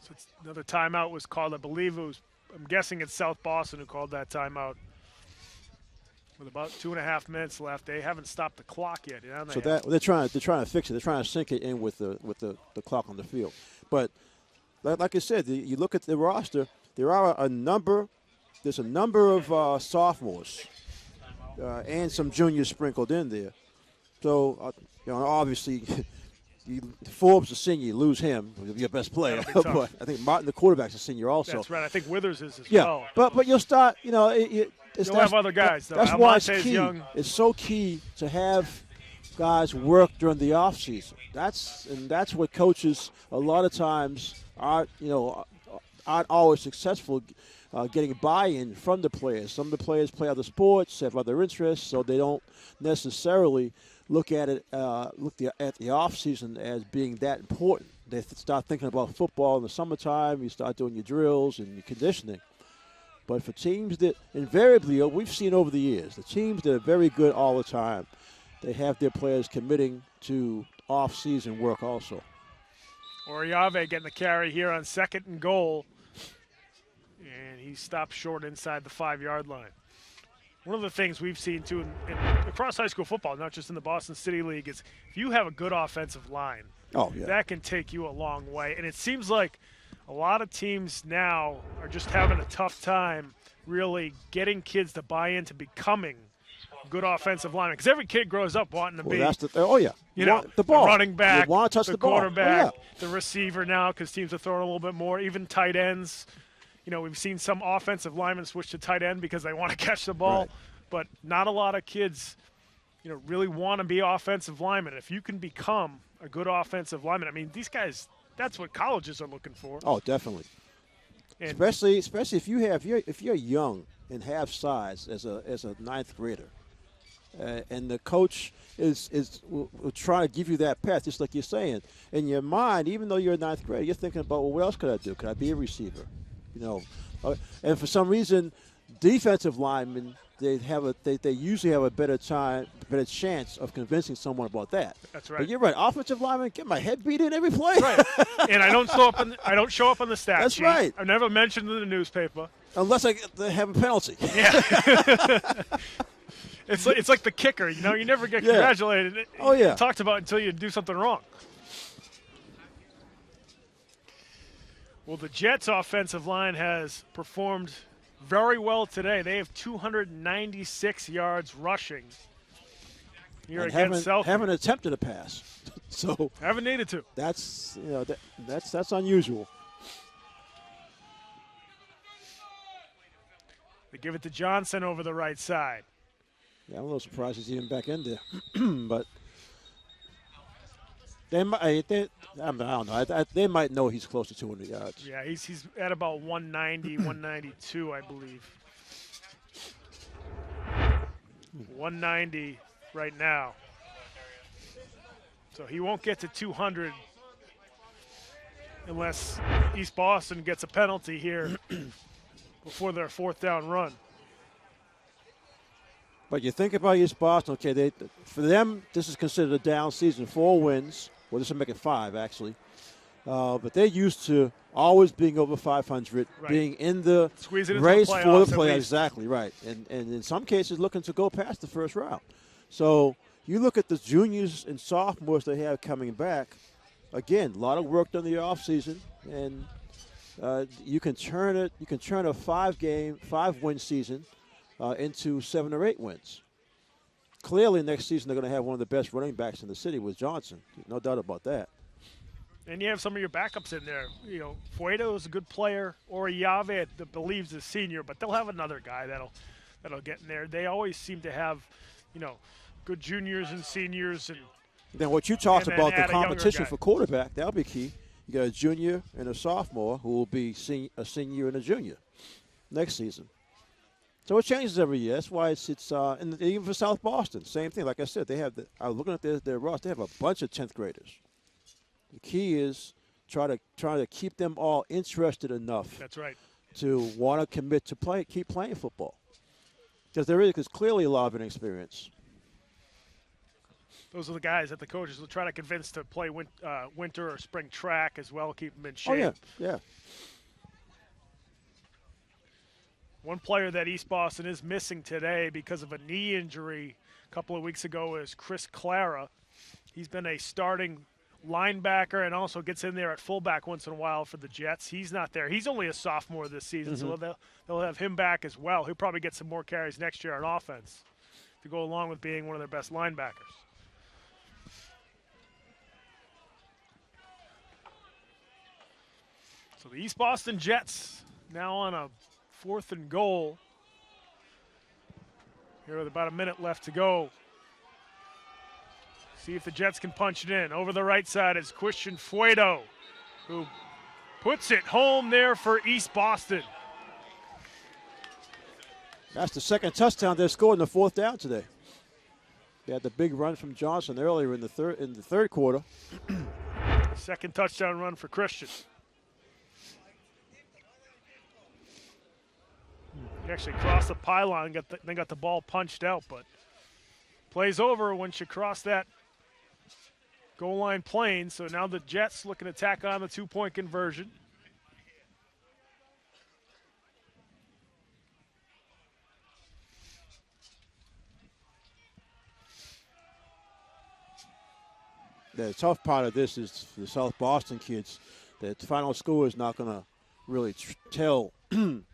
So another timeout was called. I believe I'm guessing it's South Boston who called that timeout. With about 2.5 minutes left, they haven't stopped the clock yet. So that they're trying to fix it. They're trying to sync it in with the clock on the field. But like I said, you look at the roster. There's a number of sophomores and some juniors sprinkled in there. So obviously, Forbes the senior, you lose him, your best player. But I think Martin the quarterback's a senior also. That's right. I think Withers is as well. But you'll start. You'll have other guys. Though. That's why it's key. Young. It's so key to have guys work during the off season. That's what coaches a lot of times aren't always successful getting buy-in from the players. Some of the players play other sports, have other interests, so they don't necessarily look at it at the off season as being that important. They start thinking about football in the summertime. You start doing your drills and your conditioning. But for teams that invariably, we've seen over the years, the teams that are very good all the time, they have their players committing to off-season work also. Oriave getting the carry here on 2nd and goal. And he stopped short inside the 5-yard line. One of the things we've seen, too, across high school football, not just in the Boston City League, is if you have a good offensive line, that can take you a long way. And it seems like a lot of teams now are just having a tough time really getting kids to buy into becoming good offensive linemen. Because every kid grows up wanting to be, the ball. Running back, you want to touch the quarterback, the receiver now, because teams are throwing a little bit more, even tight ends. We've seen some offensive linemen switch to tight end because they want to catch the ball, but not a lot of kids, really want to be offensive linemen. If you can become a good offensive lineman, I mean, these guys, that's what colleges are looking for. Oh, definitely. And especially if you're young and have size as a ninth grader, and the coach will try to give you that path, just like you're saying. In your mind, even though you're a ninth grader, you're thinking about, well, what else could I do? Could I be a receiver? And for some reason, defensive linemen, they usually have a better chance of convincing someone about that. That's right. But you're right. Offensive lineman, get my head beat in every play. Right. And I don't show up on the stat That's sheet. right. I'm never mentioned in the newspaper. Unless I have a penalty. Yeah. It's like the kicker. You never get congratulated. Oh yeah. Talked about until you do something wrong. Well, the Jets' offensive line has performed very well today. They have 296 yards rushing here against Selfie. Haven't attempted a pass, so haven't needed to. That's that's unusual. They give it to Johnson over the right side. Yeah, I'm a little surprised he's even back in there, but they might. I don't know. They might know he's close to 200 yards. Yeah, he's at about 190, 192, I believe. 190 right now. So he won't get to 200 unless East Boston gets a penalty here before their 4th down run. But you think about East Boston, okay, for them, this is considered a down season, 4 wins. Well, this will make it 5, actually. But they're used to always being over 500, being in the race for the playoffs. Exactly, right. And in some cases, looking to go past the first round. So you look at the juniors and sophomores they have coming back. Again, a lot of work done in the offseason, and you can turn it. You can turn a 5-win season into 7 or 8 wins. Clearly, next season they're going to have one of the best running backs in the city with Johnson. No doubt about that. And you have some of your backups in there. Fuedo is a good player. Oriave believes is senior, but they'll have another guy that'll get in there. They always seem to have, good juniors and seniors. And then what you talked about, the a competition for quarterback, that'll be key. You got a junior and a sophomore who will be a senior and a junior next season. So it changes every year. That's why it's and even for South Boston, same thing. Like I said, I was looking at their roster. They have a bunch of 10th graders. The key is try to keep them all interested enough. That's right. To want to commit to keep playing football, because clearly a lot of inexperience. Those are the guys that the coaches will try to convince to play winter or spring track as well, keep them in shape. Oh yeah, yeah. One player that East Boston is missing today because of a knee injury a couple of weeks ago is Chris Clara. He's been a starting linebacker and also gets in there at fullback once in a while for the Jets. He's not there. He's only a sophomore this season, so they'll have him back as well. He'll probably get some more carries next year on offense to go along with being one of their best linebackers. So the East Boston Jets now on a 4th and goal. Here with about a minute left to go. See if the Jets can punch it in. Over the right side is Christian Fuedo, who puts it home there for East Boston. That's the second touchdown they scored in the 4th down today. They had the big run from Johnson earlier in the third quarter. Second touchdown run for Christian. He actually crossed the pylon and then got the ball punched out, but plays over once you cross that goal line plane. So now the Jets looking to tack on the 2-point conversion. The tough part of this is for the South Boston kids. The final score is not going to really tell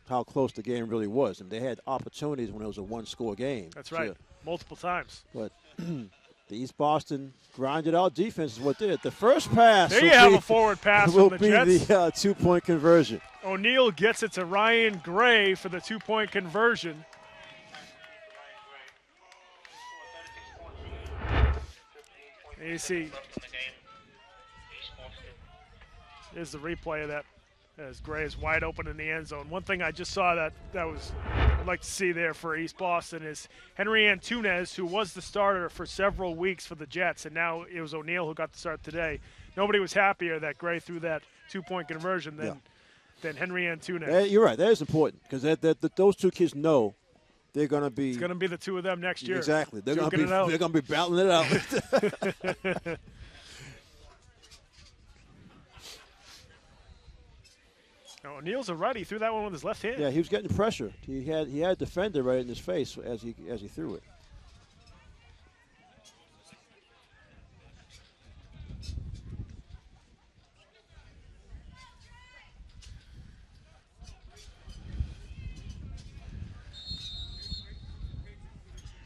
how close the game really was. And they had opportunities when it was a one-score game. That's right, multiple times. But the East Boston grinded out defense is what did it. The first pass. There you have a forward pass will from the be Jets. The 2-point conversion. O'Neal gets it to Ryan Gray for the 2-point conversion. And you see, here's the replay of that as Gray is wide open in the end zone. One thing I just saw that was I'd like to see there for East Boston is Henry Antunes, who was the starter for several weeks for the Jets, and now it was O'Neal who got the start today. Nobody was happier that Gray threw that 2-point conversion than Henry Antunes. You're right. That is important because those two kids know they're going to be. It's going to be the two of them next year. Exactly. They're going to be battling it out. O'Neal's a right. He threw that one with his left hand. Yeah, he was getting pressure. He had a defender right in his face as he threw it.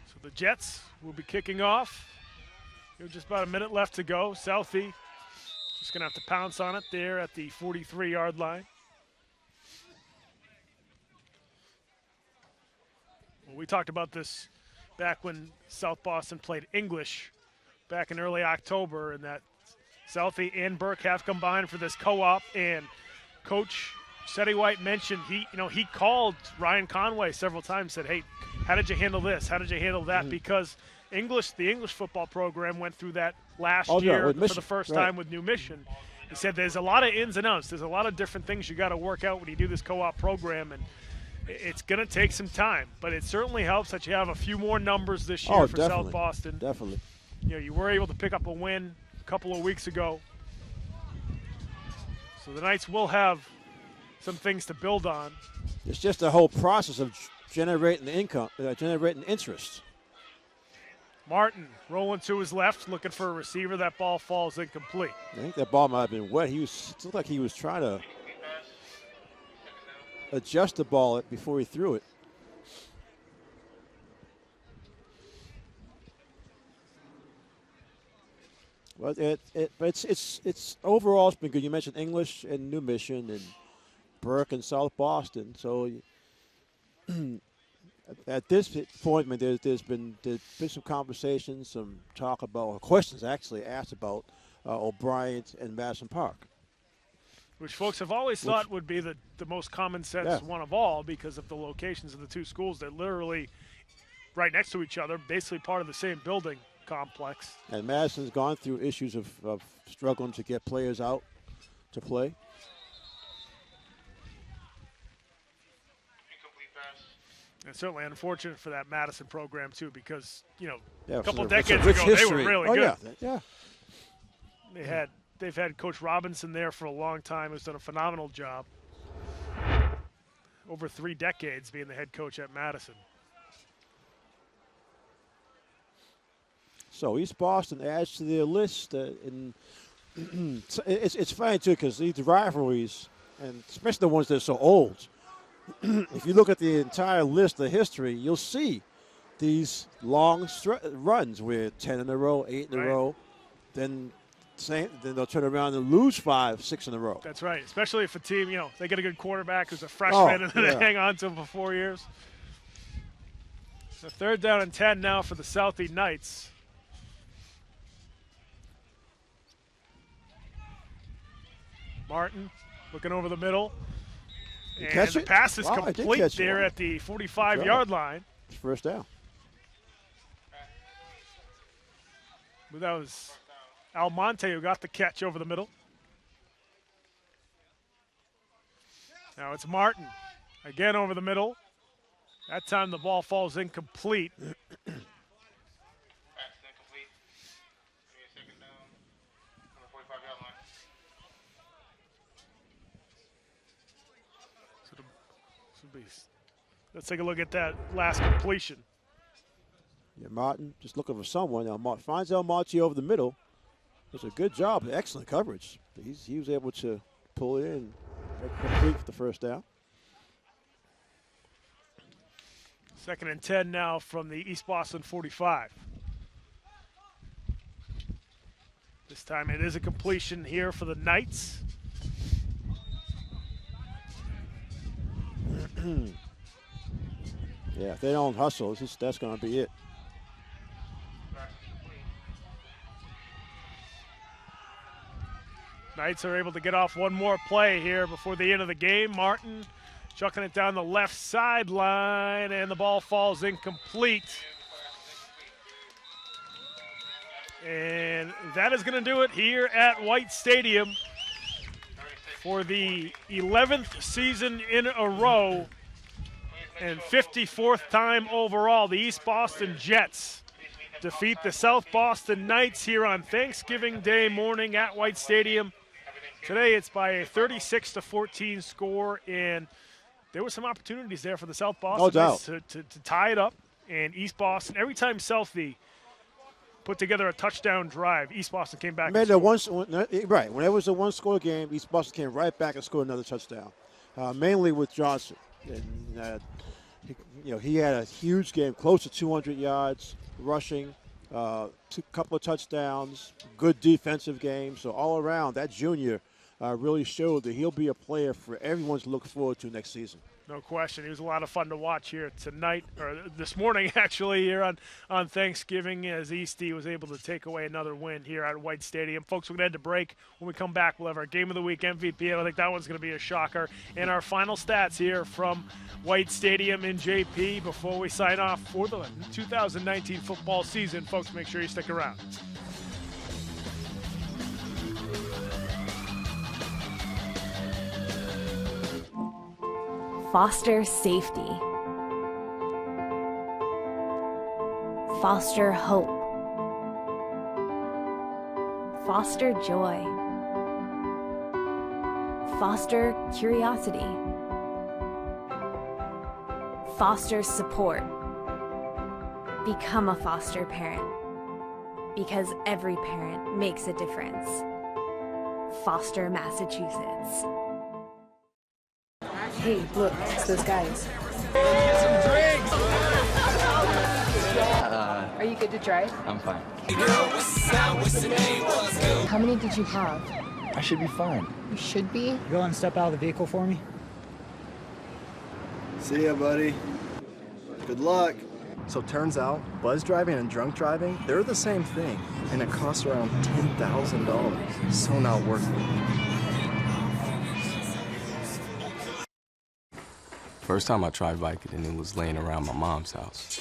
So the Jets will be kicking off. There's just about a minute left to go. Southie just going to have to pounce on it there at the 43-yard line. Well, we talked about this back when South Boston played English back in early October, and that Southie and Burke have combined for this co-op. And Coach Seti White mentioned he called Ryan Conway several times, said, "Hey, how did you handle this? How did you handle that?" Because the English football program went through that last year for the first time with New Mission. He said there's a lot of ins and outs. There's a lot of different things you got to work out when you do this co-op program, and it's going to take some time, but it certainly helps that you have a few more numbers this year for South Boston. Definitely. You were able to pick up a win a couple of weeks ago. So the Knights will have some things to build on. It's just the whole process of generating the income, generating interest. Martin rolling to his left, looking for a receiver. That ball falls incomplete. I think that ball might have been wet. It looked like he was trying to adjust the ball before he threw it. Well, it's overall it's been good. You mentioned English and New Mission and Burke and South Boston. So at this point, I mean, there's been some conversations, some talk about, or questions actually asked about O'Brien and Madison Park, which folks have always thought would be the most common sense one of all because of the locations of the two schools. They're literally right next to each other, basically part of the same building complex. And Madison's gone through issues of struggling to get players out to play. And certainly unfortunate for that Madison program, too, because, a couple decades ago, they were really good. Yeah. They've had Coach Robinson there for a long time, who's done a phenomenal job. over 3 decades being the head coach at Madison. So East Boston adds to their list, and it's funny too because these rivalries, and especially the ones that are so old, if you look at the entire list of history, you'll see these long runs where 10 in a row, 8 in a row, then they'll turn around and lose 5, 6 in a row. That's right, especially if a team, they get a good quarterback who's a freshman and they hang on to him for 4 years. So 3rd down and 10 now for the Southie Knights. Martin looking over the middle. And the pass is complete there at the 45-yard line. It's first down. But that was Almonte who got the catch over the middle. Now it's Martin. Again over the middle. That time the ball falls incomplete. Let's take a look at that last completion. Yeah, Martin just looking for someone. Now finds Almonte over the middle. Does a good job, excellent coverage. He was able to pull it in, complete for the first down. 2nd and 10 now from the East Boston 45. This time it is a completion here for the Knights. Yeah, if they don't hustle, that's going to be it. Knights are able to get off one more play here before the end of the game. Martin chucking it down the left sideline, and the ball falls incomplete. And that is going to do it here at White Stadium for the 11th season in a row and 54th time overall. The East Boston Jets defeat the South Boston Knights here on Thanksgiving Day morning at White Stadium. Today it's by a 36-14 score, and there were some opportunities there for the South Boston Knights to tie it up. And East Boston, every time Southie put together a touchdown drive, East Boston came back. When it was a one-score game, East Boston came right back and scored another touchdown, mainly with Johnson. And, he had a huge game, close to 200 yards rushing, couple of touchdowns, good defensive game. So all around, that junior really showed that he'll be a player for everyone to look forward to next season. No question. He was a lot of fun to watch here tonight, or this morning actually, here on Thanksgiving, as Eastie was able to take away another win here at White Stadium. Folks, we're going to head to break. When we come back, we'll have our Game of the Week MVP. I think that one's going to be a shocker. And our final stats here from White Stadium in JP before we sign off for the 2019 football season. Folks, make sure you stick around. Foster safety. Foster hope. Foster joy. Foster curiosity. Foster support. Become a foster parent, because every parent makes a difference. Foster, Massachusetts. Hey, look, it's those guys. Get some drinks! Are you good to drive? I'm fine. How many did you have? I should be fine. You should be? You go and step out of the vehicle for me? See ya, buddy. Good luck. So turns out, buzz driving and drunk driving, they're the same thing, and it costs around $10,000. So not worth it. First time I tried Vicodin, it was laying around my mom's house.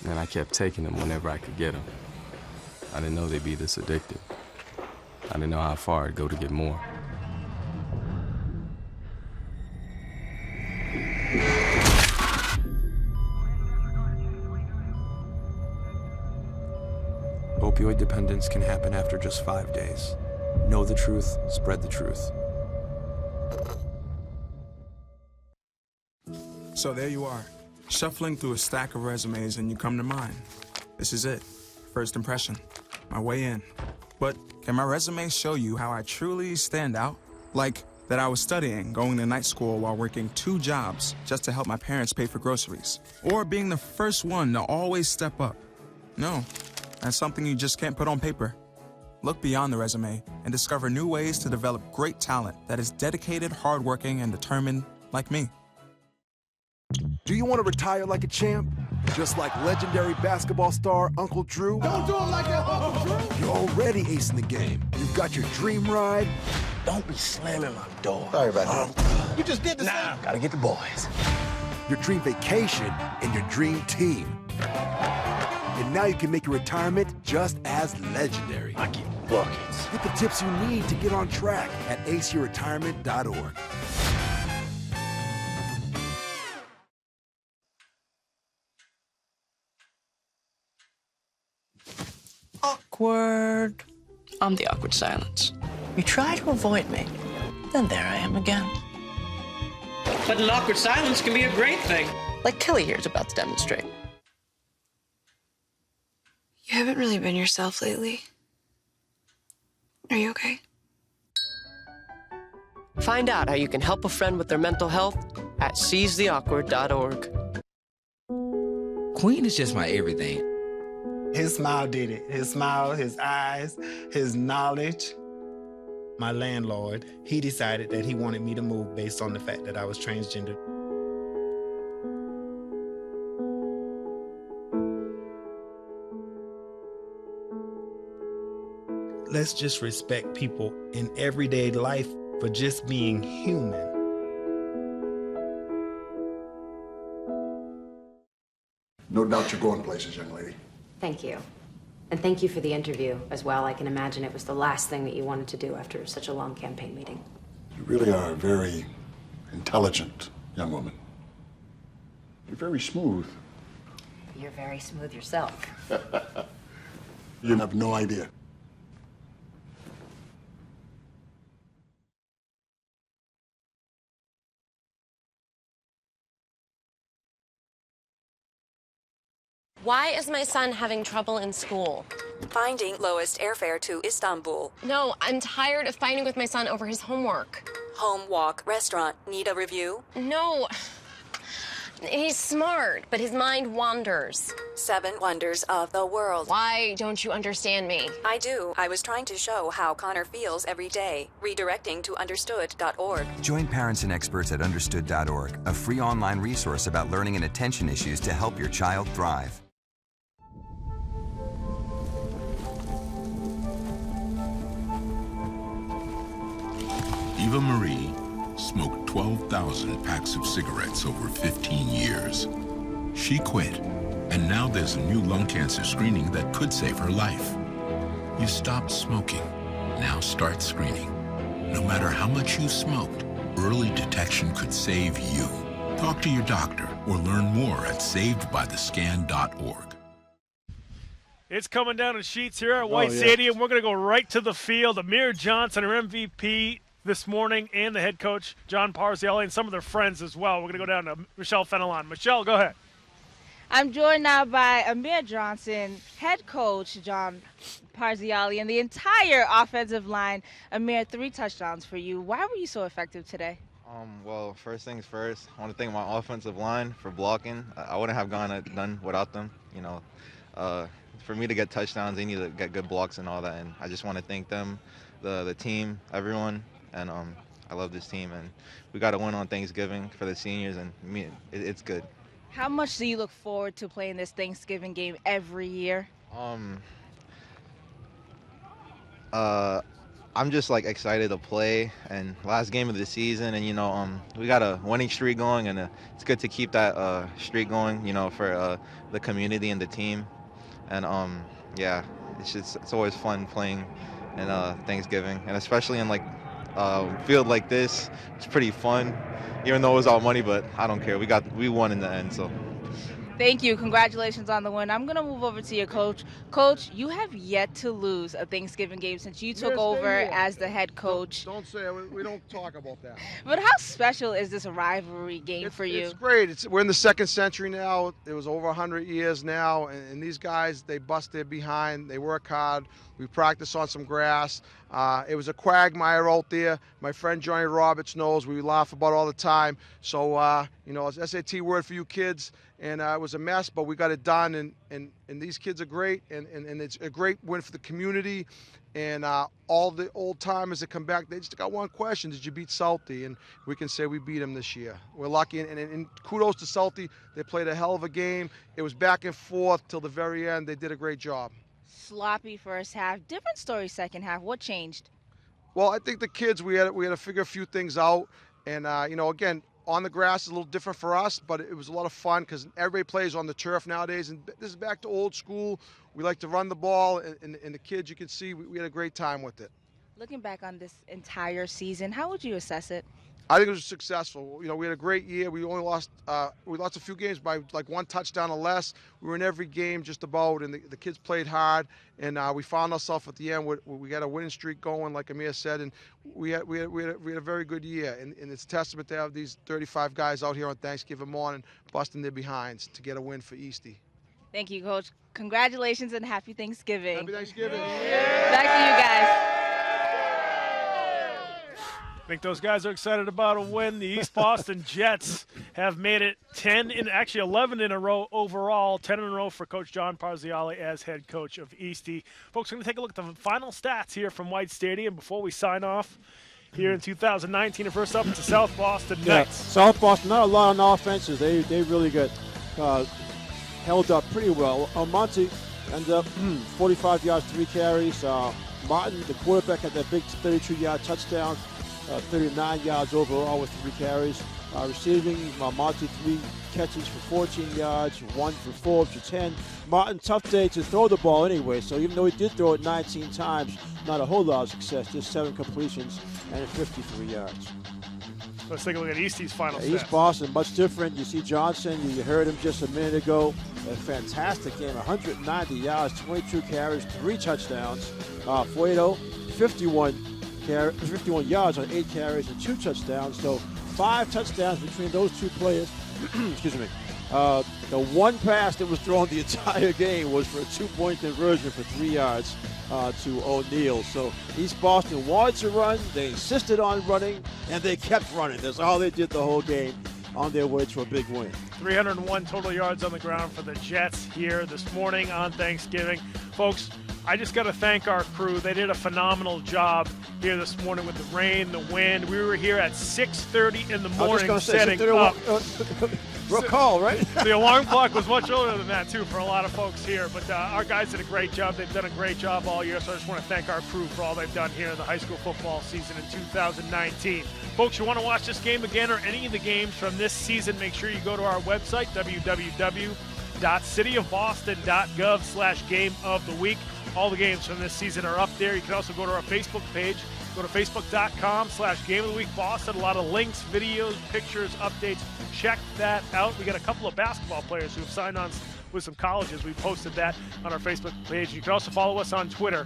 And I kept taking them whenever I could get them. I didn't know they'd be this addictive. I didn't know how far I'd go to get more. Opioid dependence can happen after just 5 days. Know the truth, spread the truth. So there you are, shuffling through a stack of resumes, and you come to mine. This is it. First impression. My way in. But can my resume show you how I truly stand out? Like that I was studying, going to night school while working 2 jobs just to help my parents pay for groceries. Or being the first one to always step up. No, that's something you just can't put on paper. Look beyond the resume and discover new ways to develop great talent that is dedicated, hardworking, and determined like me. Do you want to retire like a champ? Just like legendary basketball star Uncle Drew? Don't do him like that, Uncle Drew! You're already acing the game. You've got your dream ride. Don't be slamming my door. Sorry about that. You just did the same. Gotta get the boys. Your dream vacation and your dream team. And now you can make your retirement just as legendary. I get buckets. Get the tips you need to get on track at aceyourretirement.org. Awkward. I'm the awkward silence. You try to avoid me, then there I am again. But an awkward silence can be a great thing. Like Kelly here is about to demonstrate. You haven't really been yourself lately. Are you okay? Find out how you can help a friend with their mental health at seizetheawkward.org. Queen is just my everything. His smile did it. His smile, his eyes, his knowledge. My landlord, he decided that he wanted me to move based on the fact that I was transgender. Let's just respect people in everyday life for just being human. No doubt you're going places, young lady. Thank you. And thank you for the interview as well. I can imagine it was the last thing that you wanted to do after such a long campaign meeting. You really are a very intelligent young woman. You're very smooth. You're very smooth yourself. You have no idea. Why is my son having trouble in school? Finding lowest airfare to Istanbul. No, I'm tired of fighting with my son over his homework. Home, walk, restaurant. Need a review? No. He's smart, but his mind wanders. 7 wonders of the world. Why don't you understand me? I do. I was trying to show how Connor feels every day. Redirecting to understood.org. Join parents and experts at understood.org, a free online resource about learning and attention issues to help your child thrive. Eva Marie smoked 12,000 packs of cigarettes over 15 years. She quit, and now there's a new lung cancer screening that could save her life. You stopped smoking. Now start screening. No matter how much you smoked, early detection could save you. Talk to your doctor or learn more at savedbythescan.org. It's coming down in sheets here at White Stadium. We're going to go right to the field. Amir Johnson, our MVP this morning, and the head coach, John Parziale, and some of their friends as well. We're going to go down to Michelle Fenelon. Michelle, go ahead. I'm joined now by Amir Johnson, head coach John Parziale, and the entire offensive line. Amir, 3 touchdowns for you. Why were you so effective today? Well, first things first, I want to thank my offensive line for blocking. I wouldn't have done without them. You know, for me to get touchdowns, they need to get good blocks and all that. And I just want to thank them, the team, everyone. And I love this team. And we got to win on Thanksgiving for the seniors, and it's good. How much do you look forward to playing this Thanksgiving game every year? I'm just excited to play, and last game of the season, and we got a winning streak going, and it's good to keep that streak going, for the community and the team. And yeah, it's always fun playing in Thanksgiving, and especially in field like this. It's pretty fun, even though it was all money, but I don't care. We won in the end, so. Thank you. Congratulations on the win. I'm going to move over to your coach. Coach, you have yet to lose a Thanksgiving game since you took over as the head coach. Don't say it. We don't talk about that. But how special is this rivalry game for you? It's great. We're in the second century now. It was over 100 years now, and these guys, they bust their behind. They work hard. We practice on some grass. It was a quagmire out there. My friend Johnny Roberts knows. We laugh about it all the time. So, it's SAT word for you kids. And it was a mess, but we got it done. And these kids are great. And it's a great win for the community. And all the old timers that come back, they just got one question: did you beat Salty? And we can say we beat them this year. We're lucky. And kudos to Salty. They played a hell of a game. It was back and forth till the very end. They did a great job. Sloppy first half, different story second half. What changed? Well, I think the kids, we had to figure a few things out. And, again, on the grass is a little different for us, but it was a lot of fun because everybody plays on the turf nowadays. And this is back to old school. We like to run the ball, and the kids, you can see, we had a great time with it. Looking back on this entire season, how would you assess it? I think it was successful. We had a great year. We only lost a few games by like one touchdown or less. We were in every game just about, and the kids played hard. And we found ourselves at the end. We got a winning streak going, like Amir said, and we had a very good year. And it's a testament to have these 35 guys out here on Thanksgiving morning busting their behinds to get a win for Eastie. Thank you, Coach. Congratulations and happy Thanksgiving. Happy Thanksgiving. Back to you guys. I think those guys are excited about a win. The East Boston Jets have made it 11 in a row overall, 10 in a row for Coach John Parziale as head coach of Eastie. Folks, we're going to take a look at the final stats here from White Stadium before we sign off here in 2019. And first up, it's the South Boston Knights. South Boston, not a lot on offenses. They really got held up pretty well. Monty ended up 45 yards, 3 carries. Martin, the quarterback, had that big 32-yard touchdown. 39 yards overall with 3 carries. Receiving, Monty 3 catches for 14 yards, 1 for 4 for 10. Martin, tough day to throw the ball anyway, so even though he did throw it 19 times, not a whole lot of success, just 7 completions and 53 yards. Let's take a look at Eastie's final stats. East Boston, much different. You see Johnson, you heard him just a minute ago. A fantastic game, 190 yards, 22 carries, 3 touchdowns. Fuedo, 51 yards on 8 carries and 2 touchdowns. So 5 touchdowns between those 2 players. Excuse me. The one pass that was thrown the entire game was for a 2-point conversion for 3 yards to O'Neal. So East Boston wanted to run. They insisted on running, and they kept running. That's all they did the whole game on their way to a big win. 301 total yards on the ground for the Jets here this morning on Thanksgiving. Folks, I just got to thank our crew. They did a phenomenal job here this morning with the rain, the wind. We were here at 6:30 in the morning setting up. Real call, right? The alarm clock was much older than that, too, for a lot of folks here. But our guys did a great job. They've done a great job all year, so I just want to thank our crew for all they've done here in the high school football season in 2019. Folks, you want to watch this game again or any of the games from this season, make sure you go to our website, www.cityofboston.gov/game of the week. All the games from this season are up there. You can also go to our Facebook page. Go to facebook.com/Game of the Week Boston. A lot of links, videos, pictures, updates. Check that out. We got a couple of basketball players who have signed on with some colleges. We posted that on our Facebook page. You can also follow us on Twitter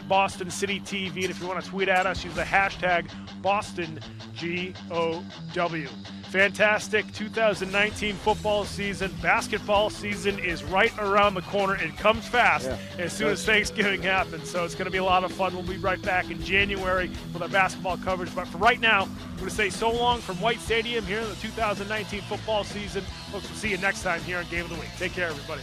@Boston City TV. And if you want to tweet at us, use the hashtag BostonGOW. Fantastic 2019 football season. Basketball season is right around the corner. It comes fast as soon as Thanksgiving happens. So it's going to be a lot of fun. We'll be right back in January with our basketball coverage. But for right now, I'm going to say so long from White Stadium here in the 2019 football season. Folks, we'll see you next time here on Game of the Week. Take care, everybody.